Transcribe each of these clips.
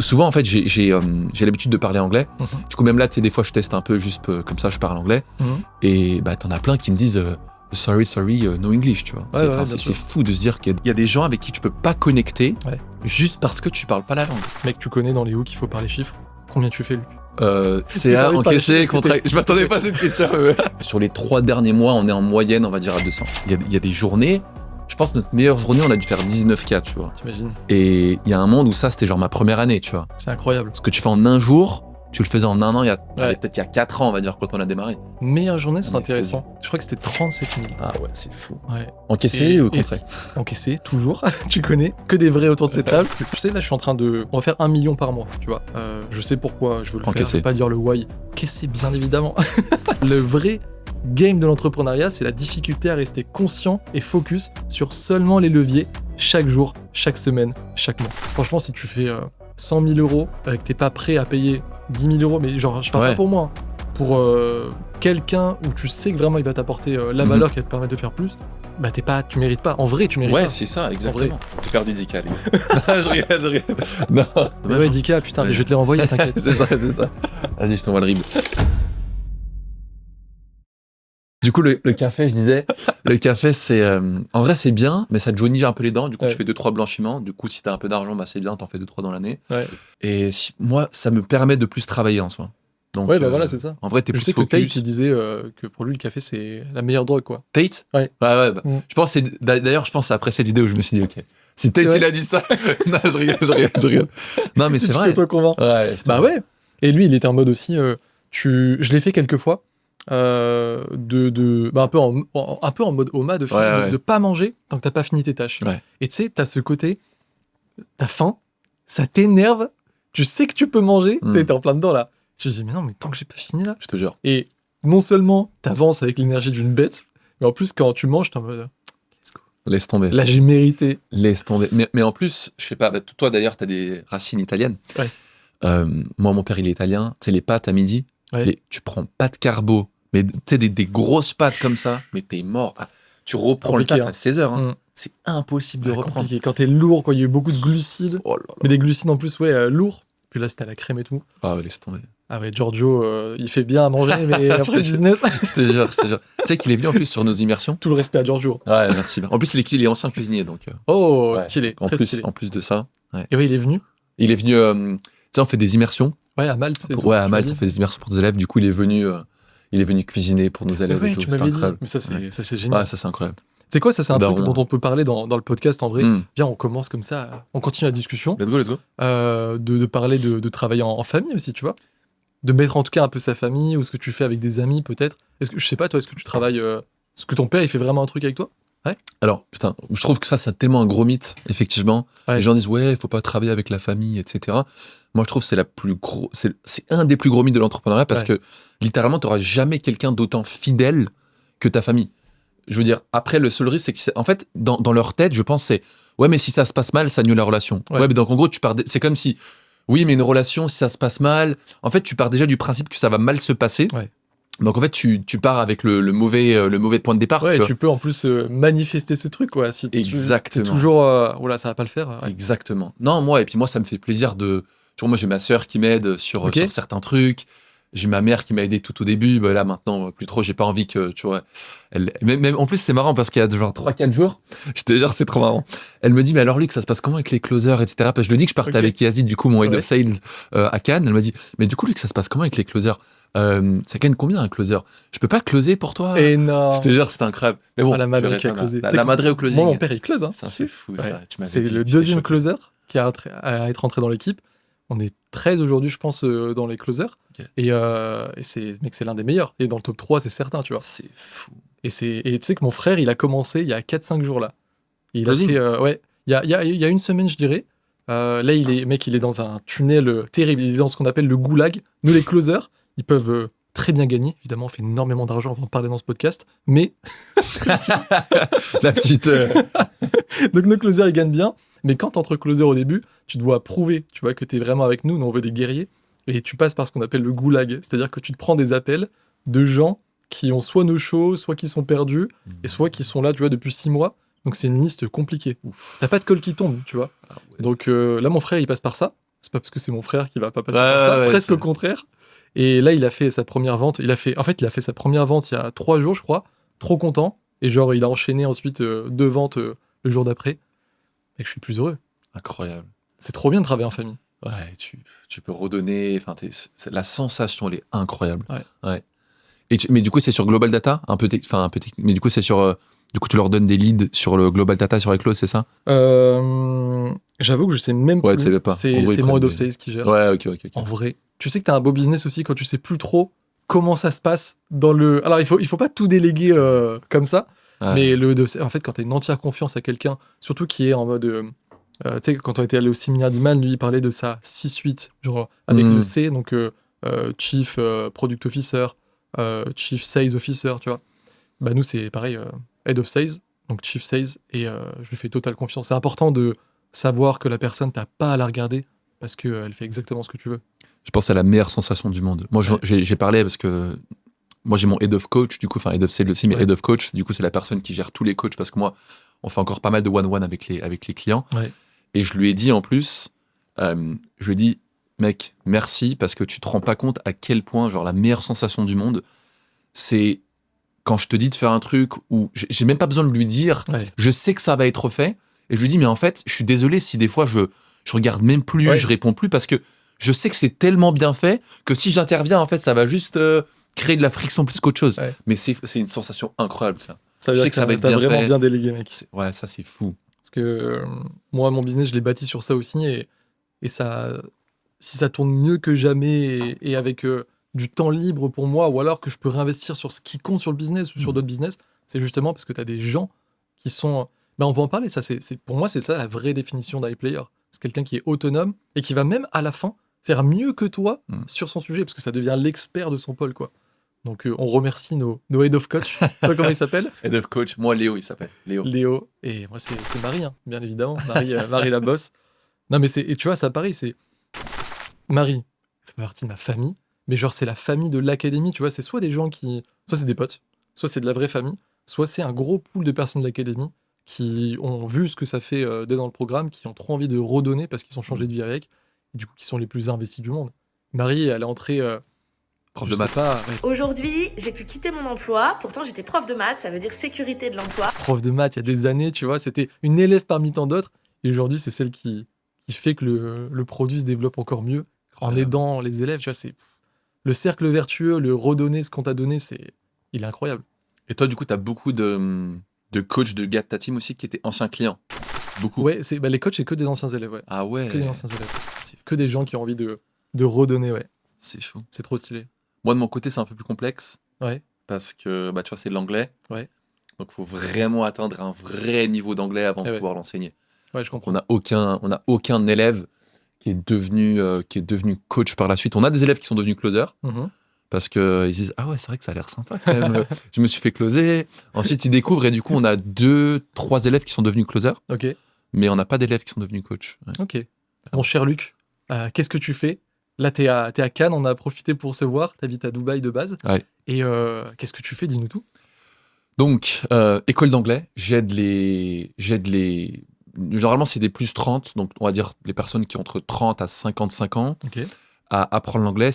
souvent, en fait, j'ai l'habitude de parler anglais. Du coup, même là, tu sais, des fois, je teste un peu juste comme ça, je parle anglais. Et bah, t'en as plein qui me disent sorry, no English, tu vois. C'est fou de se dire qu'il y a des gens avec qui tu peux pas connecter juste parce que tu parles pas la langue. Mec, tu connais dans les hooks, il faut parler chiffres. Combien tu fais, Luc? CA, encaissé, contrat. Je m'attendais pas à cette question. Sur les 3 derniers mois, on est en moyenne, on va dire, à 200. Il y a des journées, je pense que notre meilleure journée, on a dû faire 19K, tu vois. T'imagines? Et il y a un monde où ça, c'était genre ma première année, tu vois. C'est incroyable. Ce que tu fais en un jour, tu le faisais en un an, peut-être il y a 4 ans, on va dire, quand on a démarré. Meilleure journée, c'est intéressant. Je crois que c'était 37 000. Ah ouais, c'est fou. Ouais. Encaissé ou contrat? Encaissé, toujours. Tu connais. Que des vrais autour de cette table. Tu sais, là, je suis en train de... On va faire 1 million par mois, tu vois. Je sais pourquoi je veux le faire. Je vais pas dire le why. Encaissé, bien évidemment. Le vrai game de l'entrepreneuriat, c'est la difficulté à rester conscient et focus sur seulement les leviers chaque jour, chaque semaine, chaque mois. Franchement, si tu fais 100 000 euros et que t'es pas prêt à payer 10 000 euros, mais genre, je parle pas pour moi, hein, pour quelqu'un où tu sais que vraiment il va t'apporter la valeur qui va te permettre de faire plus, bah tu mérites pas. En vrai, tu mérites pas. Ouais, c'est ça, exactement. T'es perdu 10K, les gars. Je rigole. Non. Mais ouais, 10K, putain, mais je vais te les renvoyer, t'inquiète. c'est ça. Vas-y, je t'envoie le RIB. Du coup, le café, je disais, le café, c'est... en vrai, c'est bien, mais ça te jaunit un peu les dents. Du coup, tu fais 2-3 blanchiments. Du coup, si t'as un peu d'argent, bah, c'est bien, t'en fais 2-3 dans l'année. Ouais. Et moi, ça me permet de plus travailler en soi. Donc, ouais, bah voilà, c'est ça. En vrai, t'es plus focus. Je sais que Tate, il disait que pour lui, le café, c'est la meilleure drogue, quoi. Tate? Ouais. Ouais. Je pense d'ailleurs, c'est après cette vidéo où je me suis dit, ok, si Tate, il a dit ça... Non, je rigole. Non, mais c'est vrai. Tu t'auto-convaincs. Ouais. Bah ouais. Et lui, il était en mode aussi... Je l'ai fait quelques fois. Un peu en mode Oma, de pas manger tant que t'as pas fini tes tâches. Ouais. Et tu sais, t'as ce côté, t'as faim, ça t'énerve, tu sais que tu peux manger, t'es en plein dedans là. Je me dis, mais non, mais tant que j'ai pas fini là. Je te jure. Et non seulement t'avances avec l'énergie d'une bête, mais en plus, quand tu manges, t'es en mode, let's go. Laisse tomber. Là, j'ai mérité. Laisse tomber. Mais en plus, je sais pas, toi d'ailleurs, t'as des racines italiennes. Ouais. Moi, mon père, il est italien. Tu sais, les pâtes à midi, tu prends pas de carbo. Mais tu sais, des grosses pâtes comme ça, mais t'es mort. Tu reprends le taf à 16h. Hein. C'est impossible de reprendre. Compliqué. Quand t'es lourd, quand il y a eu beaucoup de glucides, mais des glucides en plus, lourds. Puis là, c'était à la crème et tout. Ah ouais, laisse tomber. Ah ouais, Giorgio, il fait bien à manger, mais après business. Je te jure. Tu sais qu'il est venu en plus sur nos immersions. Tout le respect à Giorgio. Ouais, merci. En plus, il est ancien cuisinier, donc... stylé. Stylé. En plus de ça. Ouais. Et oui, il est venu. Tu sais, on fait des immersions. Ouais, à Malte. À Malte, on fait des immersions pour des élèves. Du coup, il est venu cuisiner pour nos élèves et tout. C'est incroyable. Mais ça, c'est génial. Ouais, ça, c'est incroyable. C'est quoi, ça, c'est un truc dont on peut parler dans le podcast, en vrai. Viens, on commence comme ça, on continue la discussion. Let's go. De parler de travailler en famille aussi, tu vois. De mettre en tout cas un peu sa famille, ou ce que tu fais avec des amis, peut-être. Je sais pas, toi, est-ce que tu travailles... Est-ce que ton père, il fait vraiment un truc avec toi? Ouais. Alors, putain, je trouve que ça, c'est tellement un gros mythe, effectivement. Ouais. Les gens disent, il faut pas travailler avec la famille, etc. Moi, je trouve que c'est un des plus gros mythes de l'entrepreneuriat parce que, littéralement, t'auras jamais quelqu'un d'autant fidèle que ta famille. Je veux dire, après, le seul risque, c'est que, en fait, dans leur tête, je pense, c'est, mais si ça se passe mal, ça annule la relation. Ouais, mais donc, en gros, c'est comme si, oui, mais une relation, si ça se passe mal, en fait, tu pars déjà du principe que ça va mal se passer. Ouais. Donc en fait, tu pars avec le mauvais point de départ. Ouais, tu peux en plus manifester ce truc, quoi. Si exactement. Tu es toujours, ça va pas le faire. Ouais. Exactement. Non, moi, ça me fait plaisir de. Toujours, moi, j'ai ma sœur qui m'aide sur certains trucs. J'ai ma mère qui m'a aidé tout au début. Là, maintenant, plus trop. J'ai pas envie que, tu vois. Même en plus, c'est marrant parce qu'il y a genre 3-4 jours, je te jure, c'est trop marrant. Elle me dit, mais alors, Luc, ça se passe comment avec les closers, etc. Parce que je lui dis que je partais avec Yazid, du coup, mon head of sales à Cannes. Elle m'a dit, mais du coup, Luc, ça se passe comment avec les closers? Ça gagne combien un closer? Je peux pas closer pour toi? Et non. Je te jure, c'était incroyable. Mais bon, la madre qui a closé. La madre au closing. Moi, mon père, il close. Hein. Ça, c'est fou, ça. C'est le deuxième closer qui a à être entré dans l'équipe. On est 13 aujourd'hui, je pense, dans les closers. Okay. Et c'est l'un des meilleurs. Et dans le top 3, c'est certain, tu vois. C'est fou. Et tu sais que mon frère, il a commencé il y a 4-5 jours, là. Il a fait... il y a une semaine, je dirais. Là, il est dans un tunnel terrible. Il est dans ce qu'on appelle le goulag. Nous, les closers, ils peuvent très bien gagner. Évidemment, on fait énormément d'argent, on va en parler dans ce podcast. Mais... La petite... Donc, nos closers, ils gagnent bien. Mais quand tu entres closer au début, tu dois prouver, tu vois, que tu es vraiment avec nous. Nous, on veut des guerriers. Et tu passes par ce qu'on appelle le goulag. C'est-à-dire que tu te prends des appels de gens qui ont soit no show, soit qui sont perdus, et soit qui sont là, tu vois, depuis 6 mois. Donc, c'est une liste compliquée. T'as pas de call qui tombe, tu vois. Donc là, mon frère, il passe par ça. c'est pas parce que c'est mon frère qui va pas passer par ça, presque au contraire. Et là, il a fait sa première vente. Il a fait sa première vente il y a 3 jours, je crois. Trop content. Et genre, il a enchaîné ensuite 2 ventes le jour d'après. Et je suis plus heureux. Incroyable. C'est trop bien de travailler en famille. Ouais, tu peux redonner. Enfin, la sensation, elle est incroyable. Ouais. Mais du coup, c'est sur Global Data, un peu technique. Mais du coup, c'est sur. Du coup, tu leur donnes des leads sur le Global Data, sur les clauses, c'est ça? J'avoue que je sais même plus. C'est mon Head of Sales qui gère. Ouais, ok. En vrai. Tu sais que t'as un beau business aussi quand tu sais plus trop comment ça se passe dans le. Alors, il faut pas tout déléguer comme ça. Ouais. Mais en fait, quand t'as une entière confiance à quelqu'un, surtout qui est en mode. Tu sais, quand on était allé au séminaire d'Iman, lui, il parlait de sa C-suite, genre avec le C, donc Chief Product Officer, Chief Sales Officer, tu vois. Bah, nous, c'est pareil, Head of Sales, donc Chief Sales, et je lui fais totale confiance. C'est important de savoir que la personne, t'as pas à la regarder parce qu'elle fait exactement ce que tu veux. Je pense que c'est la meilleure sensation du monde. Moi, j'ai parlé parce que moi, j'ai mon Head of Coach, du coup, enfin, Head of Sales aussi, mais Head of Coach, du coup, c'est la personne qui gère tous les coachs parce que moi, on fait encore pas mal de one-one avec les clients. Ouais. Et je lui ai dit en plus, mec, merci parce que tu te rends pas compte à quel point, genre, la meilleure sensation du monde, c'est quand je te dis de faire un truc où j'ai même pas besoin de lui dire, je sais que ça va être fait. Et je lui dis, mais en fait, je suis désolé si des fois je regarde même plus, je réponds plus parce que je sais que c'est tellement bien fait que si j'interviens, en fait, ça va juste créer de la friction plus qu'autre chose. Ouais. Mais c'est une sensation incroyable, ça. Ça veut dire que ça va être bien vraiment fait. Bien délégué, mec. Ouais, ça, c'est fou. Parce que moi, mon business, je l'ai bâti sur ça aussi. Et ça, si ça tourne mieux que jamais et avec du temps libre pour moi, ou alors que je peux réinvestir sur ce qui compte sur le business ou sur d'autres business, c'est justement parce que tu as des gens qui sont... on peut en parler, ça, pour moi, c'est ça la vraie définition d'iPlayer. C'est quelqu'un qui est autonome et qui va même à la fin faire mieux que toi sur son sujet, parce que ça devient l'expert de son pôle, quoi. Donc, on remercie nos Head of Coach. Toi, comment il s'appelle? Head of Coach. Moi, Léo, il s'appelle. Léo. Et moi, c'est Marie, hein, bien évidemment. Marie la boss. Non, mais et tu vois, ça, pareil, c'est... Marie fait partie de ma famille, mais genre, c'est la famille de l'académie, tu vois. C'est soit des gens qui... Soit c'est des potes, soit c'est de la vraie famille, soit c'est un gros pool de personnes de l'académie qui ont vu ce que ça fait dès dans le programme, qui ont trop envie de redonner parce qu'ils ont changé de vie avec, et du coup, qui sont les plus investis du monde. Marie, elle est entrée... prof de maths. Aujourd'hui, j'ai pu quitter mon emploi. Pourtant, j'étais prof de maths, ça veut dire sécurité de l'emploi. Prof de maths, il y a des années, tu vois, c'était une élève parmi tant d'autres. Et aujourd'hui, c'est celle qui fait que le produit se développe encore mieux en aidant les élèves. Tu vois, c'est le cercle vertueux, le redonner ce qu'on t'a donné, il est incroyable. Et toi, du coup, tu as beaucoup de coachs de gars de ta team aussi qui étaient anciens clients. Beaucoup. Ouais, les coachs, c'est que des anciens élèves. Ouais. Ah ouais. Que des anciens élèves. Que des gens qui ont envie de redonner, ouais. C'est fou. C'est trop stylé. Moi, de mon côté, c'est un peu plus complexe. Ouais. Parce que, tu vois, c'est de l'anglais. Ouais. Donc, il faut vraiment atteindre un vrai niveau d'anglais avant de pouvoir l'enseigner. Ouais, je comprends. On n'a aucun élève qui est devenu coach par la suite. On a des élèves qui sont devenus closers. Parce qu'ils disent, ah ouais, c'est vrai que ça a l'air sympa quand même. Je me suis fait closer. Ensuite, ils découvrent et du coup, on a 2-3 élèves qui sont devenus closers. Ok. Mais on n'a pas d'élèves qui sont devenus coach. Ouais. Ok. Mon cher Luc, qu'est-ce que tu fais? Là, t'es à Cannes, on a profité pour se voir. T'habites à Dubaï de base. Ouais. Et qu'est-ce que tu fais? Dis-nous tout. Donc, école d'anglais, j'aide les... Généralement, c'est des plus 30, donc on va dire les personnes qui ont entre 30 à 55 ans à apprendre l'anglais.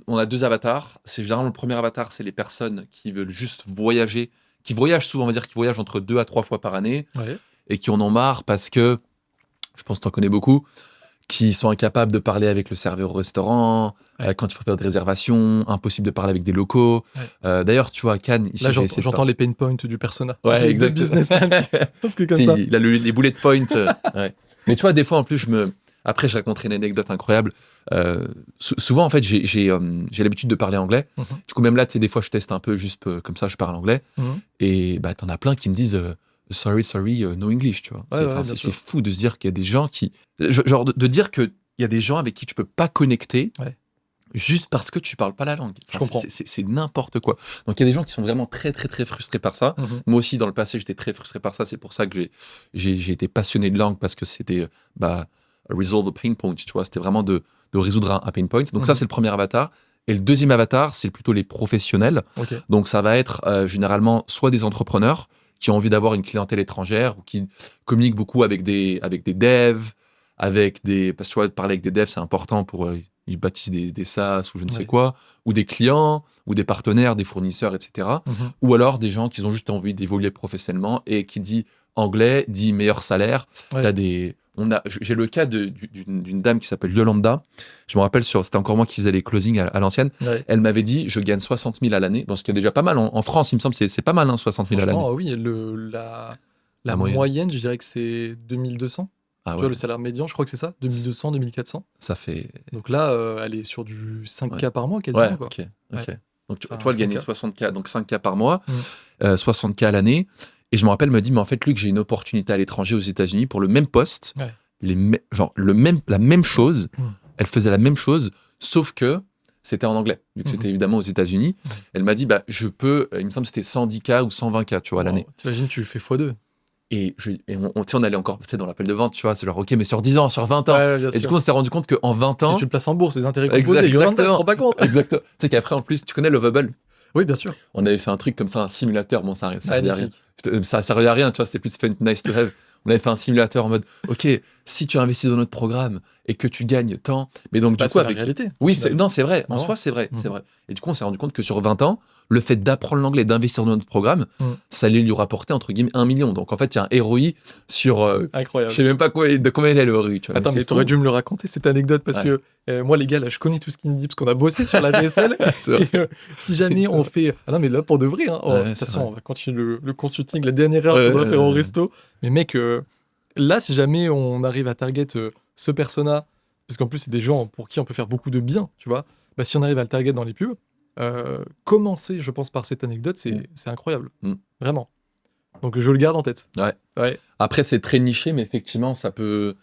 On a 2 avatars. C'est généralement le premier avatar, c'est les personnes qui veulent juste voyager, qui voyagent souvent, on va dire, qui voyagent entre 2 à 3 fois par année et qui en ont marre parce que, je pense que tu en connais beaucoup, qui sont incapables de parler avec le serveur au restaurant, quand il faut faire des réservations, impossible de parler avec des locaux. D'ailleurs, tu vois, à Cannes... Ici, là, j'entends les pain points du persona. Ouais, exactement. Businessman. Parce que comme ça. Il a les bullet points. Ouais. Mais tu vois, des fois, en plus, après, je raconterai une anecdote incroyable. Souvent, en fait, j'ai l'habitude de parler anglais. Du coup, même là, tu sais, des fois, je teste un peu, juste comme ça, je parle anglais. Et t'en as plein qui me disent... sorry, no English, tu vois. C'est fou de se dire qu'il y a des gens qui... Genre de dire qu'il y a des gens avec qui tu peux pas connecter juste parce que tu parles pas la langue. Je comprends. C'est n'importe quoi. Donc il y a des gens qui sont vraiment très, très, très frustrés par ça. Moi aussi, dans le passé, j'étais très frustré par ça. C'est pour ça que j'ai été passionné de langue parce que c'était resolve a pain point, tu vois. C'était vraiment de résoudre un pain point. Donc ça, c'est le premier avatar. Et le deuxième avatar, c'est plutôt les professionnels. Donc ça va être généralement soit des entrepreneurs qui ont envie d'avoir une clientèle étrangère ou qui communiquent beaucoup avec des devs, avec parce que tu vois, parler avec des devs, c'est important pour ils bâtissent des SaaS ou je ne sais quoi, ou des clients, ou des partenaires, des fournisseurs, etc. Ou alors des gens qui ont juste envie d'évoluer professionnellement et qui dit anglais, dit meilleur salaire. J'ai le cas d'une dame qui s'appelle Yolanda. Je me rappelle, c'était encore moi qui faisais les closings à l'ancienne. Ouais. Elle m'avait dit, je gagne 60 000 à l'année. Bon, ce qui est déjà pas mal. En France, il me semble, c'est pas mal, 60 000 à l'année. Oui, la moyenne, je dirais que c'est 2200. Tu vois, le salaire médian, je crois que c'est ça, 2200, 2400. Ça fait... Donc là, elle est sur du 5K par mois quasiment. Ouais, quoi. Ok. Donc tu vois, elle gagnait 60K, donc 5K par mois, 60K à l'année. Et je me rappelle, elle me dit, mais en fait, Luc, j'ai une opportunité à l'étranger aux États-Unis pour le même poste, la même chose. Elle faisait la même chose, sauf que c'était en anglais, vu que c'était évidemment aux États-Unis. Elle m'a dit, je peux, il me semble que c'était 110K ou 120K, tu vois, à l'année. T'imagines, tu fais x2. Et on allait encore dans l'appel de vente, tu vois, c'est genre, ok, mais sur 10 ans, sur 20 ans. Et du coup, on s'est rendu compte qu'en 20 ans. Si tu le places en bourse, les intérêts composés, exactement. Tu te rends pas compte. Exactement. Tu sais qu'après, en plus, tu connais Lovable. Oui, bien sûr. On avait fait un truc comme ça, un simulateur. Bon, ça servait à rien. Ça servait à rien, tu vois, c'était plus nice to have. On avait fait un simulateur en mode, ok, si tu investis dans notre programme et que tu gagnes tant, mais donc du coup, avec la réalité. Oui, c'est vrai. En soi, c'est vrai, c'est vrai. Et du coup, on s'est rendu compte que sur 20 ans, le fait d'apprendre l'anglais, d'investir dans notre programme, ça allait lui rapporter entre guillemets 1 million. Donc en fait, il y a un ROI sur. Incroyable. Je sais même pas de combien il est le ROI. Tu vois, attends, mais t'aurais dû me le raconter cette anecdote parce que moi, les gars, là, je connais tout ce qu'il me dit parce qu'on a bossé sur la VSL. Et si jamais on fait. Ah non, mais là, pour de vrai, de toute façon, on va continuer le consulting, la dernière heure qu'on doit faire au resto. Mais mec, là, si jamais on arrive à target ce persona, parce qu'en plus, c'est des gens pour qui on peut faire beaucoup de bien, tu vois, si on arrive à le target dans les pubs, commencer, je pense, par cette anecdote, c'est incroyable. Vraiment. Donc, je le garde en tête. Ouais. Après, c'est très niché, mais effectivement, ça peut...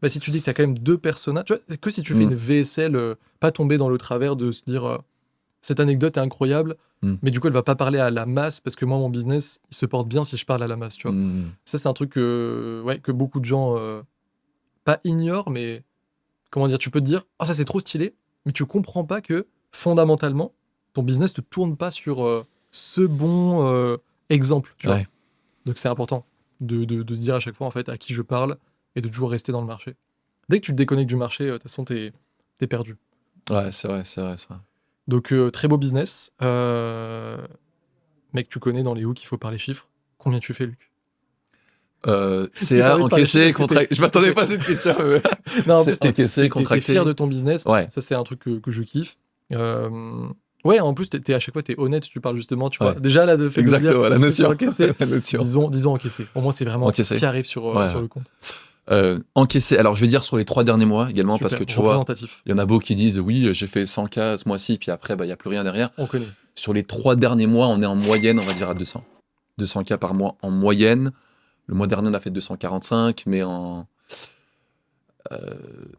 si tu dis que tu as quand même 2 personas, tu vois, que si tu fais une VSL, pas tomber dans le travers de se dire cette anecdote est incroyable, mais du coup, elle va pas parler à la masse parce que moi, mon business, il se porte bien si je parle à la masse, tu vois. Ça, c'est un truc que beaucoup de gens pas ignorent, mais comment dire, tu peux te dire ça c'est trop stylé, mais tu comprends pas que fondamentalement, ton business ne tourne pas sur ce bon exemple, tu vois. Donc c'est important de se dire à chaque fois en fait à qui je parle et de toujours rester dans le marché. Dès que tu te déconnectes du marché, de toute façon t'es perdu. Ouais, c'est vrai ça. Donc très beau business. Mec, tu connais dans les hooks, il faut parler chiffres. Combien tu fais, Luc? CA, encaissé, contracté. Je m'attendais pas à cette question. Non, en plus, t'es fier de ton business. Ouais. Ça, c'est un truc que je kiffe. Ouais, en plus, à chaque fois, t'es honnête, tu parles justement, tu vois. Déjà, là, de fait exactement, la notion. Encaissé. La notion. Disons encaissé. Au moins, c'est vraiment encaissé. Qui arrive sur le compte. Encaissé. Alors, je vais dire sur les 3 derniers mois également, parce que tu vois, il y en a beaucoup qui disent oui, j'ai fait 100K ce mois-ci, puis après, il n'y a plus rien derrière. On connaît. Sur les 3 derniers mois, on est en moyenne, on va dire à 200. 200K par mois en moyenne. Le mois dernier, on a fait 245, mais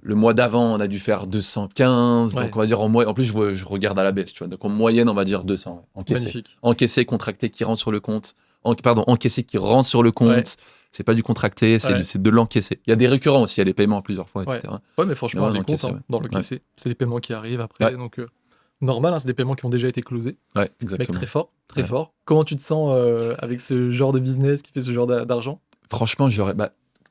le mois d'avant, on a dû faire 215. Donc, on va dire en plus, je regarde à la baisse, tu vois. Donc, en moyenne, on va dire 200. Encaissé. Magnifique. Encaissé, contracté qui rentre sur le compte. Encaissé qui rentre sur le compte. Ouais. C'est pas du contracté, c'est de l'encaissé. Il y a des récurrents aussi, il y a des paiements plusieurs fois, etc. Ouais, mais franchement, les comptes, dans le caissé, c'est les paiements qui arrivent après. Donc, normal, c'est des paiements qui ont déjà été closés. Ouais, exactement. Mec, très fort. Comment tu te sens avec ce genre de business qui fait ce genre d'argent? Franchement, tu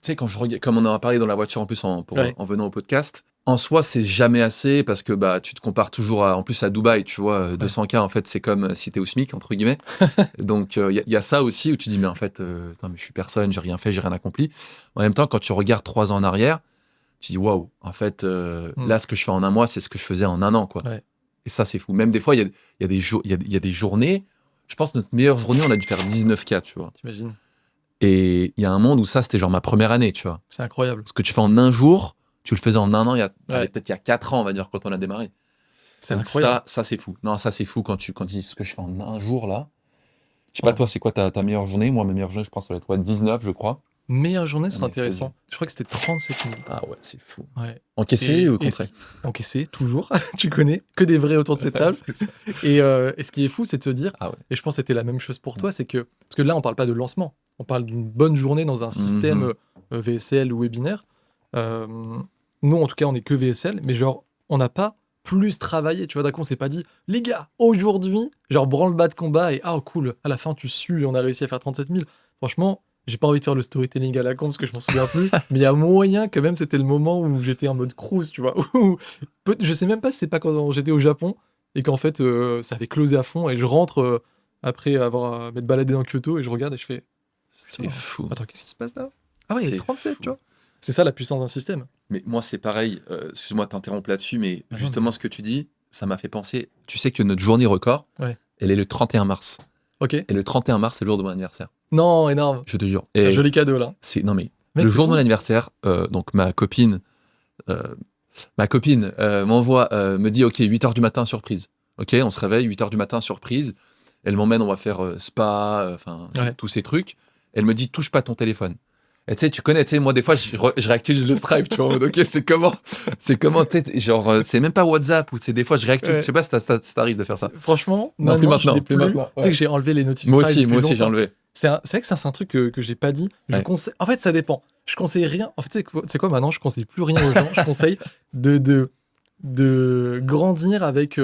sais, quand je regarde, comme on en a parlé dans la voiture en plus en venant au podcast, en soi, c'est jamais assez parce que tu te compares toujours en plus à Dubaï, tu vois, 200K, en fait, c'est comme si t'es au SMIC, entre guillemets. Donc, il y a ça aussi où tu dis, mais en fait, mais je suis personne, j'ai rien fait, j'ai rien accompli. En même temps, quand tu regardes 3 ans en arrière, tu dis, waouh, en fait, là, ce que je fais en un mois, c'est ce que je faisais en un an, quoi. Ouais. Et ça, c'est fou. Même des fois, il y a des journées, je pense que notre meilleure journée, on a dû faire 19K, tu vois. T'imagines. Et il y a un monde où ça, c'était genre ma première année, tu vois. C'est incroyable. Ce que tu fais en un jour, tu le faisais en un an, peut-être il y a 4 ans, on va dire, quand on a démarré. C'est incroyable. Ça, c'est fou. Non, ça, c'est fou quand tu dis ce que je fais en un jour, là. Je sais pas, toi, c'est quoi ta meilleure journée? Moi, ma meilleure journée, je pense que ça va être 19, je crois. Meilleure journée, c'est intéressant. Je crois que c'était 37 000. Ah ouais, c'est fou. Ouais. Encaissé ou contrat? Encaissé, toujours. Tu connais. Que des vrais autour de cette table. Et ce qui est fou, c'est de se dire, et je pense que c'était la même chose pour toi, c'est que, parce que là, on parle pas de lancement. On parle d'une bonne journée dans un système VSL ou webinaire. Nous, en tout cas, on est que VSL, mais genre, on n'a pas plus travaillé. Tu vois, d'accord, on s'est pas dit, les gars, aujourd'hui, genre, branle-bas de combat et cool, à la fin, tu sues et on a réussi à faire 37 000. Franchement, j'ai pas envie de faire le storytelling à la con parce que je m'en souviens plus, mais il y a moyen quand même, c'était le moment où j'étais en mode cruise, tu vois. Je sais même pas si c'est pas quand j'étais au Japon et qu'en fait ça avait closé à fond et je rentre après avoir m'être baladé dans Kyoto et je regarde et je fais c'est fou. Attends, qu'est-ce qui se passe là? Ah ouais, il y a 37, fou. tu vois. C'est ça la puissance d'un système. Mais moi, c'est pareil. Excuse-moi de t'interrompre là-dessus, mais justement, ce que tu dis, ça m'a fait penser. Tu sais que notre journée record, elle est le 31 mars. Ok. Et le 31 mars, c'est le jour de mon anniversaire. Non, énorme. Je te jure. C'est un joli cadeau là. Non, mais le jour de mon anniversaire, donc ma copine m'envoie, me dit ok, 8h du matin, surprise. Ok, on se réveille, 8h du matin, surprise. Elle m'emmène, on va faire spa, tous ces trucs. Elle me dit touche pas ton téléphone. Et tu sais, moi des fois je réactualise le Stripe, tu vois. Ok, c'est comment, genre c'est même pas WhatsApp ou c'est des fois je réactualise. Je sais pas si ça t'arrive de faire ça. Franchement, non, plus maintenant. Tu sais que j'ai enlevé les notifications. Moi aussi j'ai enlevé. C'est vrai que ça c'est un truc que j'ai pas dit. En fait, ça dépend. Je conseille rien. En fait, c'est quoi maintenant? Je conseille plus rien aux gens. Je conseille de grandir avec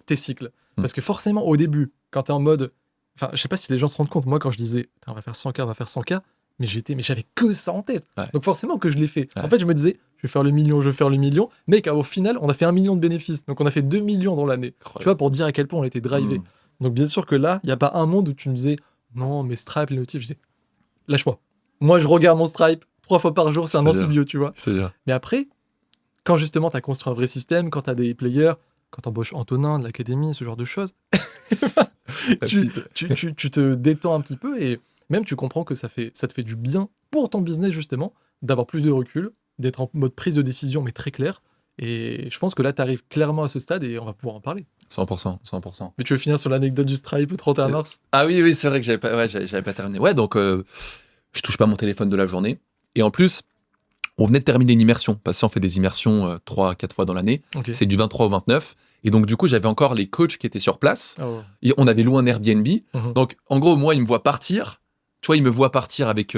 tes cycles. Parce que forcément, au début, quand t'es en mode, enfin, je sais pas si les gens se rendent compte. Moi, quand je disais, on va faire 100K, mais j'avais que ça en tête. Donc forcément que je l'ai fait. En fait, je me disais, je vais faire le million. Mec, au final, on a fait 1 million de bénéfices. Donc on a fait 2 millions dans l'année. Tu vois, pour dire à quel point on était drivé. Donc bien sûr que là, il n'y a pas un monde où tu me disais, non, mais Stripe, les notifs, je dis, lâche-moi. Moi, je regarde mon Stripe 3 fois par jour, c'est un antibiotique, tu vois. Mais après, quand justement tu as construit un vrai système, quand tu as des players, quand tu embauches Antonin de l'académie, ce genre de choses, tu te détends un petit peu et même tu comprends que ça te fait du bien pour ton business justement, d'avoir plus de recul, d'être en mode prise de décision mais très clair. Et je pense que là, tu arrives clairement à ce stade et on va pouvoir en parler. 100%. Mais tu veux finir sur l'anecdote du Stripe au 31 mars? Ah oui, c'est vrai que j'avais pas terminé. Ouais, donc je touche pas mon téléphone de la journée. Et en plus, on venait de terminer une immersion. Parce qu'on fait des immersions 3-4 fois dans l'année. Okay. C'est du 23 au 29. Et donc, du coup, j'avais encore les coachs qui étaient sur place. Oh. Et on avait loué un Airbnb. Donc, en gros, moi, ils me voient partir. Tu vois, ils me voient partir avec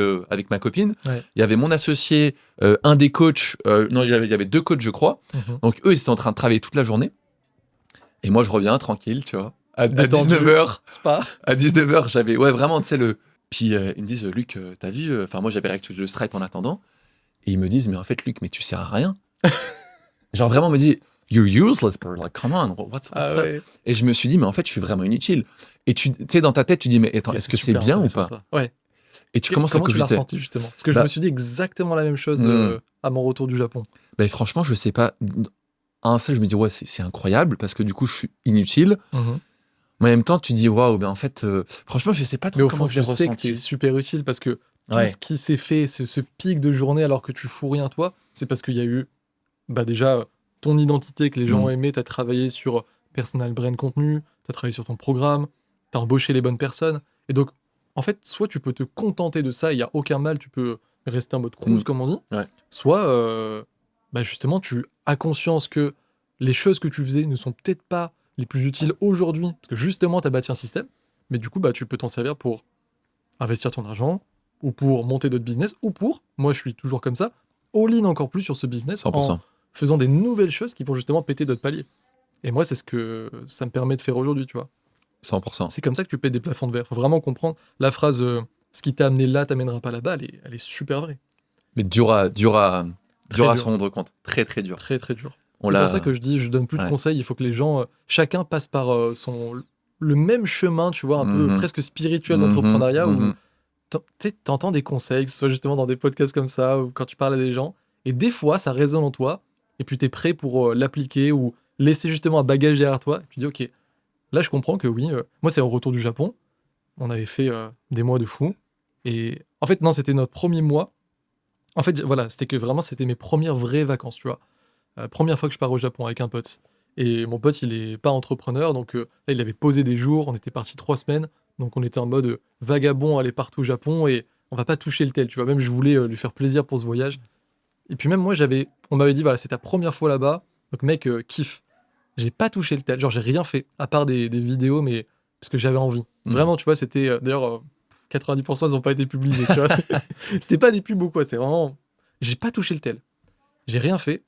ma copine. Ouais. Il y avait mon associé, un des coachs. Non, il y avait 2 coachs, je crois. Donc, eux, ils étaient en train de travailler toute la journée. Et moi, je reviens tranquille, tu vois. À 19h. Spa. À 19h, j'avais... Ouais, vraiment, tu sais, le... Puis, ils me disent, Luc, t'as vu... Enfin, moi, j'avais réactualisé le Stripe en attendant. Et ils me disent, mais en fait, Luc, mais tu sers à rien. Genre, vraiment, on me dit, you're useless, bro. Like, come on, what's up? Ouais. Et je me suis dit, mais en fait, je suis vraiment inutile. Et tu sais, dans ta tête, tu dis, mais attends, est-ce que c'est bien ou pas? Ouais. Et tu commences à cogiter. Comment tu l'as ressenti, justement? Parce que je me suis dit exactement la même chose à mon retour du Japon. Ben, franchement, je sais pas. À un seul, je me dis, ouais, c'est incroyable, parce que du coup, je suis inutile. Mais en même temps, tu dis, waouh, ben en fait, franchement, je sais pas trop comment je l'ai ressenti. Mais au fond, tu sais que t'es super utile, parce que tout ce qui s'est fait, ce pic de journée alors que tu fous rien toi, c'est parce qu'il y a eu déjà ton identité que les gens ont aimé, t'as travaillé sur personal brand contenu, t'as travaillé sur ton programme, t'as embauché les bonnes personnes. Et donc, en fait, soit tu peux te contenter de ça, il n'y a aucun mal, tu peux rester en mode cruise, comme on dit, soit justement, tu as conscience que les choses que tu faisais ne sont peut-être pas les plus utiles aujourd'hui, parce que justement, t'as bâti un système, mais du coup, tu peux t'en servir pour investir ton argent, ou pour monter d'autres business, ou pour, moi je suis toujours comme ça, all-in encore plus sur ce business 100%. En faisant des nouvelles choses qui vont justement péter d'autres paliers. Et moi, c'est ce que ça me permet de faire aujourd'hui, tu vois. 100%. C'est comme ça que tu pètes des plafonds de verre. Faut vraiment comprendre la phrase ce qui t'a amené là t'amènera pas là-bas, elle est super vraie. Mais dur à se rendre compte. Très, très dur. Très, très dur. C'est pour ça que je dis, je donne plus de conseils, il faut que les gens, chacun passe par le même chemin, tu vois, un peu presque spirituel d'entrepreneuriat où t'entends des conseils, que ce soit justement dans des podcasts comme ça, ou quand tu parles à des gens, et des fois, ça résonne en toi, et puis t'es prêt pour l'appliquer, ou laisser justement un bagage derrière toi, et tu dis, ok, là, je comprends que oui, moi, c'est au retour du Japon, on avait fait des mois de fou, et en fait, non, c'était notre premier mois, en fait, voilà, c'était mes premières vraies vacances, tu vois, première fois que je pars au Japon avec un pote, et mon pote, il est pas entrepreneur, donc là, il avait posé des jours, on était partis 3 semaines, donc on était en mode vagabond, aller partout au Japon, et on va pas toucher le tel, tu vois. Même je voulais lui faire plaisir pour ce voyage. Et puis même moi, on m'avait dit, voilà, c'est ta première fois là-bas, donc mec, kiffe. J'ai pas touché le tel, genre j'ai rien fait, à part des vidéos, mais parce que j'avais envie. Vraiment, tu vois, c'était, d'ailleurs, 90% ils ont pas été publiés, tu vois. C'était pas des pubs ou quoi, c'était vraiment, j'ai pas touché le tel. J'ai rien fait,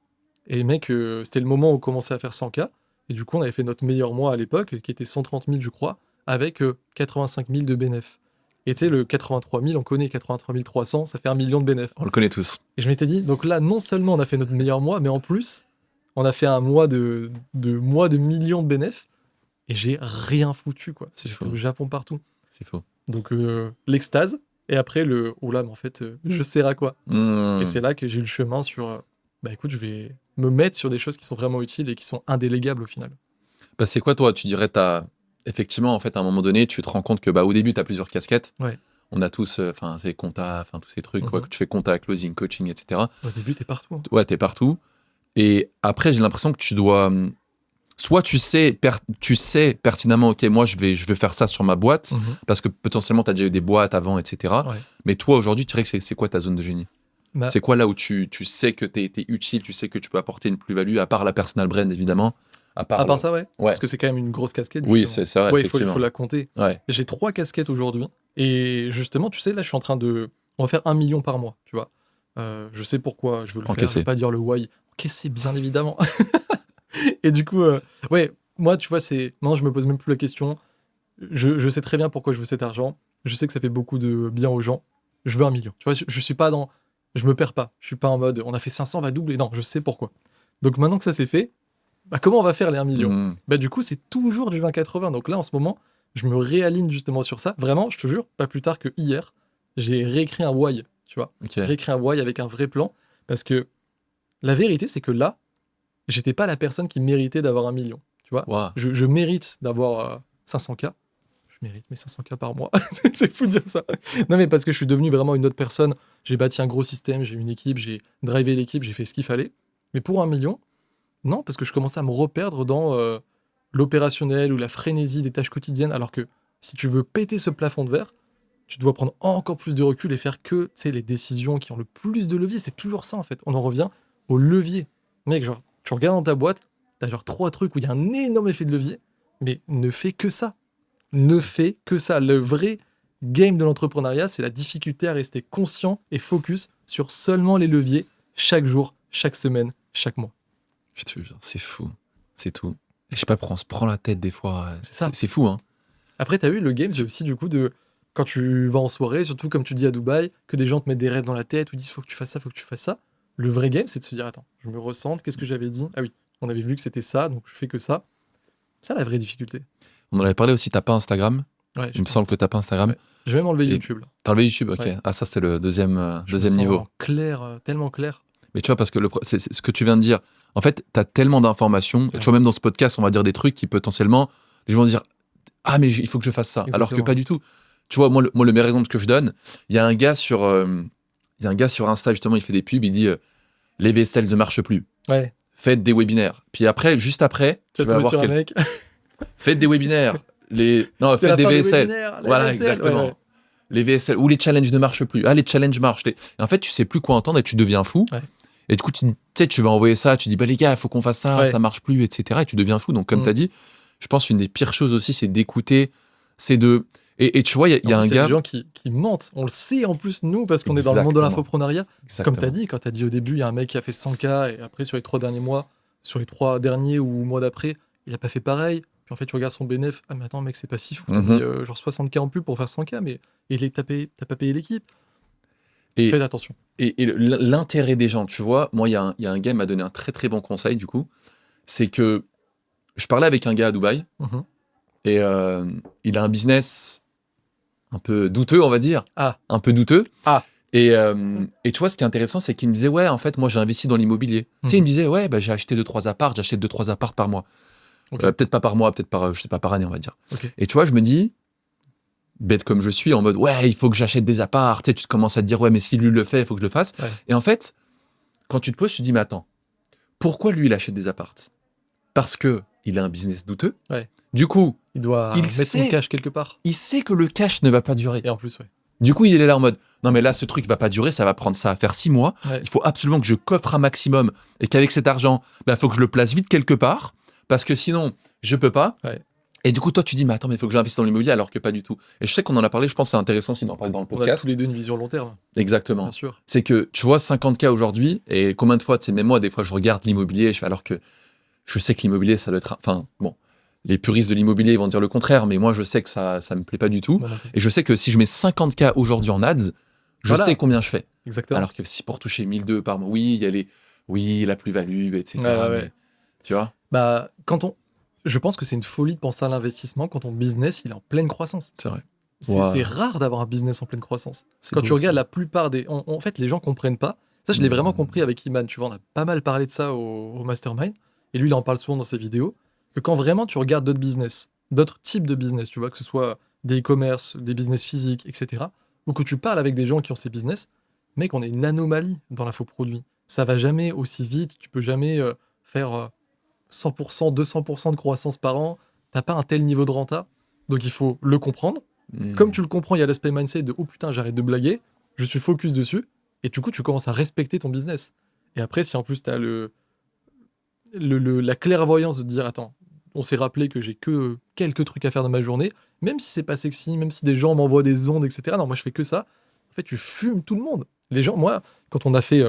et mec, c'était le moment où on commençait à faire 100K, et du coup, on avait fait notre meilleur mois à l'époque, qui était 130 000, je crois, avec 85 000 de bénéf. Et tu sais, le 83 000, on connaît 83 300, ça fait 1 million de bénéfices. On le connaît tous. Et je m'étais dit, donc là, non seulement on a fait notre meilleur mois, mais en plus, on a fait un mois de millions de bénéfices. Et j'ai rien foutu, quoi. C'est J'étais faux. au Japon partout. C'est faux. Donc l'extase, et après oula, mais en fait, je sers à quoi. Et c'est là que j'ai eu le chemin sur, bah écoute, je vais me mettre sur des choses qui sont vraiment utiles et qui sont indélégables au final. Bah, c'est quoi, toi? Tu dirais, effectivement, en fait, à un moment donné, tu te rends compte que au début, tu as plusieurs casquettes. Ouais. On a tous, c'est compta, tous ces trucs, quoi, que tu fais compta, closing, coaching, etc. Au début, t'es partout. Hein. Ouais, t'es partout. Et après, j'ai l'impression que tu dois. Soit tu sais pertinemment, ok, moi, je vais faire ça sur ma boîte, parce que potentiellement, tu as déjà eu des boîtes avant, etc. Ouais. Mais toi, aujourd'hui, tu dirais que c'est quoi ta zone de génie? C'est quoi là où tu sais que t'es utile, tu sais que tu peux apporter une plus-value, à part la personal brand, évidemment? À part ça, ouais. Parce que c'est quand même une grosse casquette. Oui, c'est vrai. Ouais, il faut la compter. Ouais. J'ai 3 casquettes aujourd'hui. Et justement, tu sais, là, je suis en train de. On va faire 1 million par mois, tu vois. Je sais pourquoi je veux le faire. Je vais pas dire le why. Encaisser, bien évidemment. Et du coup, ouais, moi, tu vois, maintenant, je me pose même plus la question. Je sais très bien pourquoi je veux cet argent. Je sais que ça fait beaucoup de bien aux gens. Je veux 1 million. Tu vois, je suis pas dans. Je me perds pas. Je suis pas en mode on a fait 500, on va doubler. Non, je sais pourquoi. Donc maintenant que ça c'est fait, comment on va faire les 1 million? Du coup, c'est toujours du 20-80. Donc là, en ce moment, je me réaligne justement sur ça. Vraiment, je te jure, pas plus tard que hier, j'ai réécrit un why, tu vois. Réécrit un why avec un vrai plan. Parce que la vérité, c'est que là, j'étais pas la personne qui méritait d'avoir 1 million. Tu vois, wow. je mérite d'avoir 500K. Je mérite mes 500K par mois. C'est fou de dire ça. Non, mais parce que je suis devenu vraiment une autre personne. J'ai bâti un gros système, j'ai une équipe, j'ai drivé l'équipe, j'ai fait ce qu'il fallait. Mais pour 1 million, non, parce que je commençais à me reperdre dans l'opérationnel ou la frénésie des tâches quotidiennes. Alors que si tu veux péter ce plafond de verre, tu dois prendre encore plus de recul et faire que les décisions qui ont le plus de levier. C'est toujours ça, en fait. On en revient au levier. Mec, genre, tu regardes dans ta boîte, t'as genre 3 trucs où il y a un énorme effet de levier, mais ne fais que ça. Ne fais que ça. Le vrai game de l'entrepreneuriat, c'est la difficulté à rester conscient et focus sur seulement les leviers chaque jour, chaque semaine, chaque mois. Je te jure, c'est fou. C'est tout. Et je sais pas, on se prend la tête des fois. C'est fou, hein. Après, t'as vu, le game, c'est aussi du coup de... Quand tu vas en soirée, surtout comme tu dis à Dubaï, que des gens te mettent des rêves dans la tête ou disent faut que tu fasses ça, faut que tu fasses ça. Le vrai game, c'est de se dire attends, je me ressente, qu'est-ce que j'avais dit? Ah oui, on avait vu que c'était ça, donc je fais que ça. C'est ça la vraie difficulté. On en avait parlé aussi, t'as pas Instagram? Ouais, il me semble que t'as pas Instagram. Ouais. Je vais même enlever YouTube. Là. T'as enlevé YouTube, ok. Ouais. Ah, ça, c'est le deuxième niveau. Clair, tellement clair. Mais tu vois, parce que c'est ce que tu viens de dire. En fait, t'as tellement d'informations. Ouais. Tu vois, même dans ce podcast, on va dire des trucs qui potentiellement, les gens vont dire ah, mais il faut que je fasse ça. Exactement. Alors que pas du tout. Tu vois, moi, le meilleur exemple que je donne, il y a un gars sur Insta, justement, il fait des pubs, il dit les vaisselles ne marchent plus. Ouais. Faites des webinaires. Puis après, juste après, tu vas avoir mec. Faites des webinaires. Faites des VSL. Voilà, exactement. Ouais. Les VSL ou les challenges ne marchent plus. Ah, les challenges marchent. Et en fait, tu sais plus quoi entendre et tu deviens fou. Ouais. Et du coup, tu vas envoyer ça, tu dis les gars, il faut qu'on fasse ça, ça marche plus, etc. Et tu deviens fou. Donc, comme tu as dit, je pense qu'une des pires choses aussi, c'est d'écouter, c'est de. Et tu vois, il y a un gars. Il y a des gens qui mentent. On le sait en plus, nous, parce qu'on est dans le monde de l'infoprenariat. Comme tu as dit, quand tu as dit au début, il y a un mec qui a fait 100K et après, sur les 3 derniers mois, sur les 3 derniers ou mois d'après, il n'a pas fait pareil. Puis en fait, tu regardes son bénéfice. Ah, mais attends, mec, c'est pas si fou. T'as mis genre 60K en plus pour faire 100K, mais t'as pas payé l'équipe. Faites attention. Et l'intérêt des gens, tu vois, moi, il y a un gars qui m'a donné un très très bon conseil, du coup. C'est que je parlais avec un gars à Dubaï et il a un business un peu douteux, on va dire. Un peu douteux. Et tu vois, ce qui est intéressant, c'est qu'il me disait ouais, en fait, moi, j'ai investi dans l'immobilier. Tu sais, il me disait ouais, j'ai acheté 2-3 apparts, j'achète 2-3 apparts par mois. Okay. Peut-être pas par mois, peut-être par, je sais pas, par année, on va dire. Okay. Et tu vois, je me dis, bête comme je suis, en mode, ouais, il faut que j'achète des apparts. Tu sais, tu commences à te dire, ouais, mais si lui le fait, il faut que je le fasse. Ouais. Et en fait, quand tu te poses, tu te dis, mais attends, pourquoi lui, il achète des apparts? Parce que il a un business douteux. Ouais. Du coup, il doit mettre son cash quelque part. Il sait que le cash ne va pas durer. Et en plus, ouais. Du coup, il est là en mode, non, mais là, ce truc va pas durer, ça va prendre ça à faire 6 mois. Ouais. Il faut absolument que je coffre un maximum et qu'avec cet argent, il faut que je le place vite quelque part. Parce que sinon, je peux pas. Ouais. Et du coup, toi, tu dis, mais attends, mais il faut que j'investisse dans l'immobilier alors que pas du tout. Et je sais qu'on en a parlé, je pense que c'est intéressant aussi d'en parler dans le podcast. On a tous les deux une vision long terme. Exactement. Bien sûr. C'est que, tu vois, 50K aujourd'hui, et combien de fois, tu sais, même moi, des fois, je regarde l'immobilier, alors que je sais que l'immobilier, ça doit être. Enfin, bon, Les puristes de l'immobilier ils vont dire le contraire, mais moi je sais que ça me plaît pas du tout. Et je sais que si je mets 50K aujourd'hui en ads, je sais combien je fais. Exactement. Alors que si pour toucher 1002 par mois, oui, il y a la plus-value, etc. Mais, tu vois. Je pense que c'est une folie de penser à l'investissement quand ton business il est en pleine croissance. C'est vrai. C'est rare d'avoir un business en pleine croissance. Quand tu regardes la plupart des... En fait, les gens comprennent pas. Ça, je l'ai vraiment compris avec Iman. Tu vois, on a pas mal parlé de ça au Mastermind. Et lui, il en parle souvent dans ses vidéos. Que quand vraiment tu regardes d'autres business, d'autres types de business, tu vois, que ce soit des e-commerce, des business physiques, etc. Ou que tu parles avec des gens qui ont ces business, mec, on est une anomalie dans l'infoproduit. Ça va jamais aussi vite. Tu peux jamais faire 100%, 200% de croissance par an. T'as pas un tel niveau de renta. Donc, il faut le comprendre. Comme tu le comprends, il y a l'aspect mindset de « Oh putain, j'arrête de blaguer, je suis focus dessus ». Et du coup, tu commences à respecter ton business. Et après, si en plus, tu as la clairvoyance de te dire « Attends, on s'est rappelé que j'ai que quelques trucs à faire dans ma journée, même si c'est pas sexy, même si des gens m'envoient des ondes, etc. Non, moi, je fais que ça. » En fait, tu fumes tout le monde. Les gens, moi, quand on a fait...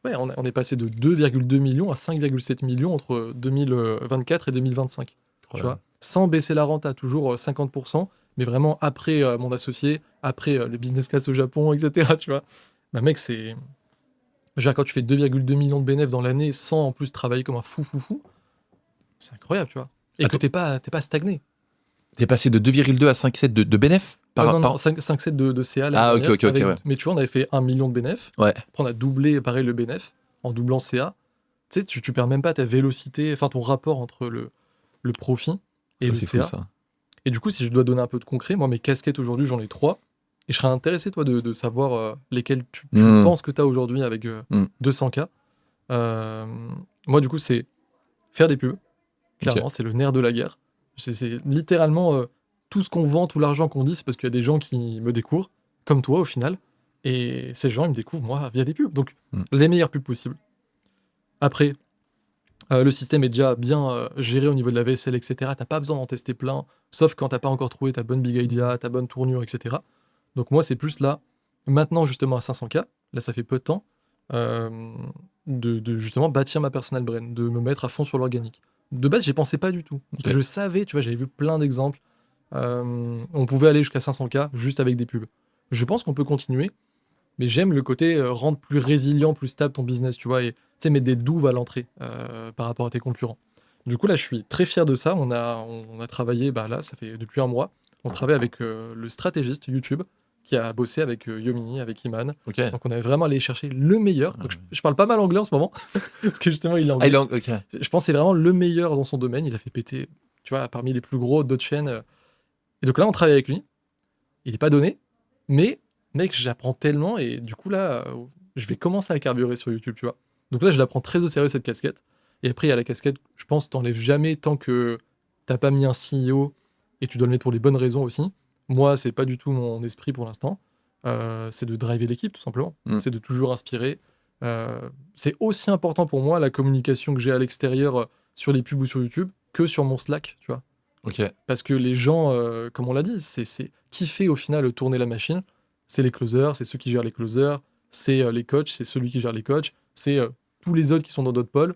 on est passé de 2,2 millions à 5,7 millions entre 2024 et 2025. Tu vois, sans baisser la renta, toujours 50%. Mais vraiment après mon associé, après le business class au Japon, etc. Tu vois, bah mec, c'est... Genre, quand tu fais 2,2 millions de bénéfices dans l'année sans en plus travailler comme un fou, c'est incroyable, tu vois. Et que t'es pas stagné. T'es passé de 2,2 à 5,7 de bénéfices non, 5,7 de CA. Ah, ok. Ouais. Mais tu vois, on avait fait 1 million de bénéfices. Ouais. Après, on a doublé, pareil, le bénéfice en doublant CA. Tu sais, tu perds même pas ta vélocité, enfin ton rapport entre le profit et le CA. Fou, ça. Et du coup, si je dois donner un peu de concret, moi, mes casquettes aujourd'hui, j'en ai 3. Et je serais intéressé, toi, de savoir lesquelles tu penses que tu as aujourd'hui avec 200K. Moi, du coup, c'est faire des pubs. Clairement, c'est le nerf de la guerre. C'est littéralement tout ce qu'on vend, tout l'argent qu'on dit, c'est parce qu'il y a des gens qui me découvrent, comme toi, au final. Et ces gens, ils me découvrent, moi, via des pubs. Donc, les meilleures pubs possibles. Après... le système est déjà bien géré au niveau de la vaisselle, etc. T'as pas besoin d'en tester plein, sauf quand t'as pas encore trouvé ta bonne big idea, ta bonne tournure, etc. Donc moi, c'est plus là, maintenant justement à 500K, là ça fait peu de temps, de justement bâtir ma personal brand, de me mettre à fond sur l'organique. De base, j'y pensais pas du tout. Parce que je savais, tu vois, j'avais vu plein d'exemples. On pouvait aller jusqu'à 500K juste avec des pubs. Je pense qu'on peut continuer, mais j'aime le côté rendre plus résilient, plus stable ton business, tu vois, et mettre des douves à l'entrée par rapport à tes concurrents. Du coup, là, je suis très fier de ça. On a travaillé, là, ça fait depuis un mois, on travaille avec le stratégiste YouTube qui a bossé avec Yomi, avec Iman. Okay. Donc, on est vraiment allé chercher le meilleur. Donc, je parle pas mal anglais en ce moment, parce que justement, il est anglais. Je pense que c'est vraiment le meilleur dans son domaine. Il a fait péter, tu vois, parmi les plus gros d'autres chaînes. Et donc là, on travaille avec lui. Il n'est pas donné, mais, mec, j'apprends tellement. Et du coup, là, je vais commencer à carburer sur YouTube, tu vois. Donc là, je la prends très au sérieux, cette casquette. Et après, il y a la casquette, je pense, t'enlèves jamais tant que t'as pas mis un CEO et tu dois le mettre pour les bonnes raisons aussi. Moi, c'est pas du tout mon esprit pour l'instant. C'est de driver l'équipe, tout simplement. C'est de toujours inspirer. C'est aussi important pour moi, la communication que j'ai à l'extérieur sur les pubs ou sur YouTube, que sur mon Slack, tu vois. Okay. Parce que les gens, comme on l'a dit, c'est qui fait au final tourner la machine. C'est les closers, c'est ceux qui gèrent les closers, c'est les coachs, c'est celui qui gère les coachs, c'est tous les autres qui sont dans d'autres pôles.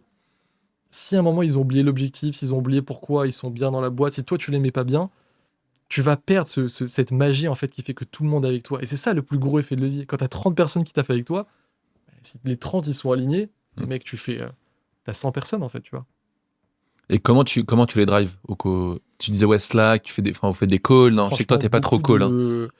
Si à un moment ils ont oublié l'objectif, s'ils ont oublié pourquoi ils sont bien dans la boîte, si toi tu les mets pas bien, tu vas perdre cette magie en fait qui fait que tout le monde est avec toi. Et c'est ça le plus gros effet de levier. Quand t'as 30 personnes qui taffent avec toi, si les 30 ils sont alignés, mec, t'as 100 personnes en fait, tu vois. Et comment tu les drives tu disais Slack, vous faites des calls, non? Je sais que toi t'es pas trop call.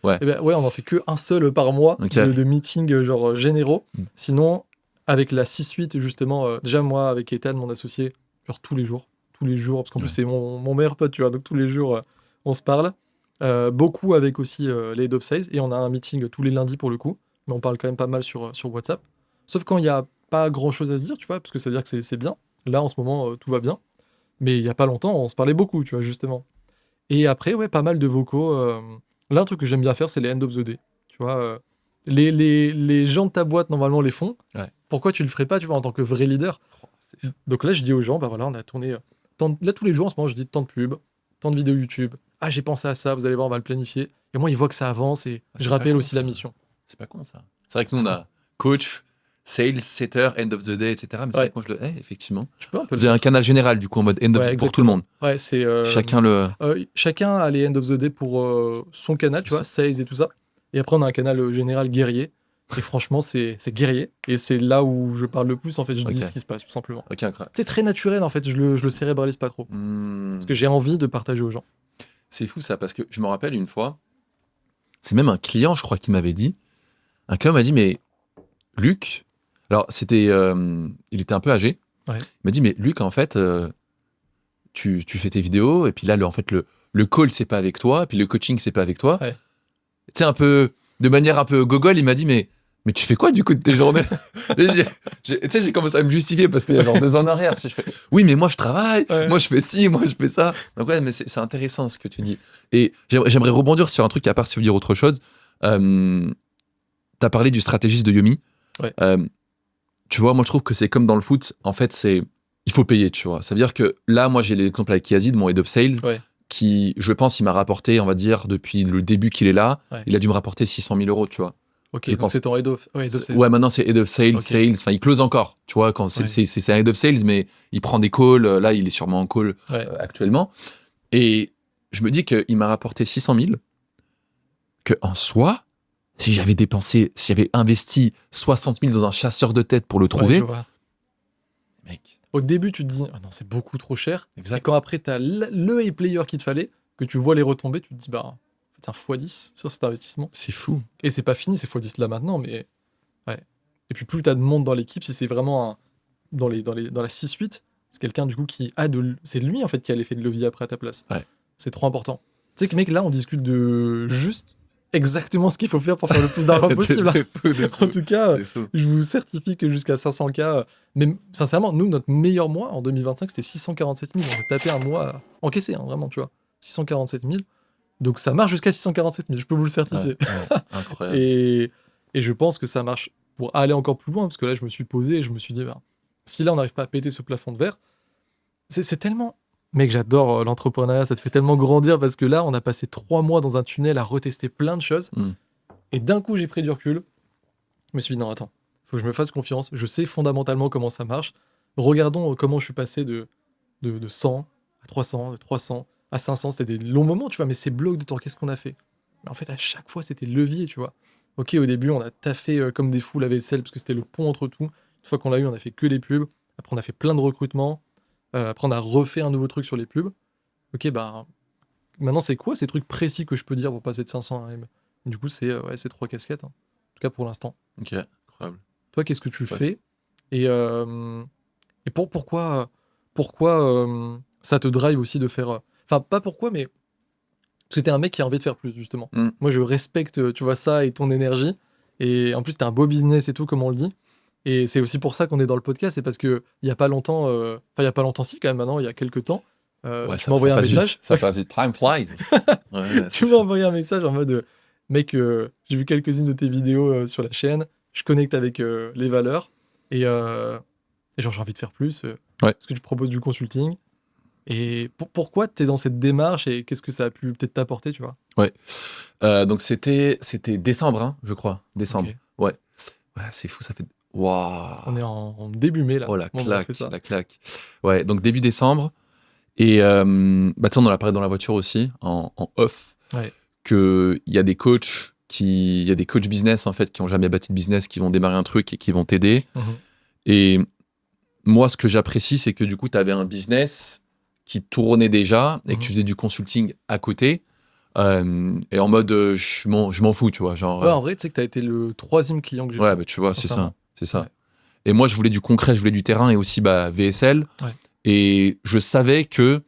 Ouais. On en fait que un seul par mois de meetings genre généraux. Sinon, avec la C-suite justement, déjà moi avec Ethan, mon associé, genre tous les jours, parce qu'en plus c'est mon meilleur pote, tu vois, donc tous les jours on se parle. Beaucoup avec aussi les head of sales, et on a un meeting tous les lundis pour le coup, mais on parle quand même pas mal sur WhatsApp. Sauf quand il y a pas grand chose à se dire, tu vois, parce que ça veut dire que c'est bien. Là en ce moment tout va bien. Mais il y a pas longtemps, on se parlait beaucoup, tu vois, justement. Et après, pas mal de vocaux. Là, un truc que j'aime bien faire, c'est les end of the day. Tu vois, les gens de ta boîte, normalement, les font. Ouais. Pourquoi tu le ferais pas, tu vois, en tant que vrai leader? Donc là, je dis aux gens, voilà, on a tourné... là, tous les jours, en ce moment, je dis tant de pubs, tant de vidéos YouTube. Ah, j'ai pensé à ça, vous allez voir, on va le planifier. Et moi, ils voient que ça avance, et je rappelle aussi la mission. C'est pas con, ça. C'est vrai que nous, on a coach, sales, setter, end of the day, etc. Mais c'est vrai que moi, effectivement. Tu peux un peu Vous avez un canal général, du coup, en mode end of the day pour tout le monde. Ouais, c'est. Chacun a les end of the day pour son canal, tu vois, sales et tout ça. Et après, on a un canal général guerrier. Et franchement, c'est guerrier. Et c'est là où je parle le plus, en fait. Je dis ce qui se passe, tout simplement. Ok, incroyable. C'est très naturel, en fait. Je le cérébralise pas trop. Parce que j'ai envie de partager aux gens. C'est fou, ça, parce que je me rappelle une fois, c'est même un client, je crois, qui m'avait dit. Un client m'a dit, mais Luc, alors c'était, il était un peu âgé. Ouais. Il m'a dit, mais Luc, en fait, tu fais tes vidéos, et puis là, en fait, le call, c'est pas avec toi, puis le coaching, c'est pas avec toi. Ouais. Tu sais, un peu, de manière un peu gogol, il m'a dit, mais tu fais quoi du coup de tes journées? Tu sais, j'ai commencé à me justifier parce que c'était genre 2 ans en arrière. Je fais, oui, mais moi je travaille, moi je fais ci, moi je fais ça. Donc ouais, mais c'est intéressant ce que tu dis. Et j'aimerais rebondir sur un truc à part si vous dire autre chose. T'as parlé du stratégiste de Yomi. Ouais. Tu vois, moi je trouve que c'est comme dans le foot. En fait, il faut payer, tu vois. Ça veut dire que là, moi j'ai l'exemple avec Yazid, mon head of sales. Ouais. Qui, je pense, il m'a rapporté, on va dire, depuis le début qu'il est là, il a dû me rapporter 600 000 €, tu vois. Ok, donc c'est ton head of sales. Ouais, maintenant c'est head of sales, enfin il close encore, tu vois, quand c'est un head of sales, mais il prend des calls, là il est sûrement en call actuellement. Et je me dis qu'il m'a rapporté 600 000, que en soi, si j'avais investi 60 000 dans un chasseur de tête pour le trouver, mec. Au début, tu te dis, oh non, c'est beaucoup trop cher. Exact. Et quand après, tu as le player qu'il te fallait, que tu vois les retombées, tu te dis, bah, c'est un x10 sur cet investissement. C'est fou. Et c'est pas fini, c'est x10 là maintenant, mais ouais. Et puis plus tu as de monde dans l'équipe, si c'est vraiment dans la 6-8, c'est quelqu'un du coup qui a c'est lui en fait qui a l'effet de levier après à ta place. Ouais. C'est trop important. Tu sais que mec, là, on discute de juste exactement ce qu'il faut faire pour faire le plus d'argent possible. En tout cas, je vous certifie que jusqu'à 500K, mais sincèrement, nous, notre meilleur mois en 2025, c'était 647 000. On a tapé un mois encaissé, hein, vraiment, tu vois. 647 000. Donc ça marche jusqu'à 647 000, je peux vous le certifier. Ouais, incroyable. Et je pense que ça marche pour aller encore plus loin, parce que là, je me suis posé et je me suis dit, si là, on n'arrive pas à péter ce plafond de verre, c'est tellement... Mec, j'adore l'entrepreneuriat, ça te fait tellement grandir parce que là, on a passé 3 mois dans un tunnel à retester plein de choses. Et d'un coup, j'ai pris du recul. Je me suis dit, non, attends, il faut que je me fasse confiance. Je sais fondamentalement comment ça marche. Regardons comment je suis passé de 100 à 300, de 300 à 500. C'était des longs moments, tu vois, mais ces blocs de temps, qu'est-ce qu'on a fait? Mais en fait, à chaque fois, c'était levier, tu vois. Ok, au début, on a taffé comme des fous la vaisselle parce que c'était le pont entre tout. Une fois qu'on l'a eu, on a fait que les pubs. Après, on a fait plein de recrutements. Après, on a refait un nouveau truc sur les pubs. Ok, bah, maintenant, c'est quoi ces trucs précis que je peux dire pour passer de 500 à 1 M? Du coup, c'est 3 casquettes, hein. En tout cas, pour l'instant. Ok, incroyable. Toi, qu'est-ce que tu fais? Et pourquoi ça te drive aussi de faire... Enfin, pas pourquoi, mais... Parce que t'es un mec qui a envie de faire plus, justement. Moi, je respecte, tu vois, ça et ton énergie. Et en plus, t'as un beau business et tout, comme on le dit. Et c'est aussi pour ça qu'on est dans le podcast, c'est parce que il y a pas longtemps, si quand même maintenant, il y a quelques temps, tu m'as envoyé un message. Ça passe vite, time flies. Tu m'as envoyé un message en mode, mec, j'ai vu quelques-unes de tes vidéos sur la chaîne, je connecte avec les valeurs et genre j'ai envie de faire plus. Est-ce que tu proposes du consulting? Et pourquoi tu es dans cette démarche et qu'est-ce que ça a pu peut-être t'apporter, tu vois? Ouais. Donc c'était décembre, hein, je crois. Décembre. Okay. Ouais, c'est fou, ça fait. Waouh. On est en début mai là. Oh la claque. Ouais, donc début décembre. Et on en a parlé dans la voiture aussi, en off, qu'il y a des coachs business en fait qui n'ont jamais bâti de business, qui vont démarrer un truc et qui vont t'aider. Et moi, ce que j'apprécie, c'est que du coup, tu avais un business qui tournait déjà et que tu faisais du consulting à côté. Et en mode, je m'en fous, tu vois. Genre, en vrai, tu sais que tu as été le 3e client que j'ai. Ouais, tu vois, c'est ça. Ouais. Et moi, je voulais du concret, je voulais du terrain et aussi VSL. Ouais. Et je savais que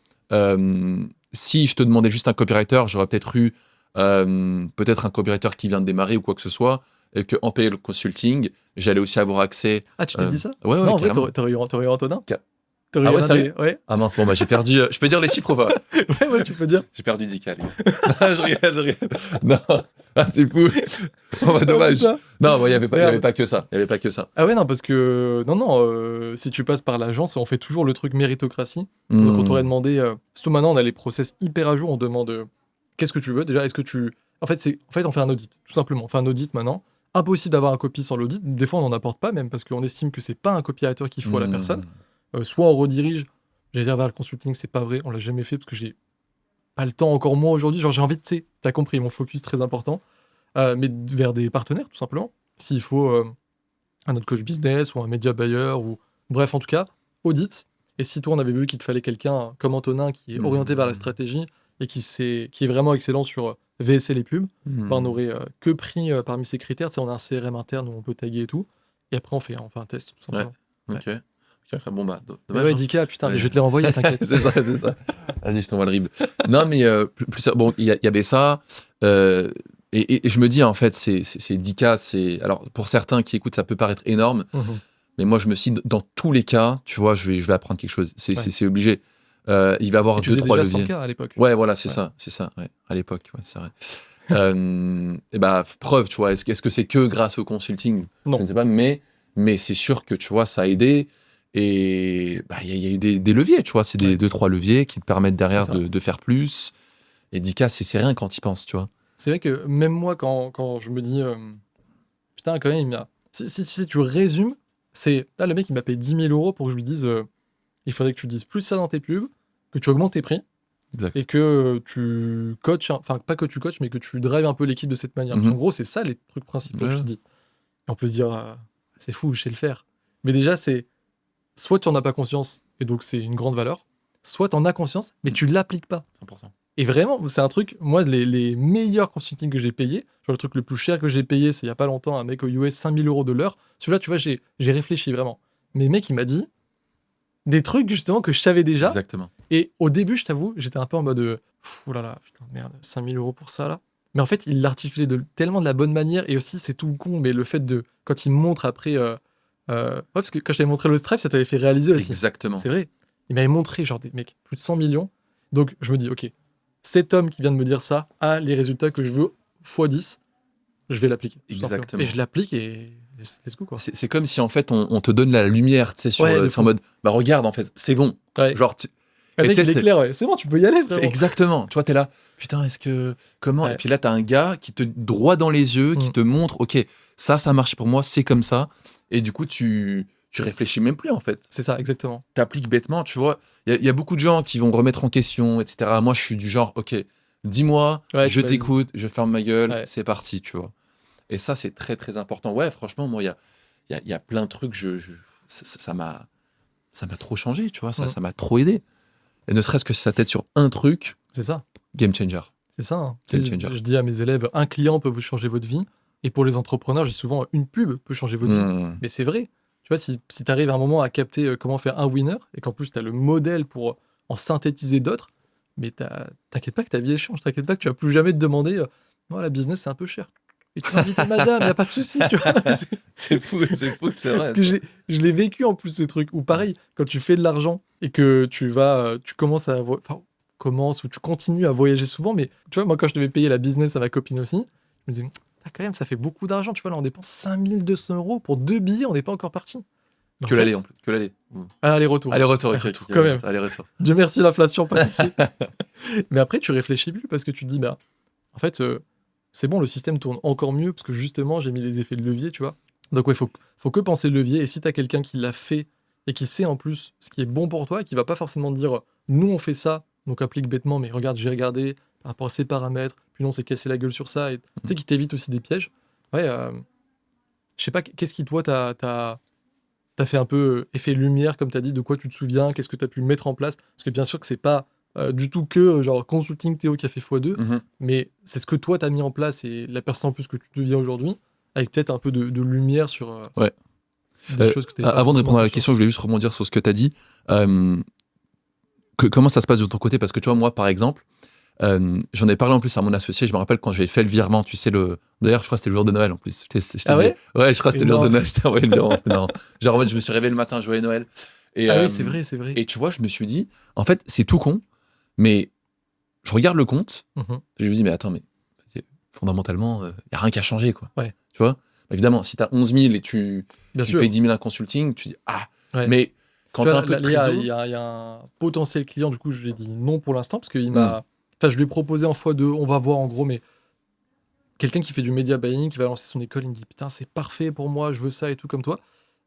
si je te demandais juste un copywriter, j'aurais peut-être eu peut-être un copywriter qui vient de démarrer ou quoi que ce soit, et qu'en payant le consulting, j'allais aussi avoir accès. Ah, tu t'es dit ça? Ouais, non, en vrai, t'aurais eu Antonin. Ah ouais, sérieux? Ouais. Ah mince, bon, j'ai perdu. Je peux dire les chiffres ou pas? Ouais, tu peux dire. J'ai perdu 10K, les gars. Je rigole. Non, c'est fou. Oh, dommage. Non, il n'y avait pas que ça. Ah ouais, non, parce que... Non, si tu passes par l'agence, on fait toujours le truc méritocratie. Donc, on t'aurait demandé... Surtout maintenant, on a les process hyper à jour. On demande qu'est-ce que tu veux. Déjà, est-ce que tu... En fait, on fait un audit, tout simplement. On fait un audit maintenant. impossible d'avoir un copy sans l'audit. Des fois, on n'en apporte pas, même parce qu'on estime que c'est pas un copywriter qu'il faut à la personne. Soit on redirige, j'allais dire vers le consulting, c'est pas vrai, on l'a jamais fait parce que j'ai pas le temps encore moi aujourd'hui. Genre, j'ai envie de, tu sais, t'as compris, mon focus très important, mais vers des partenaires, tout simplement. S'il faut un autre coach business ou un média buyer, ou bref, en tout cas, audit. Et si toi, on avait vu qu'il te fallait quelqu'un comme Antonin qui est orienté vers la stratégie et qui est vraiment excellent sur VSL les pubs, on aurait que pris parmi ces critères. Tu sais, on a un CRM interne où on peut taguer et tout. Et après, on fait un test, tout simplement. Ok. Bon, bah, dommage. Ouais, 10K, putain, mais je vais te les renvoyer, t'inquiète. c'est ça. Vas-y, je t'envoie le RIB. Non, mais bon, il y avait ça. Et je me dis, en fait, c'est 10K. Alors, pour certains qui écoutent, ça peut paraître énorme. Mais moi, je me suis dit, dans tous les cas, tu vois, je vais apprendre quelque chose. C'est obligé. Il va y avoir 2-3 leviers. 100K à l'époque. Ouais, voilà, c'est ça. Ouais, à l'époque, ouais, c'est vrai. Et bah, preuve, tu vois, est-ce que c'est que grâce au consulting? Non. Je ne sais pas, mais c'est sûr que, tu vois, ça a aidé. Et bah, y a eu des leviers, tu vois. C'est des 2-3 leviers qui te permettent derrière de faire plus. Et 10K, c'est rien quand tu y penses, tu vois. C'est vrai que même moi, quand je me dis, putain, quand même, si tu résumes, c'est là, le mec, il m'a payé 10 000 euros pour que je lui dise, il faudrait que tu dises plus ça dans tes pubs, que tu augmentes tes prix. Exact. Et que tu coaches, enfin, pas que tu coaches, mais que tu drives un peu l'équipe de cette manière. En gros, c'est ça les trucs principaux que je te dis. Et on peut se dire, c'est fou, je sais le faire. Mais déjà, c'est soit tu n'en as pas conscience, et donc c'est une grande valeur, soit tu en as conscience, mais tu ne l'appliques pas. C'est important. Et vraiment, c'est un truc, moi, les meilleurs consultings que j'ai payés, genre le truc le plus cher que j'ai payé, c'est il n'y a pas longtemps, un mec aux US, 5 000 euros de l'heure. Celui-là, tu vois, j'ai réfléchi vraiment. Mais le mec, il m'a dit des trucs, justement, que je savais déjà. Exactement. Et au début, je t'avoue, j'étais un peu en mode, oh là là, putain, merde, 5 000 euros pour ça, là. Mais en fait, il l'articulait tellement de la bonne manière, et aussi, c'est tout con, mais le fait de, quand il me montre après, parce que quand je t'avais montré le Stripe, ça t'avait fait réaliser aussi. Exactement. C'est vrai. Il m'avait montré, genre, des mecs, plus de 100 millions. Donc, je me dis, ok, cet homme qui vient de me dire ça a les résultats que je veux x10, je vais l'appliquer. Exactement. Et je l'applique et let's go, quoi. C'est comme si en fait on te donne la lumière, tu sais, sur c'est en mode, bah regarde, en fait, c'est bon. Ouais. Genre, il est clair, ouais. C'est bon, tu peux y aller, frérot. Exactement. Tu vois, t'es là, putain, comment? Ouais. Et puis là, t'as un gars qui te droit dans les yeux, qui te montre, ok, ça marche pour moi, c'est comme ça. Et du coup, tu réfléchis même plus, en fait. C'est ça, exactement. T'appliques bêtement, tu vois. Il y a beaucoup de gens qui vont remettre en question, etc. Moi, je suis du genre, ok, dis-moi, je t'écoute, je ferme ma gueule, c'est parti, tu vois. Et ça, c'est très, très important. Ouais, franchement, moi, il y a plein de trucs, ça m'a trop changé, tu vois. Ça m'a trop aidé. Et ne serait-ce que si ça t'aide sur un truc, c'est ça. Game changer. C'est ça. Hein. Game changer. Je dis à mes élèves, un client peut vous changer votre vie. Et pour les entrepreneurs, j'ai souvent une pub peut changer votre vie. Mais c'est vrai. Tu vois, si tu arrives à un moment à capter comment faire un winner, et qu'en plus tu as le modèle pour en synthétiser d'autres, mais t'inquiète pas que ta vie change. T'inquiète pas que tu vas plus jamais te demander la business c'est un peu cher. Et tu vas inviter madame, il n'y a pas de souci. C'est fou, c'est vrai. Parce que je l'ai vécu en plus ce truc. Ou pareil, quand tu fais de l'argent et que tu commences ou tu continues à voyager souvent, mais tu vois, moi quand je devais payer la business à ma copine aussi, je me disais, quand même, ça fait beaucoup d'argent. Tu vois, là, on dépense 5 200 euros pour 2 billets, on n'est pas encore parti. Que l'aller, en plus. Que l'aller. Aller-retour. Aller-retour, quand même. Aller-retour. Dieu merci, l'inflation, pas tout de suite. Mais après, tu réfléchis plus parce que tu te dis, en fait, c'est bon, le système tourne encore mieux parce que justement, j'ai mis les effets de levier, tu vois. Donc, ouais, faut que penser le levier. Et si tu as quelqu'un qui l'a fait et qui sait en plus ce qui est bon pour toi et qui va pas forcément te dire, nous, on fait ça, donc applique bêtement, mais regarde, j'ai regardé par rapport à ces paramètres, puis non, c'est casser la gueule sur ça, et tu sais, qui t'évite aussi des pièges. Ouais, je sais pas, qu'est-ce qui, toi, t'as fait un peu effet lumière, comme t'as dit, de quoi tu te souviens, qu'est-ce que t'as pu mettre en place? Parce que bien sûr que c'est pas du tout que genre consulting Théo qui a fait x2, mais c'est ce que toi t'as mis en place et la personne en plus que tu deviens aujourd'hui, avec peut-être un peu de lumière sur des choses que t'as avant de répondre à la question, je voulais juste rebondir sur ce que t'as dit. Comment ça se passe de ton côté? Parce que tu vois, moi, par exemple, j'en ai parlé en plus à mon associé. Je me rappelle quand j'avais fait le virement, tu sais, d'ailleurs, je crois que c'était le jour de Noël en plus. Ouais, je crois que c'était le jour de Noël. Je t'ai envoyé le virement, c'était marrant. Genre, en fait, je me suis réveillé le matin, joyeux Noël. Et, oui, c'est vrai. Et tu vois, je me suis dit, en fait, c'est tout con, mais je regarde le compte, je me dis, mais attends, mais fondamentalement, il n'y a rien qui a changé, quoi. Ouais. Tu vois? Évidemment, si tu as 11 000 et tu payes 10 000 un consulting, tu dis, mais quand tu as un peu de trésor... Il y a un potentiel client, du coup, je lui ai dit non pour l'instant, parce qu'il m'a... Enfin, je lui ai proposé en x2, on va voir en gros, mais quelqu'un qui fait du media buying, qui va lancer son école, il me dit putain, c'est parfait pour moi, je veux ça et tout comme toi.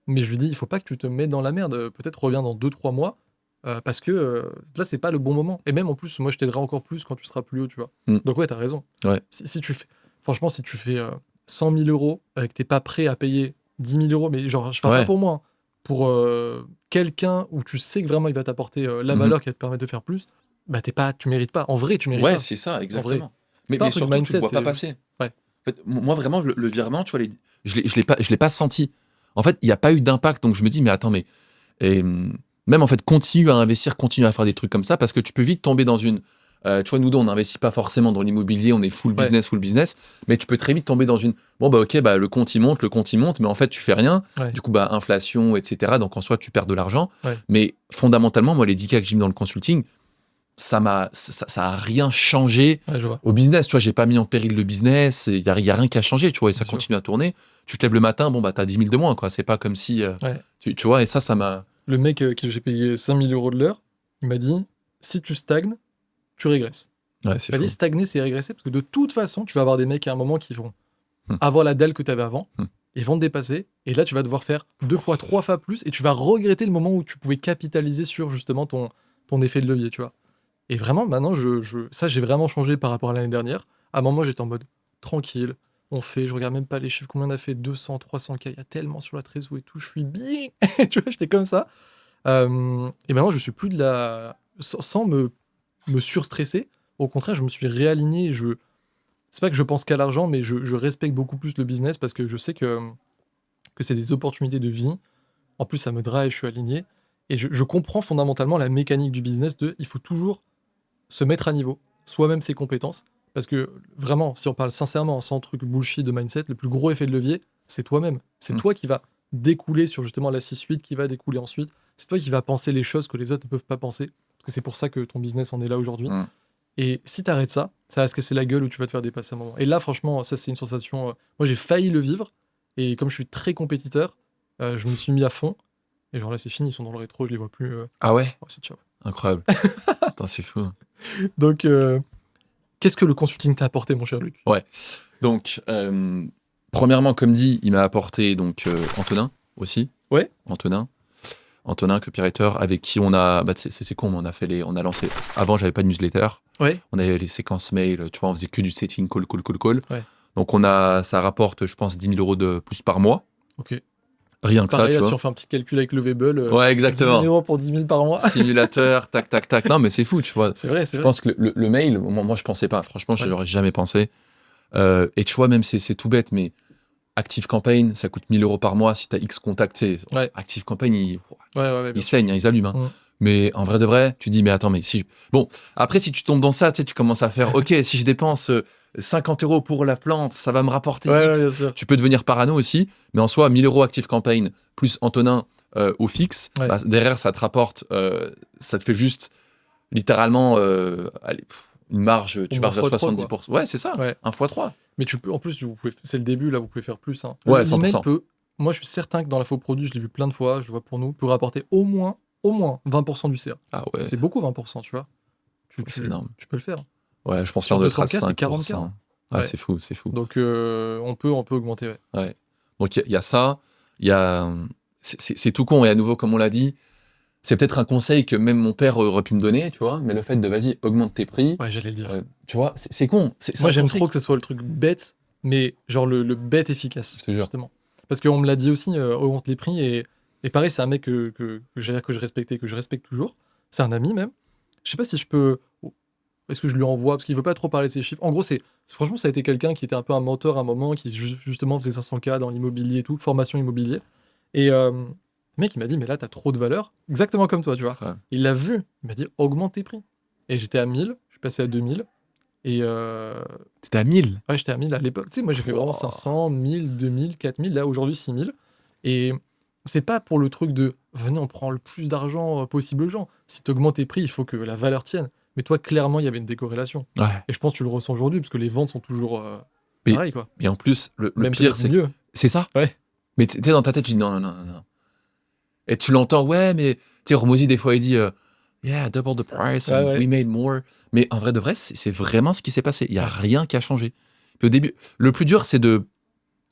Mais je lui dis, il faut pas que tu te mettes dans la merde. Peut-être reviens dans 2-3 mois. Parce que là, c'est pas le bon moment. Et même en plus, moi, je t'aiderai encore plus quand tu seras plus haut, tu vois. Donc, ouais, t'as raison. Ouais. Si tu fais, franchement, si tu fais 100 000 euros et que t'es pas prêt à payer 10 000 euros, mais genre, je parle pas pour moi, hein, pour quelqu'un où tu sais que vraiment il va t'apporter la valeur qui va te permettre de faire plus, bah, tu mérites pas. En vrai, tu mérites pas. Ouais, c'est ça, exactement. Mais surtout, mindset, tu le vois pas passer. Ouais. En fait, moi, vraiment, le virement, tu vois, je l'ai pas senti. En fait, il n'y a pas eu d'impact. Donc, je me dis, mais attends, même en fait, continue à investir, continue à faire des trucs comme ça, parce que tu peux vite tomber dans une... tu vois, nous deux, on n'investit pas forcément dans l'immobilier, on est full business, mais tu peux très vite tomber dans une... Bon, bah ok, le compte il monte, mais en fait, tu fais rien. Ouais. Du coup, inflation, etc. Donc, en soi, tu perds de l'argent. Ouais. Mais fondamentalement, moi, les 10K que j'ai mis dans le consulting, ça a rien changé au business. Tu vois, j'ai pas mis en péril le business, il y a rien qui a changé, tu vois, et ça continue à tourner. Tu te lèves le matin, bon, t'as 10 000 de moins, quoi. C'est pas comme si... tu vois, et ça m'a... Le mec qui j'ai payé 5 000 euros de l'heure, il m'a dit, si tu stagnes, tu régresses. Ouais, c'est il m'a dit, stagner, c'est régresser, parce que de toute façon, tu vas avoir des mecs à un moment qui vont avoir la dalle que tu avais avant, ils vont te dépasser, et là, tu vas devoir faire 2 fois, 3 fois plus, et tu vas regretter le moment où tu pouvais capitaliser sur, justement, ton effet de levier, tu vois. Et vraiment, maintenant, ça, j'ai vraiment changé par rapport à l'année dernière. À un moment, j'étais en mode, tranquille, je regarde même pas les chiffres, combien on a fait, 200, 300K, il y a tellement sur la trésor et tout, je suis bien, tu vois, j'étais comme ça. Et maintenant, je suis plus sans me surstresser. Au contraire, je me suis réaligné. C'est pas que je pense qu'à l'argent, mais je respecte beaucoup plus le business parce que je sais que c'est des opportunités de vie. En plus, ça me drive, je suis aligné. Et je comprends fondamentalement la mécanique du business il faut toujours se mettre à niveau, soi-même ses compétences. Parce que vraiment, si on parle sincèrement, sans truc bullshit de mindset, le plus gros effet de levier, c'est toi-même. C'est toi qui va découler sur justement la 6-8, qui va découler ensuite. C'est toi qui va penser les choses que les autres ne peuvent pas penser. Parce que c'est pour ça que ton business en est là aujourd'hui. Et si tu arrêtes ça va se casser la gueule ou tu vas te faire dépasser à un moment. Et là, franchement, ça, c'est une sensation... moi, j'ai failli le vivre. Et comme je suis très compétiteur, je me suis mis à fond. Et genre là, c'est fini. Ils sont dans le rétro, je les vois plus. Ah ouais, c'est ciao. Incroyable. Attends, c'est fou. Donc... qu'est-ce que le consulting t'a apporté, mon cher Luc ? Ouais. Donc, premièrement, comme dit, il m'a apporté donc Antonin aussi. Ouais. Antonin, copywriter, avec qui on a... c'est con, mais on a lancé... Avant, j'avais pas de newsletter. Ouais. On avait les séquences mail, tu vois, on faisait que du setting, call. Ouais. Donc, ça rapporte, je pense, 10 000 euros de plus par mois. Ok. Rien que pareil, ça, tu vois. Si on fait un petit calcul avec le Webull, ouais, exactement. 10 000 euros pour 10 000 par mois. Simulateur, tac. Non, mais c'est fou, tu vois. C'est vrai. Je pense que le mail, moi, je pensais pas. Franchement, je n'aurais jamais pensé. Et tu vois, même, c'est tout bête, mais ActiveCampaign, ça coûte 1 000 euros par mois si tu as X contacts. ActiveCampaign, ils saignent, ils allument. Hein. Mais en vrai de vrai, tu dis, mais attends, mais si... Bon, après, si tu tombes dans ça, tu commences à faire, OK, si je dépense 50 euros pour la plante, ça va me rapporter X. Tu peux devenir parano aussi, mais en soi, 1 000 euros ActiveCampaign plus Antonin au fixe, derrière, ça te rapporte, ça te fait juste, littéralement, une marge, tu marges à 70%. Quoi. Ouais, c'est ça, 1 x 3. Mais tu peux, en plus, c'est le début, là, vous pouvez faire plus. Hein. Ouais, 100%. Moi, je suis certain que dans l'infoproduit, je l'ai vu plein de fois, je le vois pour nous, peut rapporter au moins 20% du CA. Ah ouais. C'est beaucoup 20%, tu vois. C'est énorme. Tu peux le faire. Ouais, je pense sur qu'il y en 200K, c'est 40K. Ouais, c'est fou. Donc, on peut augmenter, ouais. Donc, il y a ça, c'est tout con, et à nouveau, comme on l'a dit, c'est peut-être un conseil que même mon père aurait pu me donner, tu vois, mais le fait de, vas-y, augmente tes prix. Ouais, j'allais le dire. Tu vois, c'est con. Moi, j'aime trop que ce soit le truc bête, mais genre le bête efficace, justement. Parce qu'on me l'a dit aussi, augmente les prix, et pareil, c'est un mec que je respectais, que je respecte toujours. C'est un ami, même. Je sais pas si je peux... Est-ce que je lui envoie ? Parce qu'il veut pas trop parler de ses chiffres. En gros, franchement, ça a été quelqu'un qui était un peu un mentor à un moment, qui justement faisait 500K dans l'immobilier et tout, formation immobilier. Et le mec, il m'a dit, mais là, t'as trop de valeur. Exactement comme toi, tu vois. Ouais. Il l'a vu. Il m'a dit, augmente tes prix. Et j'étais à 1000, je suis passé à 2000. Et t'étais à 1000 ? Ouais, j'étais à 1000 à l'époque. Tu sais, moi, j'ai fait vraiment 500, 1000, 2000, 4000. Là, aujourd'hui, 6000. Et c'est pas pour le truc de, venez, on prend le plus d'argent possible aux gens. Si t'augmentes tes prix, il faut que la valeur tienne. Mais toi, clairement, il y avait une décorrélation. Ouais. Et je pense que tu le ressens aujourd'hui, parce que les ventes sont toujours pareilles, quoi. Et en plus, le même pire, c'est... mieux. C'est ça ? Ouais. Mais tu sais, dans ta tête, tu dis non. Et tu l'entends, ouais, mais... Tu sais, Hormozy, des fois, il dit yeah, double the price, we made more. Mais en vrai de vrai, c'est vraiment ce qui s'est passé. Il n'y a rien qui a changé. Puis au début, le plus dur, c'est de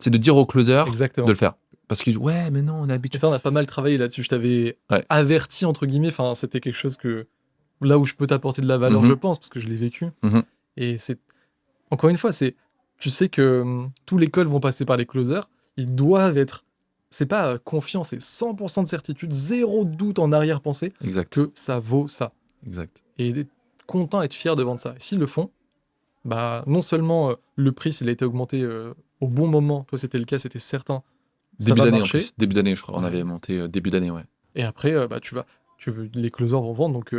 dire au closer Exactement. de le faire. Parce que, ouais, mais non, on a habitué. Et ça, on a pas mal travaillé là-dessus. Je t'avais averti, entre guillemets. Enfin, c'était quelque chose là où je peux t'apporter de la valeur, je pense, parce que je l'ai vécu. Et c'est, encore une fois, tu sais que tous les calls vont passer par les closers. Ils doivent être, c'est pas confiant, c'est 100% de certitude, zéro doute en arrière-pensée que ça vaut ça. Exact. Et être content, être fier de vendre ça. Et s'ils le font, bah, non seulement le prix, s'il a été augmenté au bon moment, toi c'était le cas, c'était certain. Début d'année en plus. Début d'année, je crois. On avait monté début d'année, ouais. Et après, les closers vont vendre. Donc,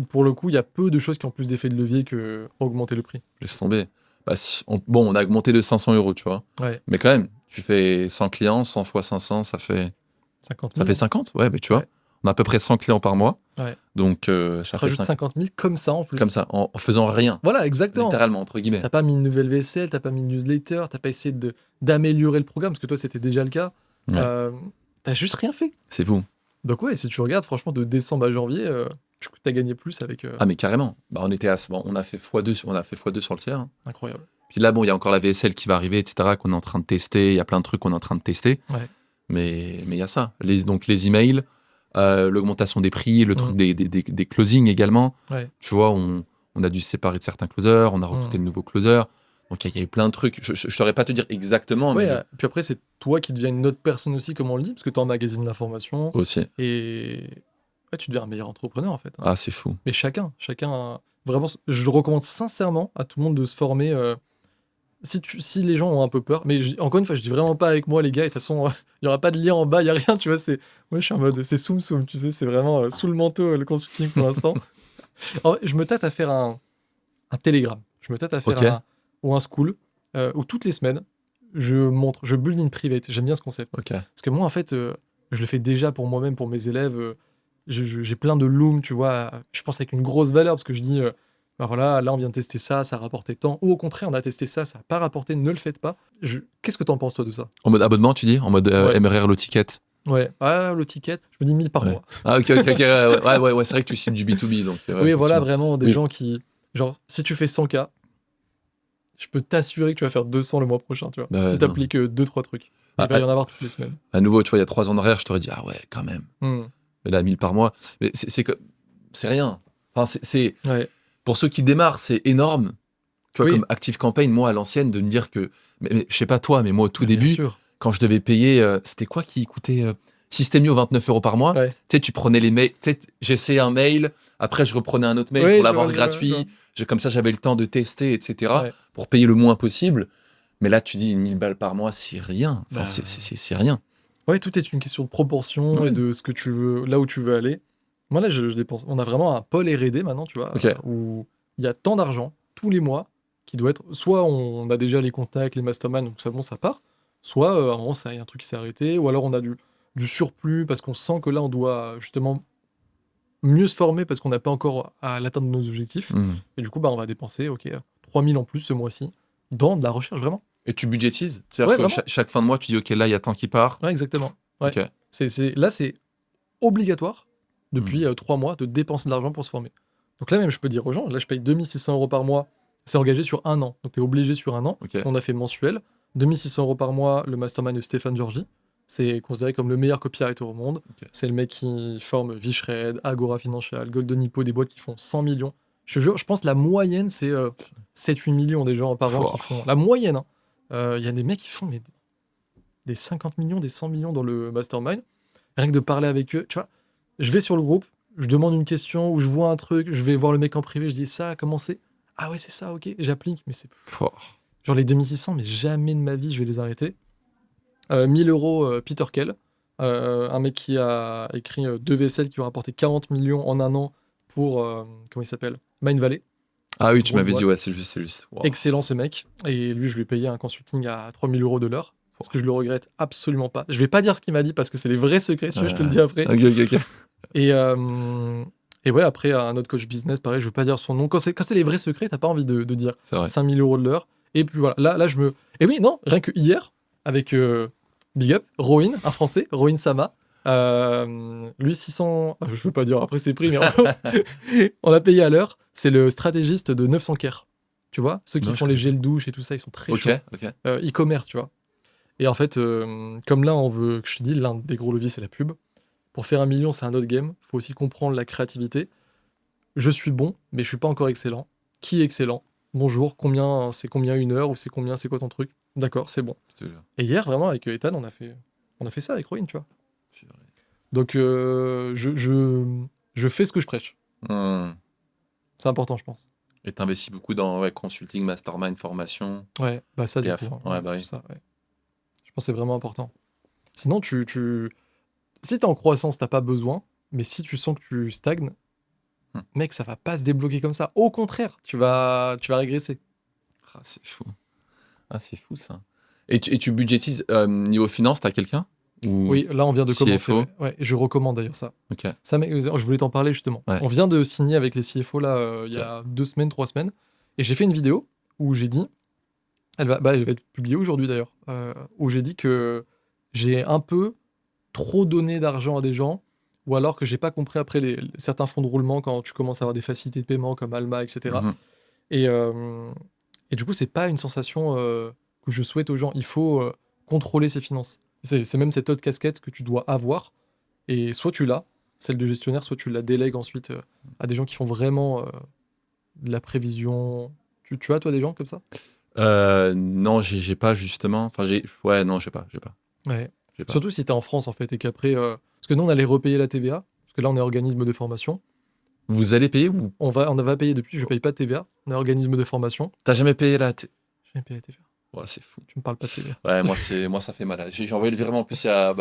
pour le coup, il y a peu de choses qui ont plus d'effet de levier que augmenter le prix. Laisse tomber. Bah, on a augmenté de 500 €, tu vois. Ouais. Mais quand même, tu fais 100 clients, 100 fois 500, ça fait 50 000. Ça fait 50, ouais, mais tu vois. On a à peu près 100 clients par mois. Ouais. Donc, ça fait 50 000 comme ça en plus. Comme ça, en faisant rien. Voilà, exactement. Littéralement, entre guillemets. T'as pas mis une nouvelle vaisselle, t'as pas mis une newsletter, t'as pas essayé d'améliorer le programme, parce que toi, c'était déjà le cas. Ouais. T'as juste rien fait. C'est fou. Donc ouais, si tu regardes, franchement, de décembre à janvier, t'as gagné plus avec... Ah, mais carrément. Bah, on a fait x2 sur le tiers. Hein. Incroyable. Puis là, bon, il y a encore la VSL qui va arriver, etc., qu'on est en train de tester. Il y a plein de trucs qu'on est en train de tester. Ouais. Mais il y a ça. Donc, les emails, l'augmentation des prix, le truc des closings également. Ouais. Tu vois, on a dû se séparer de certains closers, on a recruté de nouveaux closers. Donc, il y a eu plein de trucs. Je ne saurais pas te dire exactement. Ouais, mais... Puis après, c'est toi qui deviens une autre personne aussi, comme on le dit, parce que tu emmagasines l'information. Aussi. Et tu deviens un meilleur entrepreneur, en fait. Ah, c'est fou. Mais chacun vraiment, je recommande sincèrement à tout le monde de se former. Si les gens ont un peu peur, mais encore une fois, je dis vraiment pas avec moi, les gars, et de toute façon, il n'y aura pas de lien en bas, il n'y a rien, tu vois. Moi, je suis en mode, c'est soum, tu sais, c'est vraiment sous le manteau, le consulting pour l'instant. Je me tâte à faire un Telegram. Je me tâte à faire ou un school où toutes les semaines, je build in private. J'aime bien ce concept. Parce que moi, en fait, je le fais déjà pour moi-même, pour mes élèves. J'ai plein de loom, tu vois. Je pense avec une grosse valeur parce que je dis, voilà, là, on vient de tester ça, ça a rapporté tant. Ou au contraire, on a testé ça, ça n'a pas rapporté, ne le faites pas. Qu'est-ce que t'en penses, toi, de ça? En mode abonnement, tu dis? En mode MRR, le ticket? Ouais, le ticket, je me dis 1000 par mois. Ah, ok. Ouais, c'est vrai que tu cibles du B2B. Donc, oui, voilà, vraiment, des gens qui... Genre, si tu fais 100K, je peux t'assurer que tu vas faire 200 le mois prochain, tu vois. Si t'appliques 2-3 trucs. Il va y en avoir toutes les semaines. À nouveau, tu vois, il y a 3 ans derrière, je t'aurais dit, ah ouais, quand même. Mais là, 1000 par mois. Mais c'est rien. Enfin, pour ceux qui démarrent, c'est énorme. Tu vois, comme Active Campaign, moi, à l'ancienne, de me dire que... Mais, je sais pas toi, mais moi, au tout début, quand je devais payer... c'était quoi qui coûtait Systemio 29 € par mois. Tu sais, tu prenais les mails... Tu sais, j'essayais un mail, après, je reprenais un autre mail pour l'avoir gratuit. Comme ça, j'avais le temps de tester, etc. Pour payer le moins possible. Mais là, tu dis 1000 balles par mois, c'est rien. Enfin, c'est rien. Ouais, tout est une question de proportion et de ce que tu veux, là où tu veux aller. Moi, là, je dépense. On a vraiment un pôle R&D maintenant, tu vois, où il y a tant d'argent tous les mois qui doit être. Soit on a déjà les contacts, les masterminds, donc ça part. Soit à un moment, il y a un truc qui s'est arrêté. Ou alors on a du surplus parce qu'on sent que là, on doit justement mieux se former parce qu'on n'a pas encore à l'atteinte de nos objectifs. Et du coup, on va dépenser 3000 en plus ce mois-ci dans de la recherche, vraiment. Et tu budgétises? C'est-à-dire que chaque fin de mois, tu dis, OK, là, il y a tant qui part. Ouais, exactement. Ouais. Là, c'est obligatoire depuis 3 mois de dépenser de l'argent pour se former. Donc là, même, je peux dire aux gens, là, je paye 2600 € par mois. C'est engagé sur 1 an. Donc, tu es obligé sur 1 an. On a fait mensuel. 2600 € par mois, le mastermind de Stéphane Georgi. C'est considéré comme le meilleur copywriter au monde. C'est le mec qui forme Vichred, Agora Financial, Golden Hippo, des boîtes qui font 100 millions. Je te jure, je pense que la moyenne, c'est 7-8 millions des gens par an qui font. La moyenne, il y a des mecs qui font des 50 millions, des 100 millions dans le mastermind. Rien que de parler avec eux, tu vois. Je vais sur le groupe, je demande une question ou je vois un truc, je vais voir le mec en privé, je dis ça, comment c'est? Ah ouais, c'est ça, ok, j'applique, mais c'est genre les 2600, mais jamais de ma vie je vais les arrêter. 1000 € Peter Kell, un mec qui a écrit 2 vaisselles qui ont rapporté 40 millions en 1 an pour, comment il s'appelle? Mind Valley. Ah oui, tu m'avais dit, ouais, c'est juste. Wow. Excellent ce mec. Et lui, je lui ai payé un consulting à 3000 € de l'heure. Parce que je le regrette absolument pas. Je vais pas dire ce qu'il m'a dit parce que c'est les vrais secrets, si tu veux, je te le dis après. Ok. Et ouais, après, un autre coach business, pareil, je veux pas dire son nom. Quand c'est les vrais secrets, t'as pas envie de dire 5000 € de l'heure. Et puis voilà, là, je me... Et oui, non, rien que hier, avec Big Up, Rohin, un Français, Rohin Sama, lui, 600... Je veux pas dire après ses prix, mais on l'a payé à l'heure. C'est le stratégiste de 900 Care. tu vois, ceux qui font les gels douche et tout ça, ils sont très chauds. E-commerce, tu vois. Et en fait, comme là, on veut, je te dis, l'un des gros leviers, c'est la pub. Pour faire 1 million, c'est un autre game. Il faut aussi comprendre la créativité. Je suis bon, mais je suis pas encore excellent. Qui est excellent? Bonjour, c'est combien une heure, ou c'est quoi ton truc? D'accord, c'est bon. Et hier, vraiment, avec Ethan, on a fait ça avec Rowan, tu vois. Donc, je fais ce que je prêche. C'est important, je pense. Et t'investis beaucoup dans consulting, mastermind, formation. Ouais, bah ça, du coup. Oui. Ça, ouais. Je pense que c'est vraiment important. Sinon, si t'es en croissance, t'as pas besoin, mais si tu sens que tu stagnes, mec, ça va pas se débloquer comme ça. Au contraire, tu vas régresser. Ah, c'est fou. Ah, c'est fou, ça. Et tu budgétises niveau finance, t'as quelqu'un? Oui, là, on vient de commencer. Ouais, je recommande d'ailleurs ça. Okay. Ça, mec, je voulais t'en parler justement. Ouais. On vient de signer avec les CFO là, il y a 2 semaines, 3 semaines. Et j'ai fait une vidéo où j'ai dit, elle va être publiée aujourd'hui d'ailleurs, où j'ai dit que j'ai un peu trop donné d'argent à des gens, ou alors que j'ai pas compris après certains fonds de roulement quand tu commences à avoir des facilités de paiement comme Alma, etc. Et du coup, c'est pas une sensation que je souhaite aux gens. Il faut contrôler ses finances. C'est même cette autre casquette que tu dois avoir. Et soit tu l'as, celle de gestionnaire, soit tu la délègues ensuite à des gens qui font vraiment de la prévision. Tu as, toi, des gens comme ça? Non, j'ai pas, justement. Enfin, non, j'ai pas. Ouais. Surtout si t'es en France, en fait, et qu'après... Parce que nous, on allait repayer la TVA, parce que là, on est organisme de formation. Vous allez payer ou... On va payer depuis, je paye pas de TVA. On est organisme de formation. T'as jamais payé la TVA? Jamais payé la TVA. Ouais, c'est fou. Tu me parles pas de TVA. Ouais, moi ça fait mal. J'ai envoyé le virement en plus il y a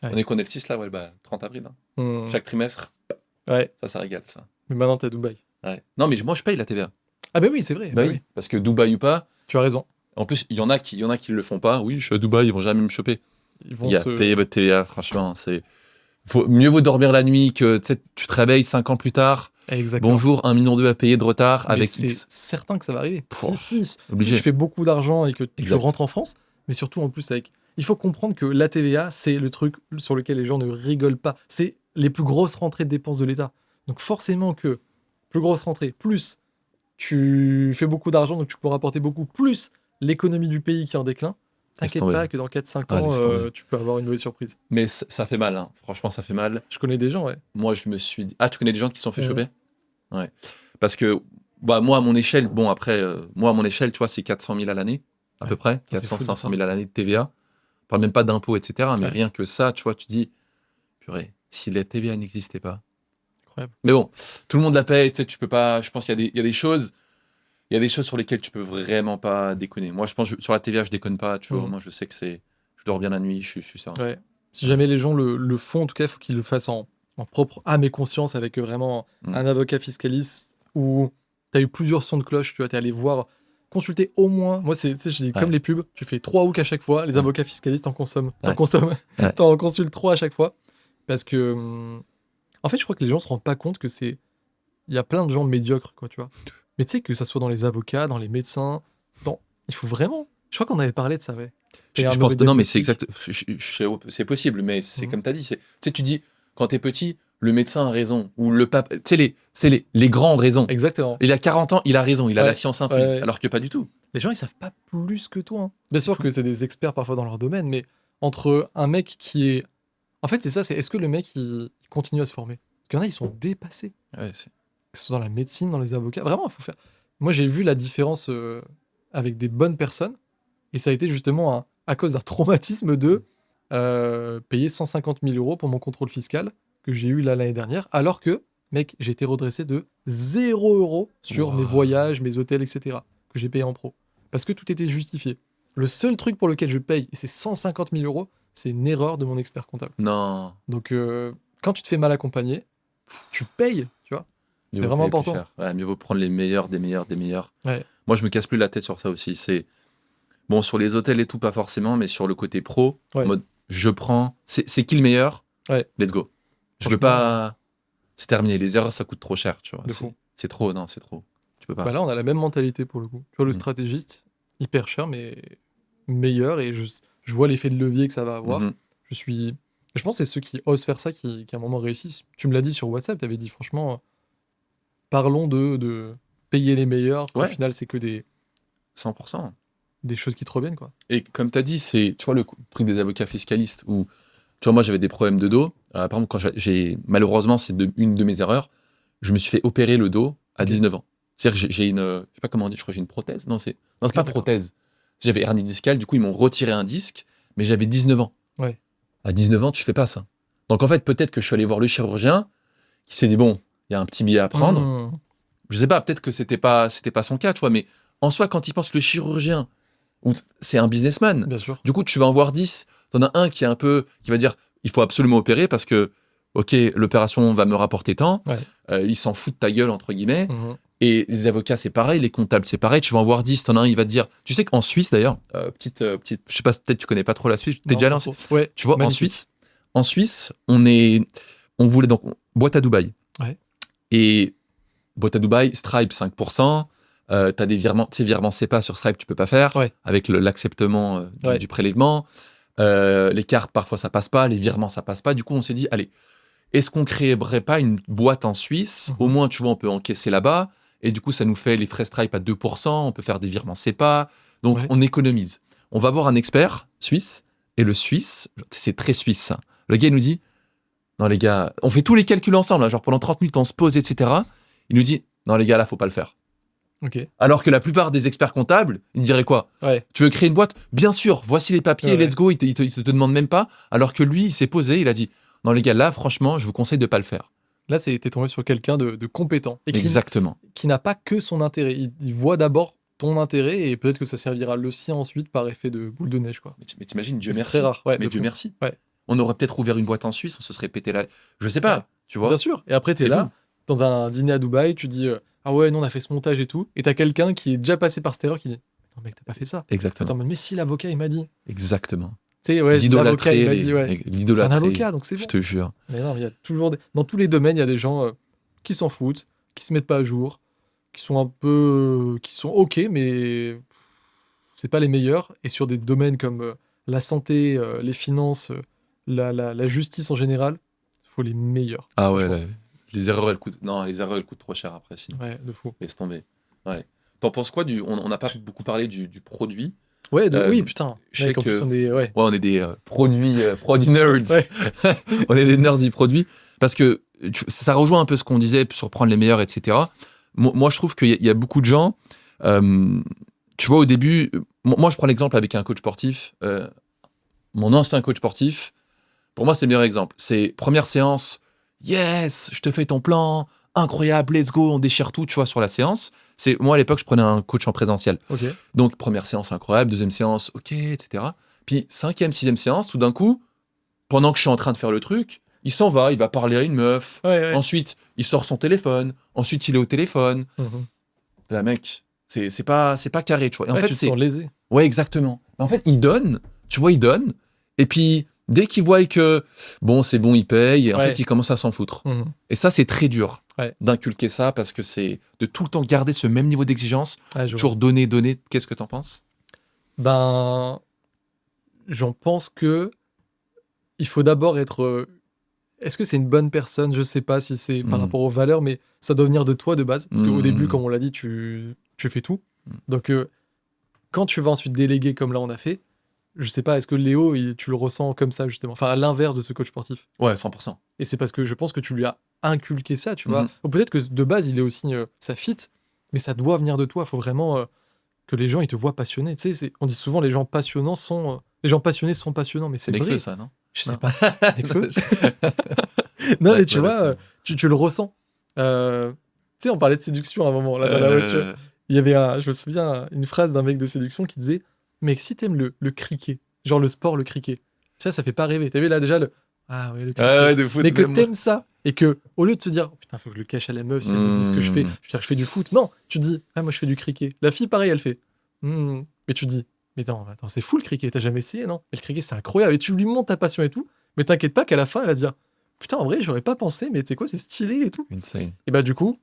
on est le 6 là, 30 avril. Hein. Chaque trimestre. Ouais. Ça régale, ça. Mais maintenant, t'es à Dubaï. Ouais. Non, mais moi je paye la TVA. Ah bah oui, c'est vrai. Oui. Parce que Dubaï ou pas. Tu as raison. En plus, il y en a qui le font pas. Oui, je suis à Dubaï, ils vont jamais me choper. Ils vont payer votre TVA, franchement, mieux vaut dormir la nuit que tu te réveilles 5 ans plus tard. Exactement. Bonjour, 1,2 million à payer de retard avec c'est X. C'est certain que ça va arriver. Si obligé. tu fais beaucoup d'argent et que tu rentres en France, mais surtout en plus il faut comprendre que la TVA, c'est le truc sur lequel les gens ne rigolent pas. C'est les plus grosses rentrées de dépenses de l'État. Donc forcément que plus grosse rentrée, plus tu fais beaucoup d'argent, donc tu peux rapporter beaucoup, plus l'économie du pays qui est en déclin. T'inquiète pas que dans 4-5 ans, tu peux avoir une mauvaise surprise. Mais ça fait mal, hein. Franchement, ça fait mal. Je connais des gens, ouais. Moi, je me suis dit... Ah, tu connais des gens qui se sont fait choper? Ouais. Parce que, moi, à mon échelle, tu vois, c'est 400 000 à l'année, à peu près. 400-500 000 à l'année de TVA. On parle même pas d'impôts, etc. Mais rien que ça, tu vois, tu dis, purée, si la TVA n'existait pas. Incroyable. Mais bon, tout le monde la paye, tu sais, tu peux pas... Je pense qu'il y a des choses... Il y a des choses sur lesquelles tu peux vraiment pas déconner. Moi, je pense sur la TVA, je déconne pas. Tu vois, moi, je sais que je dors bien la nuit, je suis ça. Ouais. Si jamais les gens le font, en tout cas, il faut qu'ils le fassent en propre âme et conscience avec vraiment un avocat fiscaliste où tu as eu plusieurs sons de cloche. Tu vois, t'es allé voir, consulter au moins. Moi, je dis comme les pubs, tu fais 3 hooks à chaque fois. Les avocats fiscalistes, t'en consommes. T'en consultes 3 à chaque fois. Parce que, en fait, je crois que les gens se rendent pas compte que il y a plein de gens médiocres, quoi, tu vois. Mais tu sais, que ça soit dans les avocats, dans les médecins, il faut vraiment... Je crois qu'on avait parlé de ça, ouais. Je pense que non, mais c'est exact. C'est possible, mais c'est comme tu as dit. Tu sais, tu dis, quand tu es petit, le médecin a raison, ou le pape... Tu sais, les grands ont raison. Exactement. Il a 40 ans, il a raison, il a la science infuse, alors que pas du tout. Les gens, ils savent pas plus que toi. Hein. Bien sûr que c'est des experts parfois dans leur domaine, mais entre un mec qui est... En fait, c'est ça, est-ce que le mec, il continue à se former? Parce qu'il y en a, ils sont dépassés. Ouais, que ce soit dans la médecine, dans les avocats. Vraiment, il faut faire... Moi, j'ai vu la différence avec des bonnes personnes, et ça a été justement à cause d'un traumatisme de payer 150 000 € pour mon contrôle fiscal que j'ai eu l'année dernière, alors que, mec, j'ai été redressé de 0 € sur mes voyages, mes hôtels, etc., que j'ai payé en pro. Parce que tout était justifié. Le seul truc pour lequel je paye, et c'est 150 000 €, c'est une erreur de mon expert comptable. Non. Donc, quand tu te fais mal accompagner, tu payes, tu vois. C'est vraiment important. Ouais, mieux vaut prendre les meilleurs des meilleurs des meilleurs. Ouais. Moi, je me casse plus la tête sur ça aussi. C'est bon sur les hôtels et tout, pas forcément, mais sur le côté pro, en mode je prends. C'est qui le meilleur? Let's go. Je veux pas. C'est terminé. Les erreurs, ça coûte trop cher, tu vois. C'est trop, non, c'est trop. Tu peux pas. Bah là, on a la même mentalité pour le coup. Tu vois, le stratégiste, hyper cher, mais meilleur, et je vois l'effet de levier que ça va avoir. Je pense que c'est ceux qui osent faire ça qui à un moment réussissent. Tu me l'as dit sur WhatsApp, tu avais dit franchement, parlons de payer les meilleurs. Au final, c'est que des 100%. Des choses qui te reviennent, quoi. Et comme tu as dit, c'est, tu vois, le truc des avocats fiscalistes où, tu vois, moi, j'avais des problèmes de dos. Par exemple, quand malheureusement, c'est une de mes erreurs, je me suis fait opérer le dos à 19 ans. C'est-à-dire que j'ai une, je sais pas comment on dit, je crois que j'ai une prothèse. Non, c'est pas prothèse. J'avais hernie discale, du coup, ils m'ont retiré un disque, mais j'avais 19 ans. Ouais. À 19 ans, tu fais pas ça. Donc, en fait, peut-être que je suis allé voir le chirurgien, qui s'est dit, bon, il y a un petit billet à prendre. Je sais pas, peut-être que c'était pas son cas, tu vois, mais en soi, quand il pense le chirurgien, c'est un businessman. Bien sûr. Du coup, tu vas en voir 10. T'en as un qui va dire, il faut absolument opérer parce que, ok, l'opération va me rapporter tant. Ouais. Il s'en fout de ta gueule, entre guillemets. Et les avocats, c'est pareil. Les comptables, c'est pareil. Tu vas en voir 10. T'en as un, il va te dire, tu sais qu'en Suisse, d'ailleurs, petite, je sais pas, peut-être tu connais pas trop la Suisse. T'es déjà allé en Suisse? Ouais. Tu vois, magnifique. En Suisse, on voulait donc, boîte à Dubaï. Ouais. Et boîte à Dubaï, Stripe 5%. T'as des virements, tu sais, virements SEPA sur Stripe, tu peux pas faire, avec l'acceptement du prélèvement. Les cartes, parfois, ça passe pas, les virements, ça passe pas. Du coup, on s'est dit, allez, est-ce qu'on créerait pas une boîte en Suisse? Au moins, tu vois, on peut encaisser là-bas. Et du coup, ça nous fait les frais Stripe à 2%. On peut faire des virements SEPA. Donc, on économise. On va voir un expert suisse. Et le Suisse, c'est très suisse, ça. Le gars, il nous dit, non, les gars, on fait tous les calculs ensemble, là, genre pendant 30 minutes, on se pose, etc. Il nous dit, non, les gars, là, faut pas le faire. Okay. Alors que la plupart des experts comptables, ils diraient quoi? Tu veux créer une boîte? Bien sûr, voici les papiers, let's go, ils te demandent même pas. Alors que lui, il s'est posé, il a dit, non les gars, là, franchement, je vous conseille de pas le faire. Là, t'es tombé sur quelqu'un de compétent. Et exactement. Qui n'a pas que son intérêt. Il voit d'abord ton intérêt et peut-être que ça servira le sien ensuite par effet de boule de neige, quoi. Mais t'imagines, Dieu merci. C'est très rare. Ouais, mais Dieu merci. Ouais. On aurait peut-être ouvert une boîte en Suisse, on se serait pété là. Je sais pas, tu vois. Bien sûr. Et après, t'es là, dans un dîner à Dubaï, tu dis... ah ouais, non, on a fait ce montage et tout. Et t'as quelqu'un qui est déjà passé par cette erreur qui dit, non mec, t'as pas fait ça. Exactement. Attends, mais si l'avocat, il m'a dit. Exactement. Tu sais, l'avocat, il m'a dit, c'est un avocat, donc c'est bon. Je te jure. Mais non, il y a toujours dans tous les domaines, il y a des gens qui s'en foutent, qui se mettent pas à jour, qui sont ok, mais c'est pas les meilleurs. Et sur des domaines comme la santé, les finances, la justice en général, il faut les meilleurs. Ah ouais, les erreurs, elles coûtent trop cher après, sinon. Ouais, de fou. Laisse tomber. Ouais. T'en penses quoi on n'a pas beaucoup parlé du produit. Ouais, oui, putain. Je sais que... on est des produits nerds. On est des nerds du produit. Parce que ça rejoint un peu ce qu'on disait sur prendre les meilleurs, etc. Moi, je trouve qu'il y a beaucoup de gens... tu vois, au début... Moi, je prends l'exemple avec un coach sportif. Mon ancien coach sportif, pour moi, c'est le meilleur exemple. C'est première séance... Yes, je te fais ton plan, incroyable, let's go, on déchire tout, tu vois, sur la séance. Moi, à l'époque, je prenais un coach en présentiel. Okay. Donc, première séance incroyable, deuxième séance, ok, etc. Puis, 5e, 6e séance, tout d'un coup, pendant que je suis en train de faire le truc, il s'en va, il va parler à une meuf. Ensuite, il sort son téléphone. Ensuite, il est au téléphone. Là, mec, c'est pas carré, tu vois. Et en fait, tu te sens lésé. Ouais, exactement. En fait, il donne, tu vois, et puis... Dès qu'il voit que, bon, c'est bon, il paye, et en fait, il commence à s'en foutre. Et ça, c'est très dur d'inculquer ça, parce que c'est de tout le temps garder ce même niveau d'exigence, toujours donner. Qu'est-ce que t'en penses? Ben, j'en pense que il faut d'abord être... Est-ce que c'est une bonne personne? Je sais pas si c'est par rapport aux valeurs, mais ça doit venir de toi de base. Parce qu'au début, comme on l'a dit, tu fais tout. Donc, quand tu vas ensuite déléguer, comme là, on a fait, je sais pas, est-ce que Léo, tu le ressens comme ça, justement? Enfin, à l'inverse de ce coach sportif. Ouais, 100%. Et c'est parce que je pense que tu lui as inculqué ça, tu vois. Ou peut-être que de base, il est aussi... ça fit, mais ça doit venir de toi. Il faut vraiment que les gens, ils te voient passionné. Tu sais, on dit souvent, les gens passionnants sont... les gens passionnés sont passionnants, mais c'est vrai. Nekfeu, ça, non? Je sais pas. Nekfeu. Non, mais tu vois, tu le ressens. Tu sais, on parlait de séduction à un moment, là, dans la voiture. Il y avait, je me souviens, une phrase d'un mec de séduction qui disait... Mec, si t'aimes le cricket, genre le sport, le cricket, ça fait pas rêver. T'as vu là déjà ah ouais, le cricket. De foot, mais que t'aimes ça, et que au lieu de se dire, oh, putain, faut que je le cache à la meuf si elle me dit ce que je fais, je fais du foot. Non, tu dis, moi je fais du cricket. La fille, pareil, elle fait, mais tu dis, mais non, attends, c'est fou le cricket, t'as jamais essayé, non? Mais le cricket, c'est incroyable, et tu lui montres ta passion et tout, mais t'inquiète pas qu'à la fin, elle va se dire, putain, en vrai, j'aurais pas pensé, mais tu sais quoi, c'est stylé et tout. Insane. Et bah, du coup,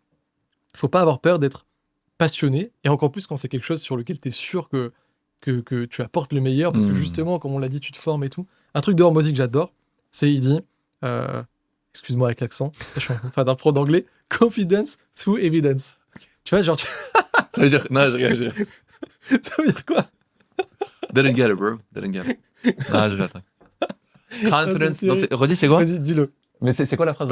faut pas avoir peur d'être passionné, et encore plus quand c'est quelque chose sur lequel t'es sûr que tu apportes le meilleur, parce que justement, comme on l'a dit, tu te formes et tout. Un truc de Hormozy que j'adore, c'est, il dit, excuse-moi avec l'accent, je suis enfin d'un pro d'anglais, confidence through evidence. Tu vois, genre... Ça veut dire... Non, je rigole. Ça veut dire quoi? Didn't get it, bro. Didn't get it. Non, je rigole. Confidence... Non, redis, c'est quoi? Vas-y, dis-le. Mais c'est quoi la phrase?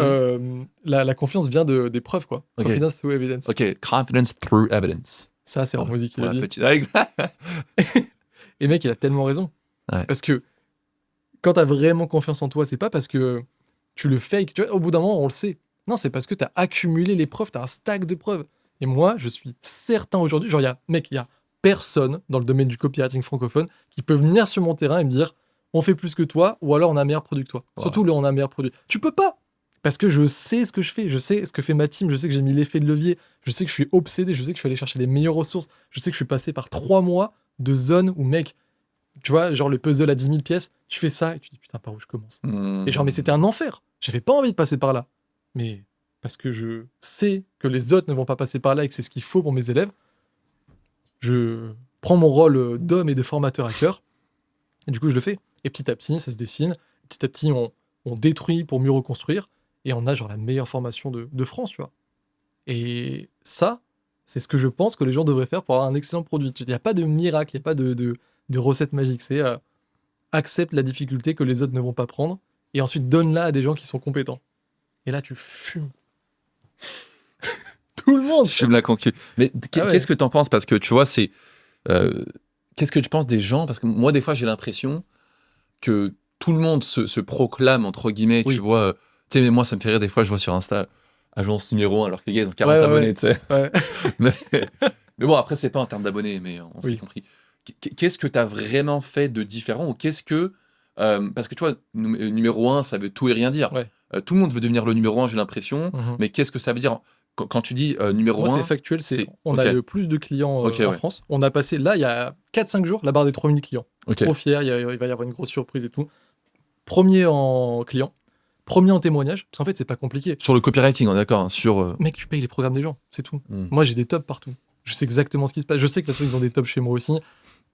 La confiance vient des preuves, quoi. Okay. Confidence through evidence. Ok, confidence through evidence. Ça, c'est Hormozy qui l'a dit. Petite... Et mec, il a tellement raison. Ouais. Parce que quand t'as vraiment confiance en toi, c'est pas parce que tu le fake. Tu vois, au bout d'un moment, on le sait. Non, c'est parce que t'as accumulé les preuves, t'as un stack de preuves. Et moi, je suis certain aujourd'hui, genre, il y a personne dans le domaine du copywriting francophone qui peut venir sur mon terrain et me dire on fait plus que toi, ou alors on a un meilleur produit que toi. Wow. Surtout, on a un meilleur produit. Tu peux pas! Parce que je sais ce que je fais, je sais ce que fait ma team, je sais que j'ai mis l'effet de levier, je sais que je suis obsédé, je sais que je suis allé chercher les meilleures ressources, je sais que je suis passé par 3 mois de zone où, mec, tu vois, genre le puzzle à 10 000 pièces, tu fais ça et tu dis putain, par où je commence? Et genre, mais c'était un enfer. J'avais pas envie de passer par là. Mais parce que je sais que les autres ne vont pas passer par là et que c'est ce qu'il faut pour mes élèves, je prends mon rôle d'homme et de formateur à cœur. Et du coup, je le fais. Et petit à petit, ça se dessine. Petit à petit, on détruit pour mieux reconstruire. Et on a genre la meilleure formation de France, tu vois. Et ça, c'est ce que je pense que les gens devraient faire pour avoir un excellent produit. Il n'y a pas de miracle, il n'y a pas de recette magique. C'est accepte la difficulté que les autres ne vont pas prendre et ensuite donne-la à des gens qui sont compétents. Et là, tu fumes. Tout le monde fume la concu. Mais qu'est-ce que t'en penses? Parce que tu vois, c'est... qu'est-ce que tu penses des gens? Parce que moi, des fois, j'ai l'impression que tout le monde se proclame, entre guillemets, tu vois... Tu sais, mais moi, ça me fait rire, des fois, je vois sur Insta, agence numéro 1, alors que les gars, ils ont 40 abonnés, tu sais. Ouais. mais bon, après, c'est pas en termes d'abonnés, mais on s'est compris. Qu'est-ce que tu as vraiment fait de différent? Ou qu'est-ce que... parce que tu vois, numéro 1, ça veut tout et rien dire. Ouais. Tout le monde veut devenir le numéro 1, j'ai l'impression. Mais qu'est-ce que ça veut dire? Quand tu dis numéro 1... Moi, c'est factuel. On a le plus de clients en France. On a passé, là, il y a 4-5 jours, la barre des 3000 clients. Trop fier, il va y avoir une grosse surprise et tout. Premier en client. Premier en témoignage, parce qu'en fait, c'est pas compliqué. Sur le copywriting, on est d'accord, hein, sur... Mec, tu payes les programmes des gens, c'est tout. Moi, j'ai des tops partout. Je sais exactement ce qui se passe. Je sais que de toute façon, ils ont des tops chez moi aussi. Tu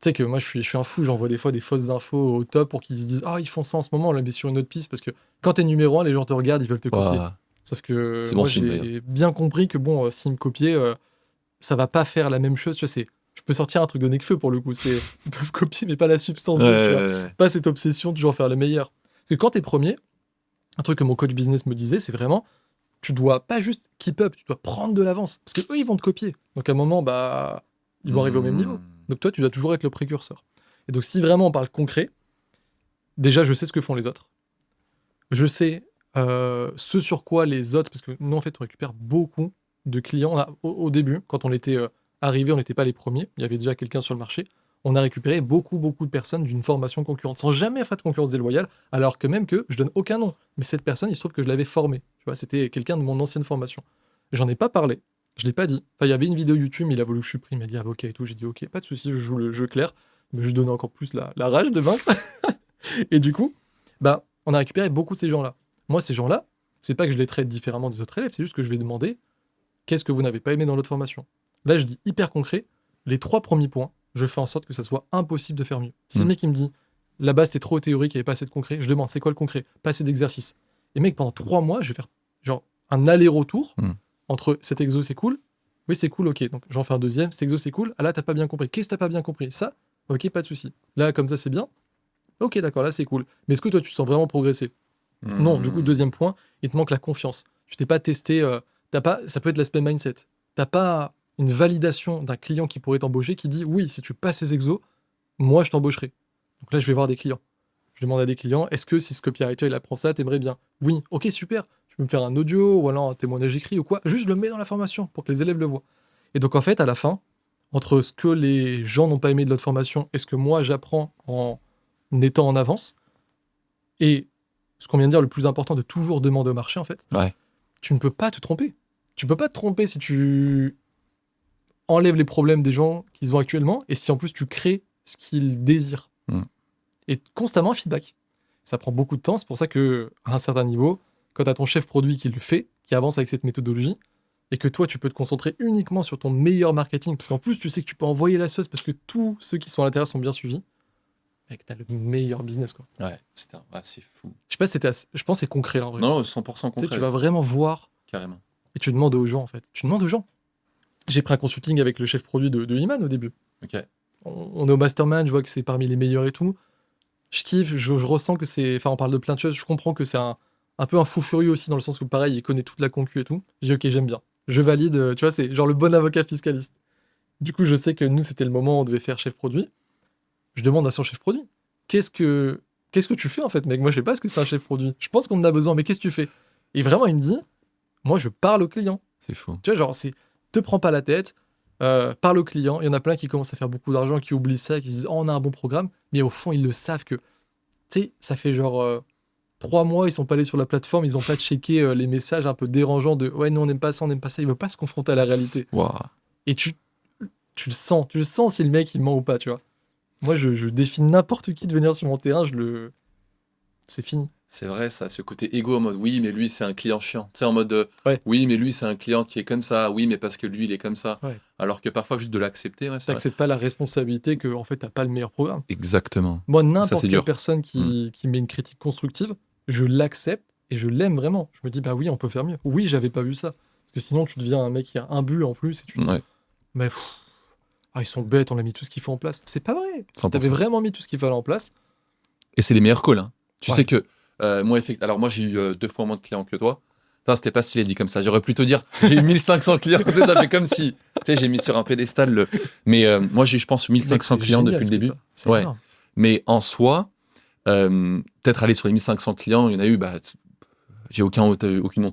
sais que moi, je suis un fou. J'envoie des fois des fausses infos au top pour qu'ils se disent « Ah, ils font ça en ce moment, on l'a mis sur une autre piste. » Parce que quand t'es numéro 1, les gens te regardent, ils veulent te copier. Sauf que moi, j'ai bien compris que bon, s'ils me copiaient, ça va pas faire la même chose. Tu vois, je peux sortir un truc de Nekfeu pour le coup. Ils peuvent copier, mais pas la substance. Pas cette obsession de toujours faire le meilleur. Parce que quand t'es premier, un truc que mon coach business me disait, c'est vraiment, tu dois pas juste keep up, tu dois prendre de l'avance. Parce qu'eux, ils vont te copier. Donc à un moment, ils vont arriver au même niveau. Donc toi, tu dois toujours être le précurseur. Et donc si vraiment on parle concret, déjà, je sais ce que font les autres. Je sais ce sur quoi les autres, parce que nous, en fait, on récupère beaucoup de clients. Au début, quand on était arrivé, on n'était pas les premiers. Il y avait déjà quelqu'un sur le marché. On a récupéré beaucoup de personnes d'une formation concurrente, sans jamais faire de concurrence déloyale, alors que même que je donne aucun nom. Mais cette personne, il se trouve que je l'avais formée. Tu vois, c'était quelqu'un de mon ancienne formation. J'en ai pas parlé, je l'ai pas dit. Enfin, il y avait une vidéo YouTube, il a voulu que je supprime, il m'a dit avocat et tout. J'ai dit ok, pas de souci, je joue le jeu clair, mais je donnais encore plus la rage de vaincre. Et du coup, on a récupéré beaucoup de ces gens-là. Moi, ces gens-là, c'est pas que je les traite différemment des autres élèves, c'est juste que je vais demander qu'est-ce que vous n'avez pas aimé dans l'autre formation. Là, je dis hyper concret, les 3 premiers points, je fais en sorte que ça soit impossible de faire mieux. Si le mec il me dit là-bas c'était trop théorique, il n'y avait pas assez de concret, je demande c'est quoi le concret? Pas assez d'exercice. Et mec, pendant 3 mois, je vais faire genre un aller-retour entre cet exo c'est cool, oui c'est cool, ok, donc j'en fais un deuxième, cet exo c'est cool, ah là t'as pas bien compris, qu'est-ce que t'as pas bien compris? Ça, ok, pas de souci. Là comme ça c'est bien, ok d'accord, là c'est cool. Mais est-ce que toi tu sens vraiment progresser? Non, du coup deuxième point, il te manque la confiance. Tu t'es pas testé, ça peut être l'aspect mindset. T'as pas une validation d'un client qui pourrait t'embaucher qui dit oui, si tu passes ces exos, moi je t'embaucherai. Donc là je vais voir des clients. Je demande à des clients, est-ce que si ce copywriter il apprend ça, t'aimerais bien? Oui, ok super, je peux me faire un audio ou alors un témoignage écrit ou quoi, juste je le mets dans la formation pour que les élèves le voient. Et donc en fait à la fin, entre ce que les gens n'ont pas aimé de notre formation et ce que moi j'apprends en étant en avance, et ce qu'on vient de dire, le plus important de toujours demander au marché en fait, tu ne peux pas te tromper. Tu peux pas te tromper si tu enlèves les problèmes des gens qu'ils ont actuellement et si en plus tu crées ce qu'ils désirent. Et constamment feedback. Ça prend beaucoup de temps, c'est pour ça que à un certain niveau, quand tu as ton chef produit qui le fait, qui avance avec cette méthodologie, et que toi tu peux te concentrer uniquement sur ton meilleur marketing, parce qu'en plus tu sais que tu peux envoyer la sauce parce que tous ceux qui sont à l'intérieur sont bien suivis, et que tu as le meilleur business quoi. Ouais, c'est fou. Je pense que c'est concret là en vrai. Non, 100% concret. Tu vas vraiment voir. Carrément. Et tu demandes aux gens en fait. Tu demandes aux gens. J'ai pris un consulting avec le chef produit de Iman au début. Ok. On est au mastermind, je vois que c'est parmi les meilleurs et tout. Je kiffe, je ressens que c'est... Enfin, on parle de plein de choses, je comprends que c'est un peu un fou furieux aussi, dans le sens où, pareil, il connaît toute la concu et tout. Je dis, ok, j'aime bien. Je valide, tu vois, c'est genre le bon avocat fiscaliste. Du coup, je sais que nous, c'était le moment où on devait faire chef produit. Je demande à son chef produit, qu'est-ce que tu fais, en fait, mec? Moi, je sais pas ce que c'est un chef produit. Je pense qu'on en a besoin, mais qu'est-ce que tu fais? Et vraiment, il me dit, moi, je parle au client. C'est fou. Tu vois, genre, te prends pas la tête, parle au client. Il y en a plein qui commencent à faire beaucoup d'argent, qui oublient ça, qui se disent, oh, on a un bon programme. Mais au fond, ils le savent que, tu sais, ça fait genre 3 mois, ils sont pas allés sur la plateforme, ils ont pas checké les messages un peu dérangeants de, ouais, non, on n'aime pas ça, on n'aime pas ça. Ils veulent pas se confronter à la réalité. Wow. Et tu le sens si le mec, il ment ou pas, tu vois. Moi, je défie n'importe qui de venir sur mon terrain, c'est fini. C'est vrai, ça, ce côté égo en mode oui, mais lui, c'est un client chiant. Tu sais, en mode Ouais. oui, mais lui, c'est un client qui est comme ça. Oui, mais parce que lui, il est comme ça. Ouais. Alors que parfois, juste de l'accepter. Ouais, T'acceptes pas la responsabilité que, en fait, t'as pas le meilleur programme. Exactement. Moi, Ça, n'importe c'est quelle dur. personne qui met une critique constructive, je l'accepte et je l'aime vraiment. Je me dis, bah oui, on peut faire mieux. Oui, j'avais pas vu ça. Parce que sinon, tu deviens un mec qui a un but en plus et tu dis, Ouais. mais ils sont bêtes, on a mis tout ce qu'il faut en place. C'est pas vrai. Si 100%. t'avais vraiment mis tout ce qu'il fallait en place. Et c'est les meilleurs calls. Hein. Tu Ouais. sais que moi, j'ai eu 2 fois moins de clients que toi. Putain, c'était pas stylé dit comme ça. J'aurais plutôt dire j'ai eu 1500 clients. Tu sais, ça fait comme si j'ai mis sur un pédestal. Mais moi, j'ai, je pense, 1500 Mec, c'est clients génial, depuis le ce que début. t'as. C'est Ouais. énorme. Mais en soi, peut-être aller sur les 1500 clients, il y en a eu, j'ai aucune honte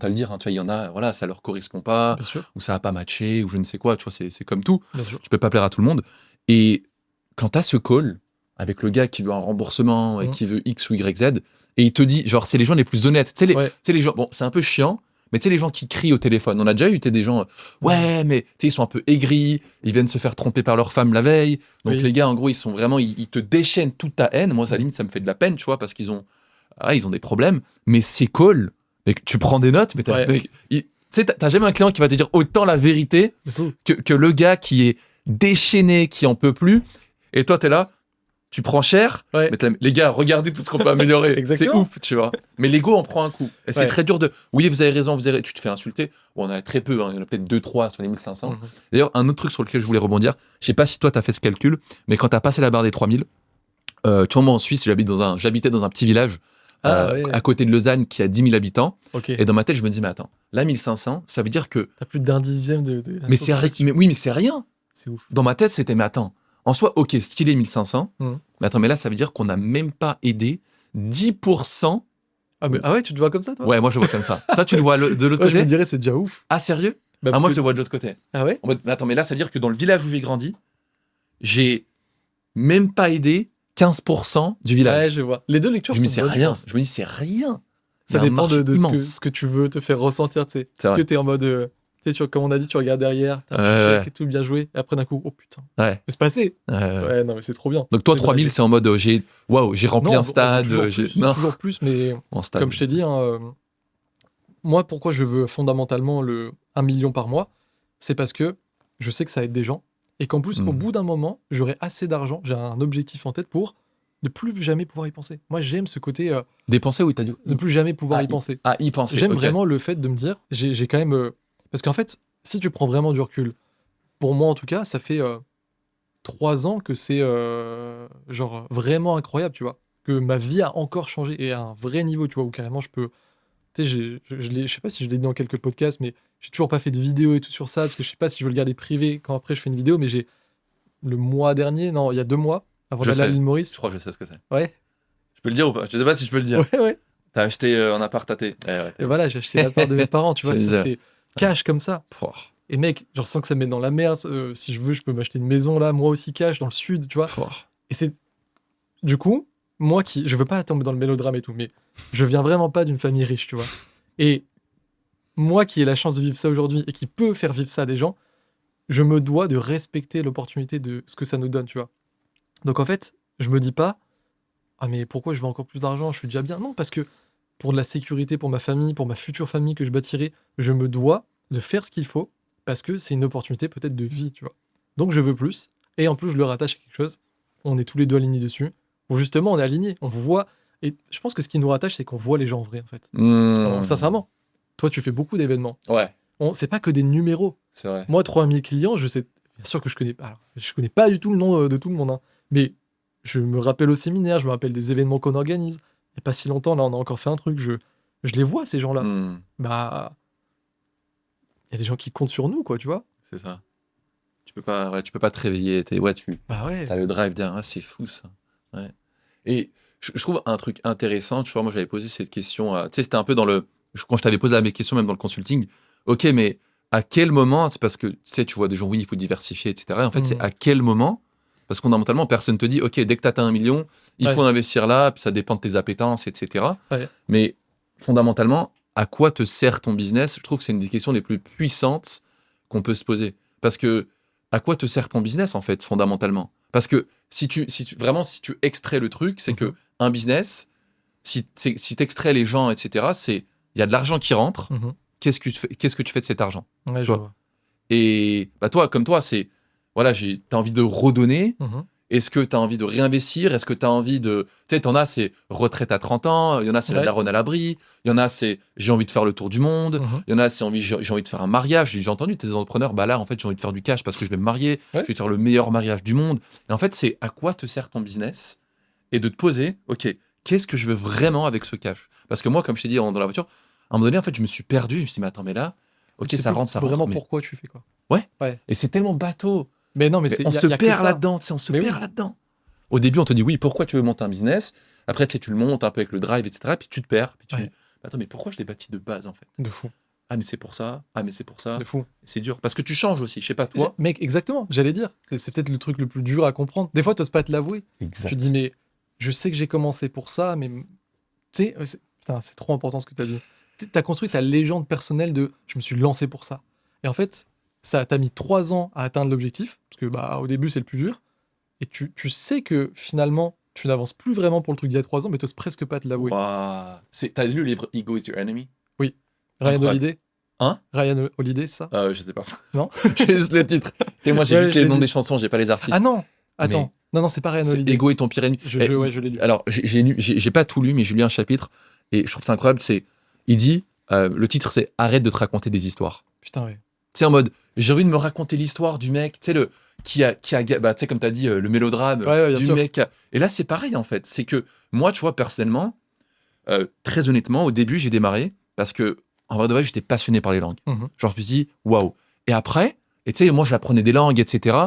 à le dire. Hein, tu vois, il y en a, voilà, ça leur correspond pas, Bien sûr, ou ça a pas matché, ou je ne sais quoi. Tu vois, c'est comme tout. bien sûr. Tu peux pas plaire à tout le monde. Et quand t'as ce call avec le gars qui veut un remboursement et qui veut X ou Y, Z, et il te dit, genre, c'est les gens les plus honnêtes. Tu sais, les gens, bon, c'est un peu chiant, mais tu sais, les gens qui crient au téléphone. On a déjà eu des gens, ouais, mais tu sais, ils sont un peu aigris, ils viennent se faire tromper par leur femme la veille. Donc Oui. les gars, en gros, ils sont vraiment, ils te déchaînent toute ta haine. Moi, ça limite, ça me fait de la peine, tu vois, parce qu'ils ont des problèmes. Mais ces calls, mec, tu prends des notes, mais tu sais, t'as jamais un client qui va te dire autant la vérité que le gars qui est déchaîné, qui en peut plus. Et toi, t'es là, tu prends cher, Ouais. mais les gars, regardez tout ce qu'on peut améliorer. C'est Exactement. ouf, tu vois. Mais l'ego en prend un coup. Et c'est très dur de, oui, vous avez raison, tu te fais insulter. Bon, on en a très peu, hein. Il y en a peut-être 2-3 sur les 1500. D'ailleurs, un autre truc sur lequel je voulais rebondir, je sais pas si toi t'as fait ce calcul, mais quand t'as passé la barre des 3000, tu vois, moi en Suisse, j'habitais dans un petit village à côté de Lausanne qui a 10 000 habitants. Okay. Et dans ma tête, je me dis, mais attends, là, 1500, ça veut dire que. T'as plus d'un dixième de. Mais c'est oui, mais c'est rien. C'est ouf. Dans ma tête, c'était, mais attends, en soi, ok, stylé 1500, mais attends, mais là, ça veut dire qu'on n'a même pas aidé 10%. Ah ouais, tu te vois comme ça, toi? Ouais, moi, je le vois comme ça. Toi, tu le vois de l'autre côté? Je me dirais, c'est déjà ouf. Ah, sérieux? Moi, je le vois de l'autre côté. Ah ouais? Mais attends, mais là, ça veut dire que dans le village où j'ai grandi, j'ai même pas aidé 15% du village. Ouais, je vois. Les deux lectures sont bonnes. Je me dis, c'est rien. Ça dépend de ce que tu veux te faire ressentir, tu sais. Est-ce que t'es en mode... comme on a dit, tu regardes derrière, t'as et tout bien joué, et après d'un coup, oh putain, c'est passé. Ouais, non, mais c'est trop bien. Donc toi, 3000, c'est en mode, j'ai rempli un stade. Toujours plus, mais comme je t'ai dit, moi, pourquoi je veux fondamentalement le 1 million par mois, c'est parce que je sais que ça aide des gens, et qu'en plus, au bout d'un moment, j'aurai assez d'argent, j'ai un objectif en tête pour ne plus jamais pouvoir y penser. Moi, j'aime ce côté... dépenser, oui, t'as dit. Ne plus jamais pouvoir y penser. Ah, y penser. J'aime vraiment le fait de me dire, j'ai quand même... parce qu'en fait, si tu prends vraiment du recul, pour moi en tout cas, ça fait 3 ans que c'est genre vraiment incroyable, tu vois. Que ma vie a encore changé et à un vrai niveau, tu vois, où carrément je peux... Tu sais, je sais pas si je l'ai dit dans quelques podcasts, mais j'ai toujours pas fait de vidéo et tout sur ça, parce que je sais pas si je veux le garder privé quand après je fais une vidéo, mais il y a 2 mois, avant d'aller à l'île Maurice. Je crois que je sais ce que c'est. Ouais. Je peux le dire ou pas? Je sais pas si je peux le dire. Ouais. T'as acheté un appart à thé. Et voilà, j'ai acheté l'appart de mes parents, tu vois, ça c'est cash comme ça. Et mec, je sens que ça me met dans la merde. Si je veux, je peux m'acheter une maison là, moi aussi cash, dans le sud, tu vois. Et c'est... Du coup, moi je veux pas tomber dans le mélodrame et tout, mais je viens vraiment pas d'une famille riche, tu vois. Et moi qui ai la chance de vivre ça aujourd'hui et qui peut faire vivre ça à des gens, je me dois de respecter l'opportunité de ce que ça nous donne, tu vois. Donc en fait, je me dis pas, ah mais pourquoi je veux encore plus d'argent, je suis déjà bien. Non, parce que pour de la sécurité, pour ma famille, pour ma future famille que je bâtirai, je me dois de faire ce qu'il faut parce que c'est une opportunité peut-être de vie, tu vois. Donc je veux plus. Et en plus, je le rattache à quelque chose. On est tous les deux alignés dessus. Où justement, on est alignés. On voit. Et je pense que ce qui nous rattache, c'est qu'on voit les gens en vrai, en fait. Alors, sincèrement, toi, tu fais beaucoup d'événements. Ouais. c'est pas que des numéros. C'est vrai. Moi, 3000 clients, je sais, bien sûr que je connais pas. Alors, je connais pas du tout le nom de tout le monde, hein. Mais je me rappelle au séminaire, je me rappelle des événements qu'on organise. Il n'y a pas si longtemps, là, on a encore fait un truc. Je les vois, ces gens-là. Bah, il y a des gens qui comptent sur nous, quoi, tu vois. C'est ça. Tu peux pas te réveiller. T'as le drive derrière. Ah, c'est fou, ça. Ouais. Et je trouve un truc intéressant. Tu vois, moi, j'avais posé cette question. Tu sais, c'était un peu quand je t'avais posé mes questions, même dans le consulting. Ok, mais à quel moment, c'est parce que tu sais, tu vois des gens, oui, il faut diversifier, etc. Et en fait, c'est à quel moment, parce que fondamentalement, personne te dit, ok, dès que tu atteins 1 million, il faut investir là, puis ça dépend de tes appétences, etc. Ouais. Mais fondamentalement, à quoi te sert ton business ? Je trouve que c'est une des questions les plus puissantes qu'on peut se poser. Parce que, à quoi te sert ton business, en fait, fondamentalement ? Parce que si tu extrais le truc, c'est que un business, si tu extrais les gens, etc., il y a de l'argent qui rentre. Qu'est-ce que tu fais de cet argent ? Ouais, tu vois. Et bah toi, comme toi, c'est voilà, t'as envie de redonner. Est-ce que t'as envie de réinvestir ? Est-ce que t'as envie de... Tu sais, t'en as, c'est retraite à 30 ans. Il y en a, c'est la daronne à l'abri. Il y en a, c'est j'ai envie de faire le tour du monde. Il y en a, c'est j'ai envie de faire un mariage. J'ai entendu tes entrepreneurs, bah là, en fait, j'ai envie de faire du cash parce que je vais me marier. Je vais faire le meilleur mariage du monde. Et en fait, c'est à quoi te sert ton business ? Et de te poser, ok, qu'est-ce que je veux vraiment avec ce cash ? Parce que moi, comme je t'ai dit dans la voiture, à un moment donné, en fait, je me suis perdu. Je me suis dit, mais attends, mais là, ok, ça rentre. Vraiment, mais... pourquoi tu fais quoi ? Ouais. Et c'est tellement bateau. Mais non, mais on se perd là-dedans. On se perd là-dedans. Au début, on te dit, oui, pourquoi tu veux monter un business ? Après, tu sais, tu le montes un peu avec le drive, etc. Puis tu te perds. Puis tu dis, attends, mais pourquoi je l'ai bâti de base, en fait ? De fou. Ah, mais c'est pour ça. Ah, mais c'est pour ça. De fou. C'est dur. Parce que tu changes aussi. Je sais pas, toi. Mec, exactement. J'allais dire. C'est peut-être le truc le plus dur à comprendre. Des fois, tu n'oses pas te l'avouer. Exact. Tu te dis, mais je sais que j'ai commencé pour ça, mais tu sais, c'est trop important ce que tu as dit. Tu as construit ta légende personnelle de je me suis lancé pour ça. Et en fait, ça t'a mis 3 ans à atteindre l'objectif, parce que bah, au début, c'est le plus dur. Et tu sais que finalement, tu n'avances plus vraiment pour le truc d'il y a 3 ans, mais tu n'oses presque pas te l'avouer. Wow. T'as lu le livre Ego is your enemy ? Oui. Ryan Holiday. Hein ? Ryan Holiday, c'est ça ? Je sais pas. Non. J'ai juste le titre. Moi, j'ai juste les noms des chansons, j'ai pas les artistes. Ah non. Attends. Non, c'est pas Ryan Holiday. Ego est ton pire ennemi. Je l'ai lu. Alors, j'ai pas tout lu, mais j'ai lu un chapitre et je trouve ça incroyable. Il dit, le titre, c'est Arrête de te raconter des histoires. Putain, ouais. Tu sais, en mode, j'ai envie de me raconter l'histoire du mec, tu sais, qui a bah, tu sais, comme t'as dit, le mélodrame du mec. Et là, c'est pareil, en fait. C'est que moi, tu vois, personnellement, très honnêtement, au début, j'ai démarré parce que, en vrai de vrai, j'étais passionné par les langues. Genre, je me suis dit, waouh. Et après, tu sais, moi, je l'apprenais des langues, etc.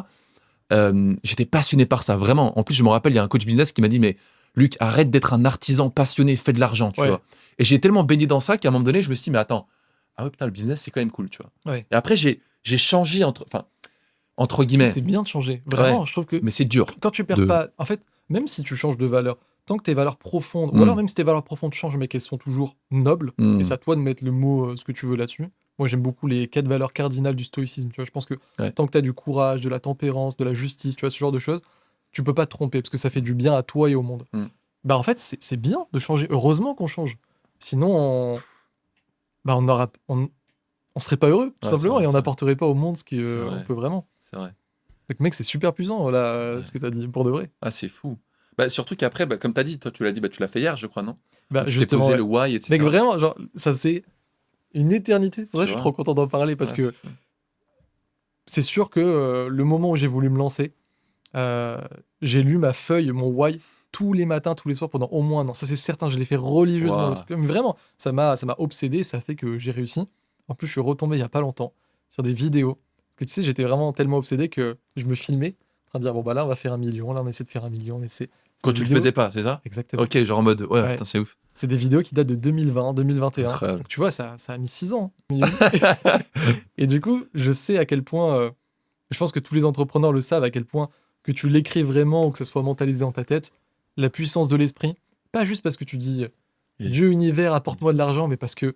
J'étais passionné par ça, vraiment. En plus, je me rappelle, il y a un coach business qui m'a dit, mais Luc, arrête d'être un artisan passionné, fais de l'argent, tu vois. Et j'ai tellement baigné dans ça qu'à un moment donné, je me suis dit, mais attends, ah oui, putain, le business, c'est quand même cool, tu vois. Ouais. Et après, j'ai changé entre guillemets. C'est bien de changer, vraiment. Je trouve que. Mais c'est dur. Quand tu perds pas. En fait, même si tu changes de valeur, tant que tes valeurs profondes, ou alors même si tes valeurs profondes changent, mais qu'elles sont toujours nobles, et c'est à toi de mettre le mot, ce que tu veux là-dessus. Moi, j'aime beaucoup les 4 valeurs cardinales du stoïcisme. Tu vois, je pense que tant que tu as du courage, de la tempérance, de la justice, tu vois, ce genre de choses, tu peux pas te tromper parce que ça fait du bien à toi et au monde. Bah, en fait, c'est bien de changer. Heureusement qu'on change. Sinon, on serait pas heureux, tout simplement, et on n'apporterait pas au monde ce qu'on peut vraiment. C'est vrai. Donc, mec, c'est super puissant, voilà, ce que tu as dit, pour de vrai. Ah, c'est fou. Bah, surtout qu'après, comme tu as dit, toi, tu l'as dit, tu l'as fait hier, je crois, non ? Bah, tu t'es posé le why, etc. Mec, vraiment, genre, ça, c'est une éternité. Pour vrai, je suis trop content d'en parler parce que c'est sûr que le moment où j'ai voulu me lancer, j'ai lu ma feuille, mon why, tous les matins, tous les soirs pendant au moins un an. Ça, c'est certain, je l'ai fait religieusement. Mais vraiment, ça m'a obsédé, ça fait que j'ai réussi. En plus, je suis retombé il y a pas longtemps sur des vidéos. Parce que tu sais, j'étais vraiment tellement obsédé que je me filmais en train de dire, bon, bah là, on va faire 1 million, là, on essaie de faire 1 million, on essaie. Quand tu le faisais pas, c'est ça ? Exactement. Ok, genre en mode, ouais. Putain, c'est ouf. C'est des vidéos qui datent de 2020, 2021. Incroyable. Donc tu vois, ça a mis 6 ans. Et du coup, je sais à quel point, je pense que tous les entrepreneurs le savent, à quel point que tu l'écris vraiment ou que ça soit mentalisé dans ta tête, la puissance de l'esprit, pas juste parce que tu dis Dieu, univers, apporte-moi de l'argent, mais parce que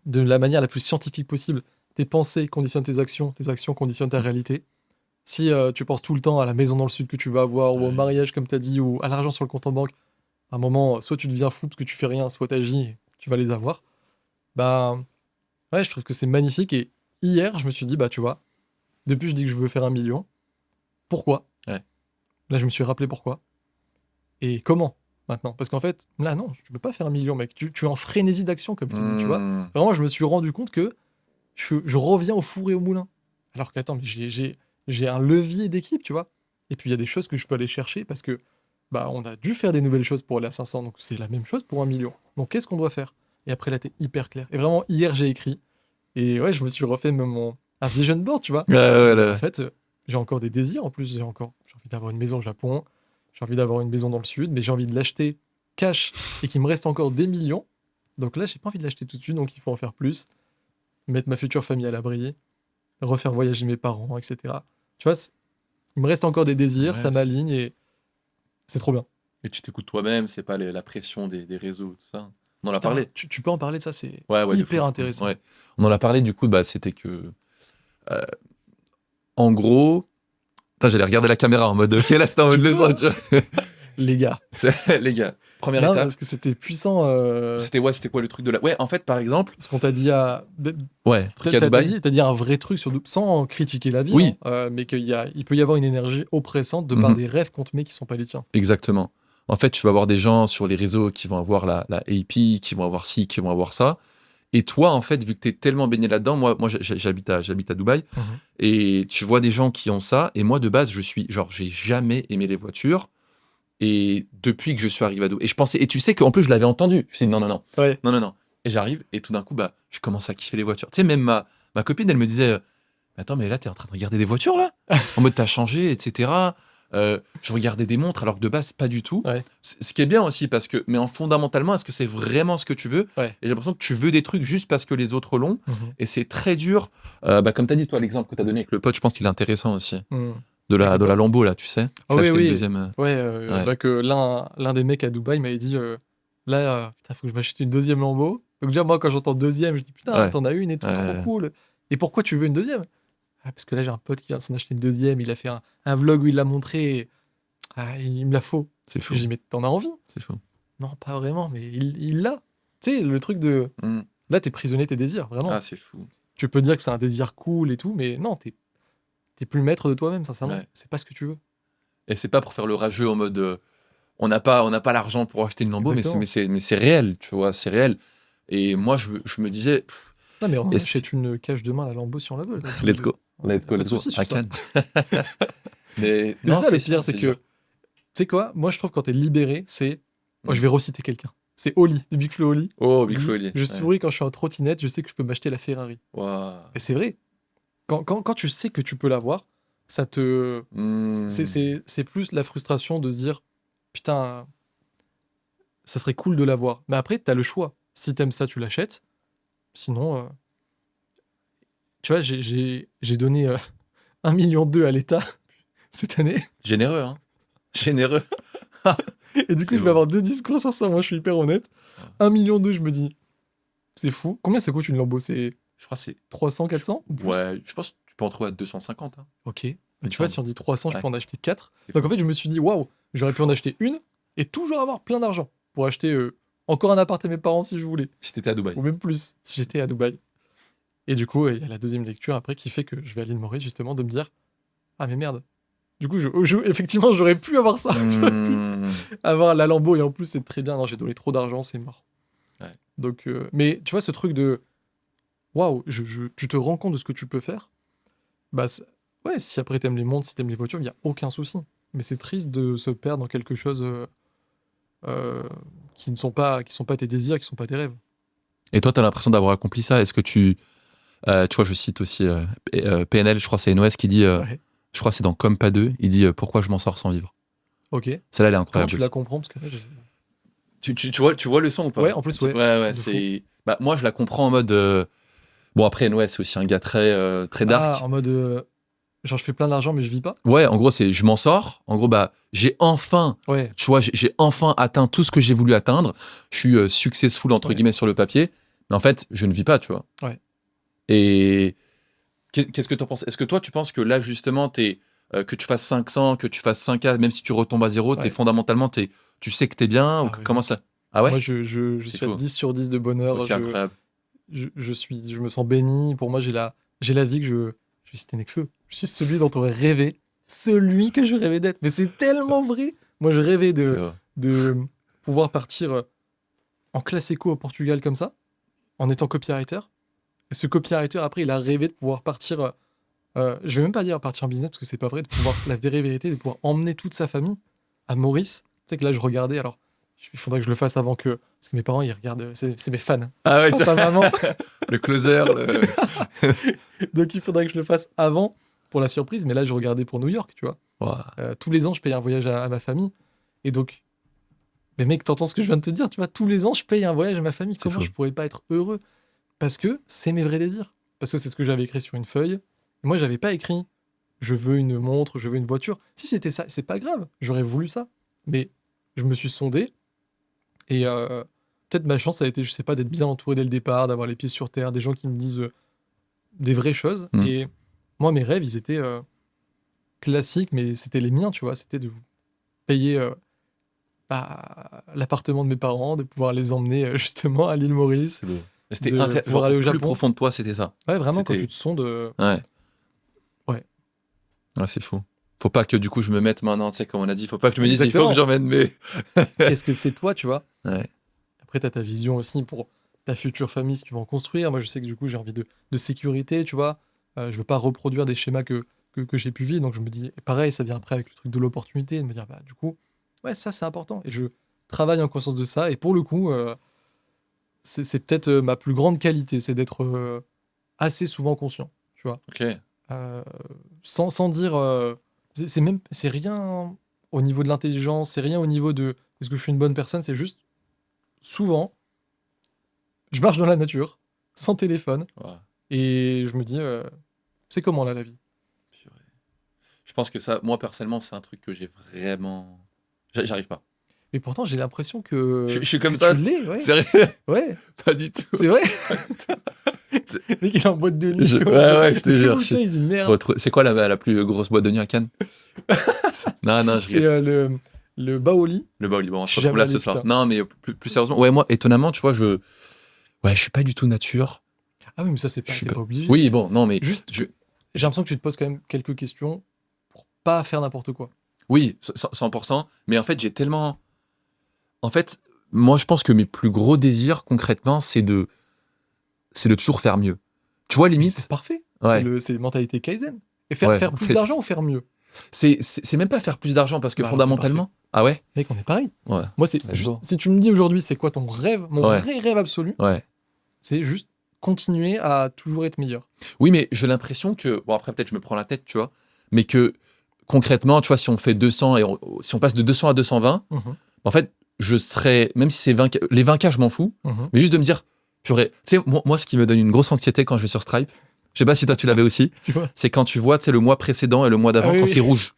de la manière la plus scientifique possible, tes pensées conditionnent tes actions conditionnent ta réalité. Si tu penses tout le temps à la maison dans le sud que tu vas avoir, ou au mariage, comme tu as dit, ou à l'argent sur le compte en banque, à un moment, soit tu deviens fou parce que tu fais rien, soit tu agis et tu vas les avoir. Bah, ouais, je trouve que c'est magnifique. Et hier, je me suis dit, bah, tu vois, depuis, je dis que je veux faire 1 million. Pourquoi ? Là, je me suis rappelé pourquoi. Et comment, maintenant ? Parce qu'en fait, là, non, tu peux pas faire 1 million, mec. Tu es en frénésie d'action, comme tu dis, tu vois. Vraiment, je me suis rendu compte que je reviens au four et au moulin. Alors qu'attends, mais j'ai un levier d'équipe, tu vois. Et puis il y a des choses que je peux aller chercher parce que bah on a dû faire des nouvelles choses pour aller à 500, donc c'est la même chose pour 1 million. Donc qu'est-ce qu'on doit faire? Et après là, t'es hyper clair. Et vraiment, hier, j'ai écrit. Et ouais, je me suis refait même un vision board, tu vois. En fait, j'ai encore des désirs. En plus, j'ai envie d'avoir une maison au Japon. J'ai envie d'avoir une maison dans le sud, mais j'ai envie de l'acheter cash et qu'il me reste encore des millions. Donc là, j'ai pas envie de l'acheter tout de suite, donc il faut en faire plus. Mettre ma future famille à l'abri, refaire voyager mes parents, etc. Tu vois, il me reste encore des désirs, ça m'aligne et c'est trop bien. Et tu t'écoutes toi-même, c'est pas la pression des réseaux, tout ça. On en a Putain, parlé. Tu peux en parler de ça, c'est Ouais, hyper intéressant. Ouais. On en a parlé, du coup, bah, c'était que... en gros... Putain, j'allais regarder la caméra en mode... Ok, là, c'était en mode leçon, tu vois. Les gars. Les gars, première étape. Parce que c'était puissant. C'était quoi le truc de la... Ouais, en fait, par exemple... Ce qu'on t'a dit à... Ouais, truc à Dubaï. T'as dit un vrai truc sur sans critiquer la vie, oui. Mais il peut y avoir une énergie oppressante de par des rêves qu'on te met qui sont pas les tiens. Exactement. En fait, tu vas avoir des gens sur les réseaux qui vont avoir la AP, qui vont avoir ci, qui vont avoir ça. Et toi, en fait, vu que tu es tellement baigné là-dedans, moi j'habite à Dubaï, et tu vois des gens qui ont ça. Et moi, de base, j'ai jamais aimé les voitures. Et depuis que je suis arrivé à Dubaï, et je pensais, et tu sais qu'en plus, je l'avais entendu. Je me suis dit, non. Ouais. Non. Et j'arrive, et tout d'un coup, bah, je commence à kiffer les voitures. Tu sais, même ma copine, elle me disait, attends, mais là, t'es en train de regarder des voitures, là? En mode, t'as changé, etc. Je regardais des montres alors que de base pas du tout. Ouais. Ce qui est bien aussi parce que, mais fondamentalement, est-ce que c'est vraiment ce que tu veux? Ouais. Et j'ai l'impression que tu veux des trucs juste parce que les autres l'ont. Et c'est très dur. Comme tu as dit, toi, l'exemple que tu as donné avec le pote, je pense qu'il est intéressant aussi. De la Lambo, là, tu sais. Oui. Le deuxième. Que l'un des mecs à Dubaï m'avait dit putain, faut que je m'achète une deuxième Lambo. Donc déjà, moi, quand j'entends deuxième, je dis putain, t'en as une et tout, trop cool. Et pourquoi tu veux une deuxième? Parce que là, j'ai un pote qui vient de s'en acheter une deuxième. Il a fait un vlog où il l'a montré. Et, il me la faut. C'est fou. Je dis, mais t'en as envie? C'est fou. Non, pas vraiment, mais il l'a. Tu sais, le truc de. Là, t'es prisonnier de tes désirs, vraiment. Ah, c'est fou. Tu peux dire que c'est un désir cool et tout, mais non, t'es plus maître de toi-même, sincèrement. Ouais. C'est pas ce que tu veux. Et c'est pas pour faire le rageux en mode. On n'a pas l'argent pour acheter une Lambo, mais c'est réel, tu vois, c'est réel. Et moi, je me disais. Non, mais on achète une cage demain à la Lambo si on la veut. Let's go. À Cannes. Mais non, ça, le pire, c'est que. Tu sais quoi? Moi, je trouve que quand t'es libéré, c'est. Moi, je vais reciter quelqu'un. C'est Oli, de Big Flo Oli. Oh, Big Flo Oli. Je souris quand je suis en trottinette, je sais que je peux m'acheter la Ferrari. Wow. Et c'est vrai. Quand tu sais que tu peux l'avoir, ça te. C'est plus la frustration de se dire putain, ça serait cool de l'avoir. Mais après, t'as le choix. Si t'aimes ça, tu l'achètes. Sinon. Tu vois, j'ai donné 1,2 million à l'État cette année. Généreux, hein. Généreux. Et du coup, je vais avoir 2 discours sur ça. Moi, je suis hyper honnête. 1,2 million, je me dis, c'est fou. Combien ça coûte une Lambo? Je crois que c'est 300, 400 ou plus? Ouais, je pense que tu peux en trouver à 250. Hein. Ok. Mais tu vois, si on dit 300, je peux en acheter 4. Donc en fait, je me suis dit, waouh, j'aurais pu en acheter une et toujours avoir plein d'argent pour acheter encore un appart à mes parents si je voulais. Si t'étais à Dubaï. Ou même plus, si j'étais à Dubaï. Et du coup, il y a la deuxième lecture après qui fait que je vais à l'île Maurice, justement, de me dire, ah mais merde. Du coup, effectivement, j'aurais pu avoir ça. J'aurais pu avoir la Lambo et en plus, c'est très bien. Non, j'ai donné trop d'argent, c'est mort. Ouais. Donc, mais tu vois, ce truc de waouh, tu te rends compte de ce que tu peux faire. Bah, ouais, si après t'aimes les montres, si t'aimes les voitures, il n'y a aucun souci. Mais c'est triste de se perdre dans quelque chose qui ne sont pas tes désirs, qui ne sont pas tes rêves. Et toi, tu as l'impression d'avoir accompli ça? Est-ce que tu vois, je cite aussi PNL, je crois que c'est NOS qui dit, je crois que c'est dans Comme pas deux, il dit pourquoi je m'en sors sans vivre. Ok. Celle-là, elle est incroyable. Comment tu la comprends? Parce que là, tu vois le son ou pas? Ouais, en plus, ouais. Ouais, c'est. Bah, moi, je la comprends en mode. Bon, après, NOS, c'est aussi un gars très dark. Ah, en mode. Genre, je fais plein d'argent, mais je vis pas? Ouais, en gros, c'est je m'en sors. En gros, bah, j'ai enfin. Ouais. Tu vois, j'ai enfin atteint tout ce que j'ai voulu atteindre. Je suis successful, entre guillemets, sur le papier. Mais en fait, je ne vis pas, tu vois. Ouais. Et. Qu'est-ce que tu en penses? Est-ce que toi, tu penses que là, justement, que tu fasses 500, que tu fasses 5K, même si tu retombes à zéro, fondamentalement, tu sais que t'es bien? Ou comment ça? Ah ouais? Moi, je suis à 10 sur 10 de bonheur. Okay, incroyable. Je me sens béni. Pour moi, j'ai la vie que je vais citer Nekfeu. Je suis celui dont on aurait rêvé. Celui que je rêvais d'être. Mais c'est tellement vrai. Moi, je rêvais de pouvoir partir en classe éco au Portugal comme ça, en étant copywriter. ce copywriter, après, il a rêvé de pouvoir partir. Je vais même pas dire partir en business parce que c'est pas vrai, de pouvoir, la vraie vérité, de pouvoir emmener toute sa famille à Maurice. Tu sais que là, je regardais, alors, il faudrait que je le fasse avant que. Parce que mes parents, ils regardent, c'est mes fans. Ah ouais, Papa, maman. le closer. Donc, il faudrait que je le fasse avant pour la surprise, mais là, je regardais pour New York, tu vois. Wow. Tous les ans, je paye un voyage à ma famille. Et donc, mais mec, t'entends ce que je viens de te dire, tu vois, tous les ans, je paye un voyage à ma famille. Comment je pourrais pas être heureux? Parce que c'est mes vrais désirs. Parce que c'est ce que j'avais écrit sur une feuille. Et moi, j'avais pas écrit je veux une montre, je veux une voiture. Si c'était ça, c'est pas grave, j'aurais voulu ça. Mais je me suis sondé. Et peut-être ma chance, ça a été, je sais pas, d'être bien entouré dès le départ, d'avoir les pieds sur terre, des gens qui me disent des vraies choses. Et moi, mes rêves, ils étaient classiques, mais c'était les miens, tu vois. C'était de payer l'appartement de mes parents, de pouvoir les emmener justement à l'île Maurice. C'était pouvoir aller au Japon. Plus profond de toi, c'était ça. Ouais, vraiment, quand tu te sondes. Ouais. Ouais, c'est fou. Faut pas que du coup je me mette maintenant, tu sais, comme on a dit, faut pas que je me dise il faut que j'emmène mes. Qu'est-ce que c'est toi, tu vois? Ouais. Après, t'as ta vision aussi pour ta future famille si tu veux en construire. Moi, je sais que du coup, j'ai envie de sécurité, tu vois. Je veux pas reproduire des schémas que j'ai pu vivre, donc je me dis, et pareil, ça vient après avec le truc de l'opportunité, de me dire, bah, du coup, ouais, ça, c'est important. Et je travaille en conscience de ça, et pour le coup, c'est peut-être ma plus grande qualité, c'est d'être assez souvent conscient, tu vois. Ok. Sans dire. C'est rien au niveau de l'intelligence, c'est rien au niveau de est-ce que je suis une bonne personne, c'est juste souvent, je marche dans la nature, sans téléphone, et je me dis, c'est comment là la vie? Je pense que ça, moi personnellement, c'est un truc que j'ai vraiment. J'arrive pas. Mais pourtant, j'ai l'impression que. Je suis comme ça. Tu l'es, ouais. Sérieux? Ouais. Pas du tout. C'est vrai? Le mec, il est en boîte de nuit. Ouais, je te jure. Il dit merde. C'est quoi la plus grosse boîte de nuit à Cannes? Non, je c'est le Baoli. Le Baoli, bon, on se retrouve là ce soir. Non, mais plus sérieusement, ouais, moi, étonnamment, tu vois, je suis pas du tout nature. Ah oui, mais ça, c'est pas, t'es pas obligé. Oui, bon, non, mais. Juste, j'ai l'impression que tu te poses quand même quelques questions pour pas faire n'importe quoi. Oui, 100%. Mais en fait, j'ai tellement. En fait, moi, je pense que mes plus gros désirs, concrètement, c'est de toujours faire mieux. Tu vois, limite. C'est parfait. Ouais. C'est mentalité Kaizen. Et faire plus d'argent ou faire mieux? C'est même pas faire plus d'argent parce que fondamentalement. Ah ouais? Mec, on est pareil. Ouais. Moi, si tu me dis aujourd'hui, c'est quoi ton rêve, mon vrai rêve absolu, c'est juste continuer à toujours être meilleur. Oui, mais j'ai l'impression que. Bon, après, peut-être je me prends la tête, tu vois. Mais que concrètement, tu vois, si on fait 200 et si on passe de 200 à 220, en fait, je serais. Même si c'est 20, les 20K, je m'en fous. Mais juste de me dire, purée. Tu sais, moi, ce qui me donne une grosse anxiété quand je vais sur Stripe, je sais pas si toi tu l'avais aussi, c'est quand tu vois, tu sais, le mois précédent et le mois d'avant quand c'est rouge.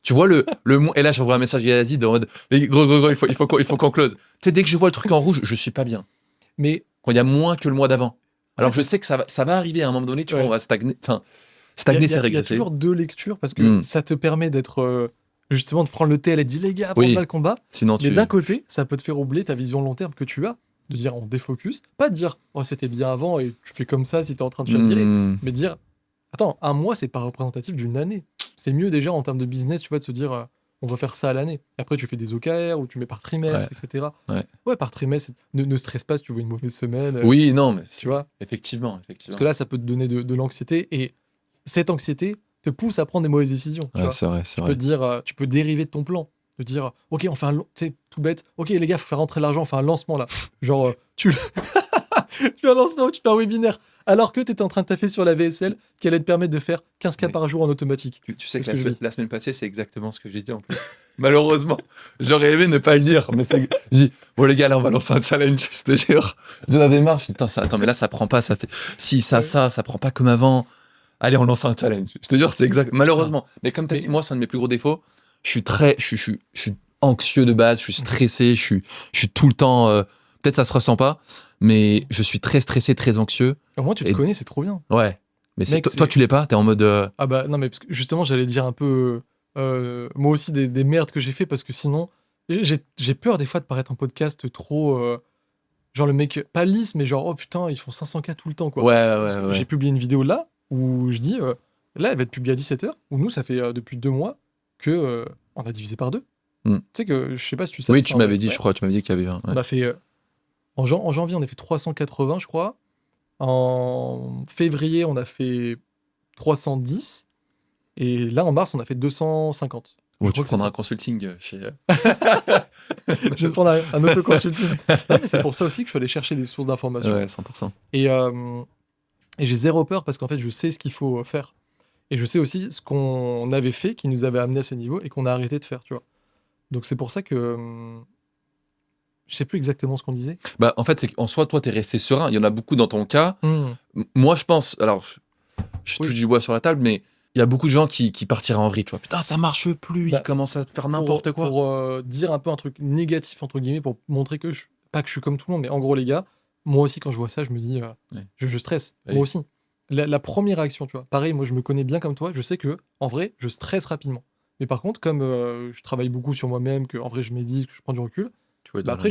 Tu vois le mois. Et là, je revois un message Yazid en mode, gros, il faut qu'on close. Tu sais, dès que je vois le truc en rouge, je suis pas bien. Mais. Quand il y a moins que le mois d'avant. Alors, je sais que ça va arriver à un moment donné, tu vois, on va stagner. Enfin, stagner, c'est régresser. Il y a toujours deux lectures parce que ça te permet d'être. Justement, de prendre le tel et de dire, les gars, prends pas le combat. Sinon, mais d'un côté, ça peut te faire oublier ta vision long terme que tu as. De dire, on défocus. Pas de dire, oh, c'était bien avant et tu fais comme ça si t'es en train de faire virer. Mais dire, attends, un mois, c'est pas représentatif d'une année. C'est mieux déjà en termes de business, tu vois, de se dire, on va faire ça à l'année. Après, tu fais des OKR ou tu mets par trimestre, etc. Ouais, par trimestre, ne stresse pas si tu vois une mauvaise semaine. Oui, non, mais tu vois. Effectivement. Parce que là, ça peut te donner de l'anxiété et cette anxiété te pousse à prendre des mauvaises décisions. C'est vrai. Tu peux dire, tu peux dériver de ton plan. De dire, ok, on fait tu sais, tout bête, ok les gars, faut faire rentrer l'argent, on fait un lancement là. Genre, tu fais un lancement, tu fais un webinaire, alors que tu étais en train de taffer sur la VSL qui allait te permettre de faire 15K par jour en automatique. Tu sais que la semaine passée, c'est exactement ce que j'ai dit en plus. Malheureusement, j'aurais aimé ne pas le dire, mais je dis, bon les gars, là on va lancer un challenge, je te jure. J'en avais marre, putain, attends, mais là ça prend pas, ça fait. Si, ça prend pas comme avant. Allez, on lance un challenge. Je te jure, c'est exact. Malheureusement. Mais comme tu as dit, moi, c'est un de mes plus gros défauts. Je suis anxieux de base, je suis stressé, je suis tout le temps. Peut-être ça se ressent pas, mais je suis très stressé, très anxieux. Au moins, tu te connais, c'est trop bien. Ouais. Mais toi, tu l'es pas, t'es en mode. Ah bah non, mais parce que justement, j'allais dire un peu. Moi aussi, des merdes que j'ai fait, parce que sinon, j'ai peur des fois de paraître en podcast trop. Genre le mec, pas lisse, mais genre, oh putain, ils font 500K tout le temps, quoi. Ouais. J'ai publié une vidéo là où je dis, là, elle va être publiée à 17h, où nous, ça fait depuis 2 mois que on a divisé par 2. Tu sais que, je sais pas si tu sais. Oui, tu m'avais dit, je crois, tu m'avais dit qu'il y avait un. On a fait, en janvier, on a fait 380, je crois. En février, on a fait 310. Et là, en mars, on a fait 250. Tu prendras un consulting chez... Je vais prendre un auto-consulting. Mais c'est pour ça aussi que je suis allé chercher des sources d'informations. Ouais, 100%. Et j'ai zéro peur parce qu'en fait, je sais ce qu'il faut faire. Et je sais aussi ce qu'on avait fait qui nous avait amené à ces niveaux et qu'on a arrêté de faire, tu vois. Donc c'est pour ça que... je sais plus exactement ce qu'on disait. Bah, en fait, c'est qu'en soi, toi, t'es resté serein. Il y en a beaucoup dans ton cas. Moi, je pense... Alors, je touche du bois sur la table, mais il y a beaucoup de gens qui partiraient en vrille, tu vois. Putain, ça marche plus, ils commencent à faire n'importe quoi. Pour dire un peu un truc négatif, entre guillemets, pour montrer que pas que je suis comme tout le monde, mais en gros, les gars, moi aussi, quand je vois ça, je me dis, je stresse. Ouais. Moi aussi. La première réaction, tu vois. Pareil, moi, je me connais bien comme toi. Je sais que, en vrai, je stresse rapidement. Mais par contre, comme je travaille beaucoup sur moi-même, que en vrai, je médite, que je prends du recul, tu vois, après,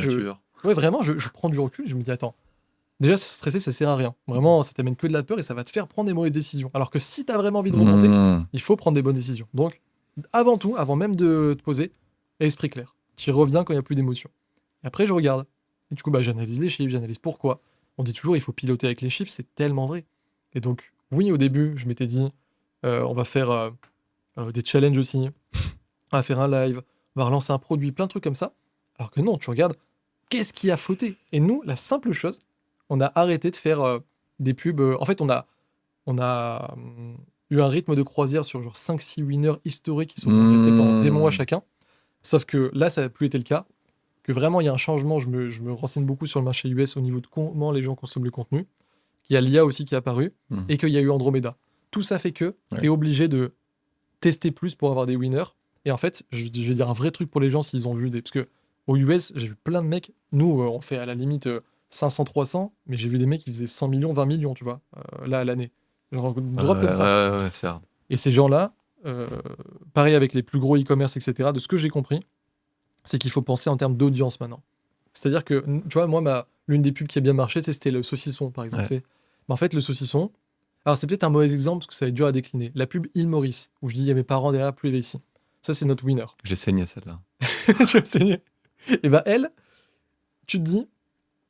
ouais, vraiment, je prends du recul et je me dis, attends, déjà, stresser, ça sert à rien. Vraiment, ça t'amène que de la peur et ça va te faire prendre des mauvaises décisions. Alors que si t'as vraiment envie de remonter, il faut prendre des bonnes décisions. Donc, avant tout, avant même de te poser, esprit clair. Tu reviens quand il n'y a plus d'émotion. Et après, je regarde. Et du coup, j'analyse les chiffres, j'analyse pourquoi. On dit toujours, il faut piloter avec les chiffres, c'est tellement vrai. Et donc, oui, au début, je m'étais dit, on va faire des challenges aussi, on va faire un live, on va relancer un produit, plein de trucs comme ça. Alors que non, tu regardes, qu'est-ce qui a fauté ? Et nous, la simple chose, on a arrêté de faire des pubs. En fait, on a eu un rythme de croisière sur genre 5-6 winners historiques qui sont restés pendant des mois chacun. Sauf que là, ça n'a plus été le cas. Que vraiment, il y a un changement. Je me renseigne beaucoup sur le marché US au niveau de comment les gens consomment le contenu. Il y a l'IA aussi qui est apparu et qu'il y a eu Andromeda. Tout ça fait que tu es obligé de tester plus pour avoir des winners. Et en fait, je vais dire un vrai truc pour les gens s'ils ont vu des... Parce que au US, j'ai vu plein de mecs. Nous, on fait à la limite 500-300, mais j'ai vu des mecs qui faisaient 100 millions, 20 millions, tu vois, là, à l'année. Genre, drop comme ça. Ouais, c'est hard. Et ces gens-là, pareil avec les plus gros e-commerce, etc., de ce que j'ai compris, c'est qu'il faut penser en termes d'audience maintenant. C'est-à-dire que, tu vois, moi, l'une des pubs qui a bien marché, c'était le saucisson, par exemple. Ouais. Mais en fait, le saucisson, alors c'est peut-être un mauvais exemple parce que ça va être dur à décliner. La pub Île Maurice, où je dis, il y a mes parents derrière, plus ici. Ça, c'est notre winner. J'ai saigné celle-là. J'ai saigné. Et elle, tu te dis,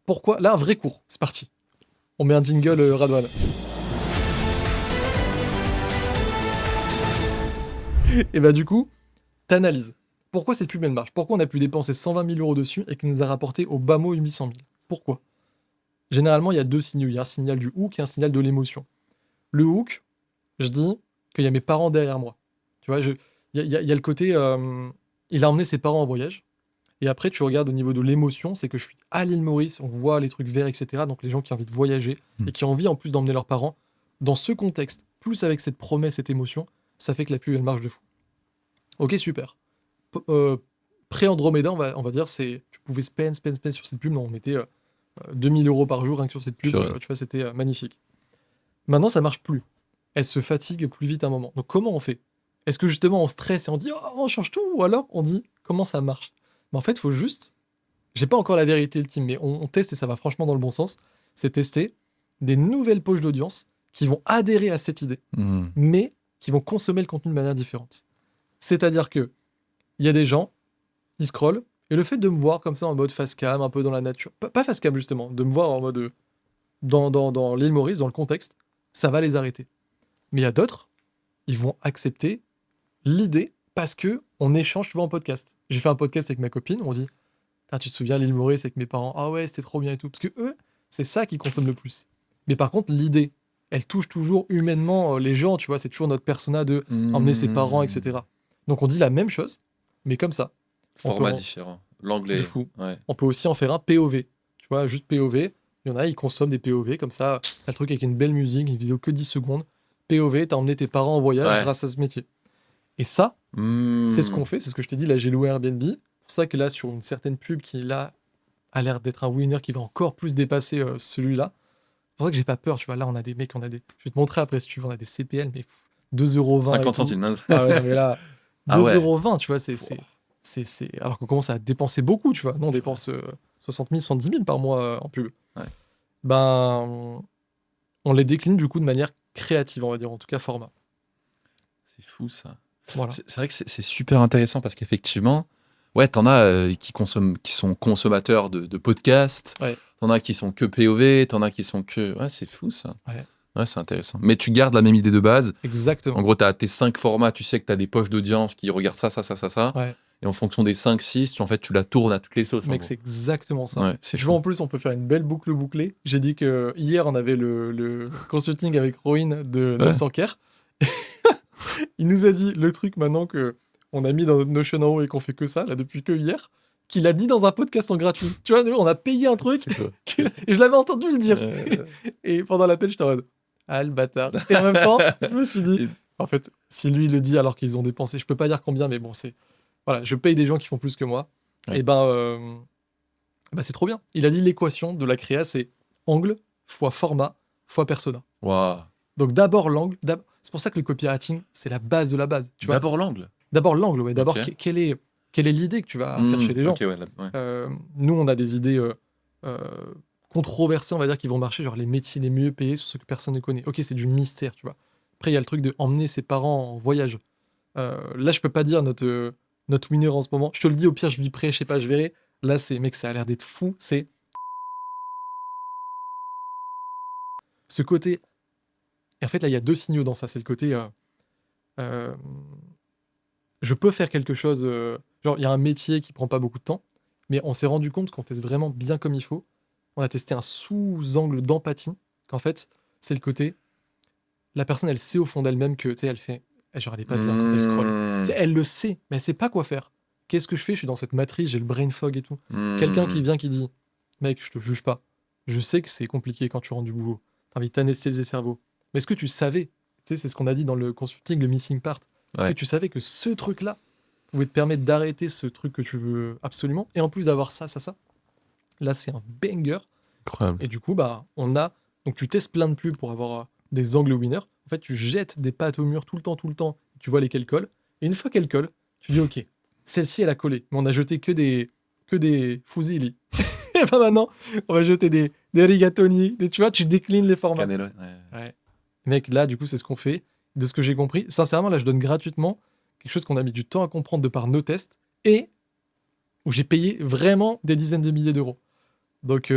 pourquoi ? Là, un vrai cours, c'est parti. On met un jingle Radwan. Et du coup, t'analyses. Pourquoi cette pub elle marche ? Pourquoi on a pu dépenser 120 000 euros dessus et qu'il nous a rapporté au bas mot 800 000 ? Pourquoi ? Généralement, il y a deux signaux. Il y a un signal du hook et un signal de l'émotion. Le hook, je dis qu'il y a mes parents derrière moi. Tu vois, il y a le côté... il a emmené ses parents en voyage. Et après, tu regardes au niveau de l'émotion, c'est que je suis à l'île Maurice, on voit les trucs verts, etc. Donc les gens qui ont envie de voyager et qui ont envie en plus d'emmener leurs parents. Dans ce contexte, plus avec cette promesse, cette émotion, ça fait que la pub, elle marche de fou. Ok, super. Pré-Andromeda, on va dire, tu pouvais spend sur cette pub. Non, on mettait 2000 euros par jour rien que sur cette pub. Tu vois, c'était magnifique. Maintenant, ça marche plus. Elle se fatigue plus vite à un moment. Donc comment on fait ? Est-ce que justement on stresse et on dit oh, on change tout ? Ou alors on dit comment ça marche ? Mais en fait, il faut juste... J'ai pas encore la vérité ultime, mais on teste et ça va franchement dans le bon sens. C'est tester des nouvelles poches d'audience qui vont adhérer à cette idée, mais qui vont consommer le contenu de manière différente. C'est-à-dire que il y a des gens, ils scrollent, et le fait de me voir comme ça en mode face cam, un peu dans la nature, pas face cam justement, de me voir en mode dans l'île Maurice, dans le contexte, ça va les arrêter. Mais il y a d'autres, ils vont accepter l'idée parce que on échange souvent en podcast. J'ai fait un podcast avec ma copine, on dit tu te souviens l'île Maurice avec mes parents, ah ouais c'était trop bien et tout, parce que eux c'est ça qu'ils consomment le plus. Mais par contre l'idée, elle touche toujours humainement les gens, tu vois, c'est toujours notre persona de emmener ses parents, etc. Donc on dit la même chose, mais comme ça. Format différent, l'anglais. De fou. Ouais. On peut aussi en faire un POV, tu vois, juste POV. Il y en a, ils consomment des POV comme ça, t'as le truc avec une belle musique, une vidéo que 10 secondes. POV, t'as emmené tes parents en voyage grâce à ce métier. Et ça, c'est ce qu'on fait, c'est ce que je t'ai dit, là j'ai loué Airbnb. C'est pour ça que là, sur une certaine pub qui là a l'air d'être un winner qui va encore plus dépasser celui-là, c'est pour ça que j'ai pas peur, tu vois. Là, on a des mecs, je vais te montrer après si tu veux, on a des CPL, mais 2,20€. 50 centimes. Ah ouais, mais là, 2,20€, tu vois, c'est... Alors qu'on commence à dépenser beaucoup, tu vois. Nous, on dépense 60 000, 70 000 par mois en pub. Ouais. On les décline du coup de manière créative, on va dire, en tout cas format. C'est fou ça. Voilà. C'est vrai que c'est super intéressant parce qu'effectivement, Ouais, t'en as qui sont consommateurs de podcasts, t'en as qui sont que POV, t'en as qui sont que... Ouais, c'est fou ça. Ouais, c'est intéressant. Mais tu gardes la même idée de base. Exactement. En gros, t'as tes 5 formats, tu sais que t'as des poches d'audience qui regardent ça. Ouais. Et en fonction des 5-6, tu la tournes à toutes les sauces. Mec, c'est exactement ça. Ouais, tu vois, en plus, on peut faire une belle boucle bouclée. J'ai dit que hier, on avait le consulting avec Rohin de 900 Care. Il nous a dit le truc maintenant qu'on a mis dans notre Notion en haut et qu'on fait que ça, là, depuis que hier, qu'il a dit dans un podcast en gratuit. Tu vois, on a payé un truc et je l'avais entendu le dire. Et pendant l'appel, j'étais en mode ah, le bâtard. Et en même temps, je me suis dit, en fait, si lui le dit alors qu'ils ont dépensé, je peux pas dire combien, mais bon, voilà, je paye des gens qui font plus que moi. Et c'est trop bien. Il a dit l'équation de la créa, c'est angle fois format fois persona. Wow. Donc d'abord l'angle. C'est pour ça que le copywriting, c'est la base de la base. D'abord l'angle. D'abord l'angle, ouais. D'abord, quelle est l'idée que tu vas faire chez les gens. Nous, on a des idées controversées, on va dire, qui vont marcher, genre les métiers les mieux payés sur ceux que personne ne connaît. Ok, c'est du mystère, tu vois. Après, il y a le truc de emmener ses parents en voyage. Là, je peux pas dire notre winner en ce moment. Je te le dis, au pire, je lui prêt, je sais pas, je verrai. Là, mec, ça a l'air d'être fou. C'est ce côté. Et en fait, là, il y a 2 signaux dans ça. C'est le côté. Je peux faire quelque chose. Genre, il y a un métier qui prend pas beaucoup de temps, mais on s'est rendu compte qu'on teste vraiment bien comme il faut. On a testé un sous-angle d'empathie, qu'en fait, c'est le côté. La personne, elle sait au fond d'elle-même que, tu sais, elle fait. Genre, elle est pas bien quand elle scrolle. Elle le sait, mais elle sait pas quoi faire. Qu'est-ce que je fais ? Je suis dans cette matrice, j'ai le brain fog et tout. Quelqu'un qui vient qui dit mec, je te juge pas. Je sais que c'est compliqué quand tu rentres du boulot. T'as envie de t'anesthésier le cerveau. Mais est-ce que tu savais ? Tu sais, c'est ce qu'on a dit dans le consulting, le missing part. Est-ce que tu savais que ce truc-là pouvait te permettre d'arrêter ce truc que tu veux absolument ? Et en plus d'avoir ça. Là, c'est un banger. Incroyable. Et du coup, on a. Donc, tu testes plein de pubs pour avoir des angles winners. En fait, tu jettes des pattes au mur tout le temps. Tu vois lesquelles collent. Et une fois qu'elles collent, tu dis OK, celle-ci, elle a collé. Mais on a jeté que des fusilli. Et maintenant, on va jeter des rigatoni. Tu vois, tu déclines les formats. Canelo, ouais. Mec, là, du coup, c'est ce qu'on fait. De ce que j'ai compris, sincèrement, là, je donne gratuitement quelque chose qu'on a mis du temps à comprendre de par nos tests et où j'ai payé vraiment des dizaines de milliers d'euros. Donc,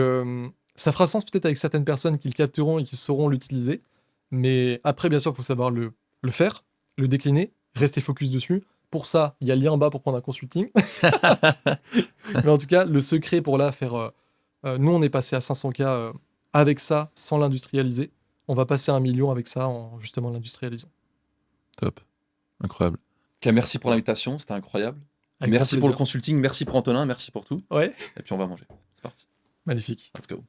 ça fera sens peut-être avec certaines personnes qui le capteront et qui sauront l'utiliser. Mais après, bien sûr, il faut savoir le faire, le décliner, rester focus dessus. Pour ça, il y a le lien en bas pour prendre un consulting. Mais en tout cas, le secret pour là faire... nous, on est passé à 500K avec ça, sans l'industrialiser. On va passer à 1 million avec ça en justement l'industrialisant. Top. Incroyable. Okay, merci pour l'invitation, c'était incroyable. Avec merci pour le consulting, merci pour Antonin, merci pour tout. Ouais. Et puis on va manger. C'est parti. Magnifique. Let's go.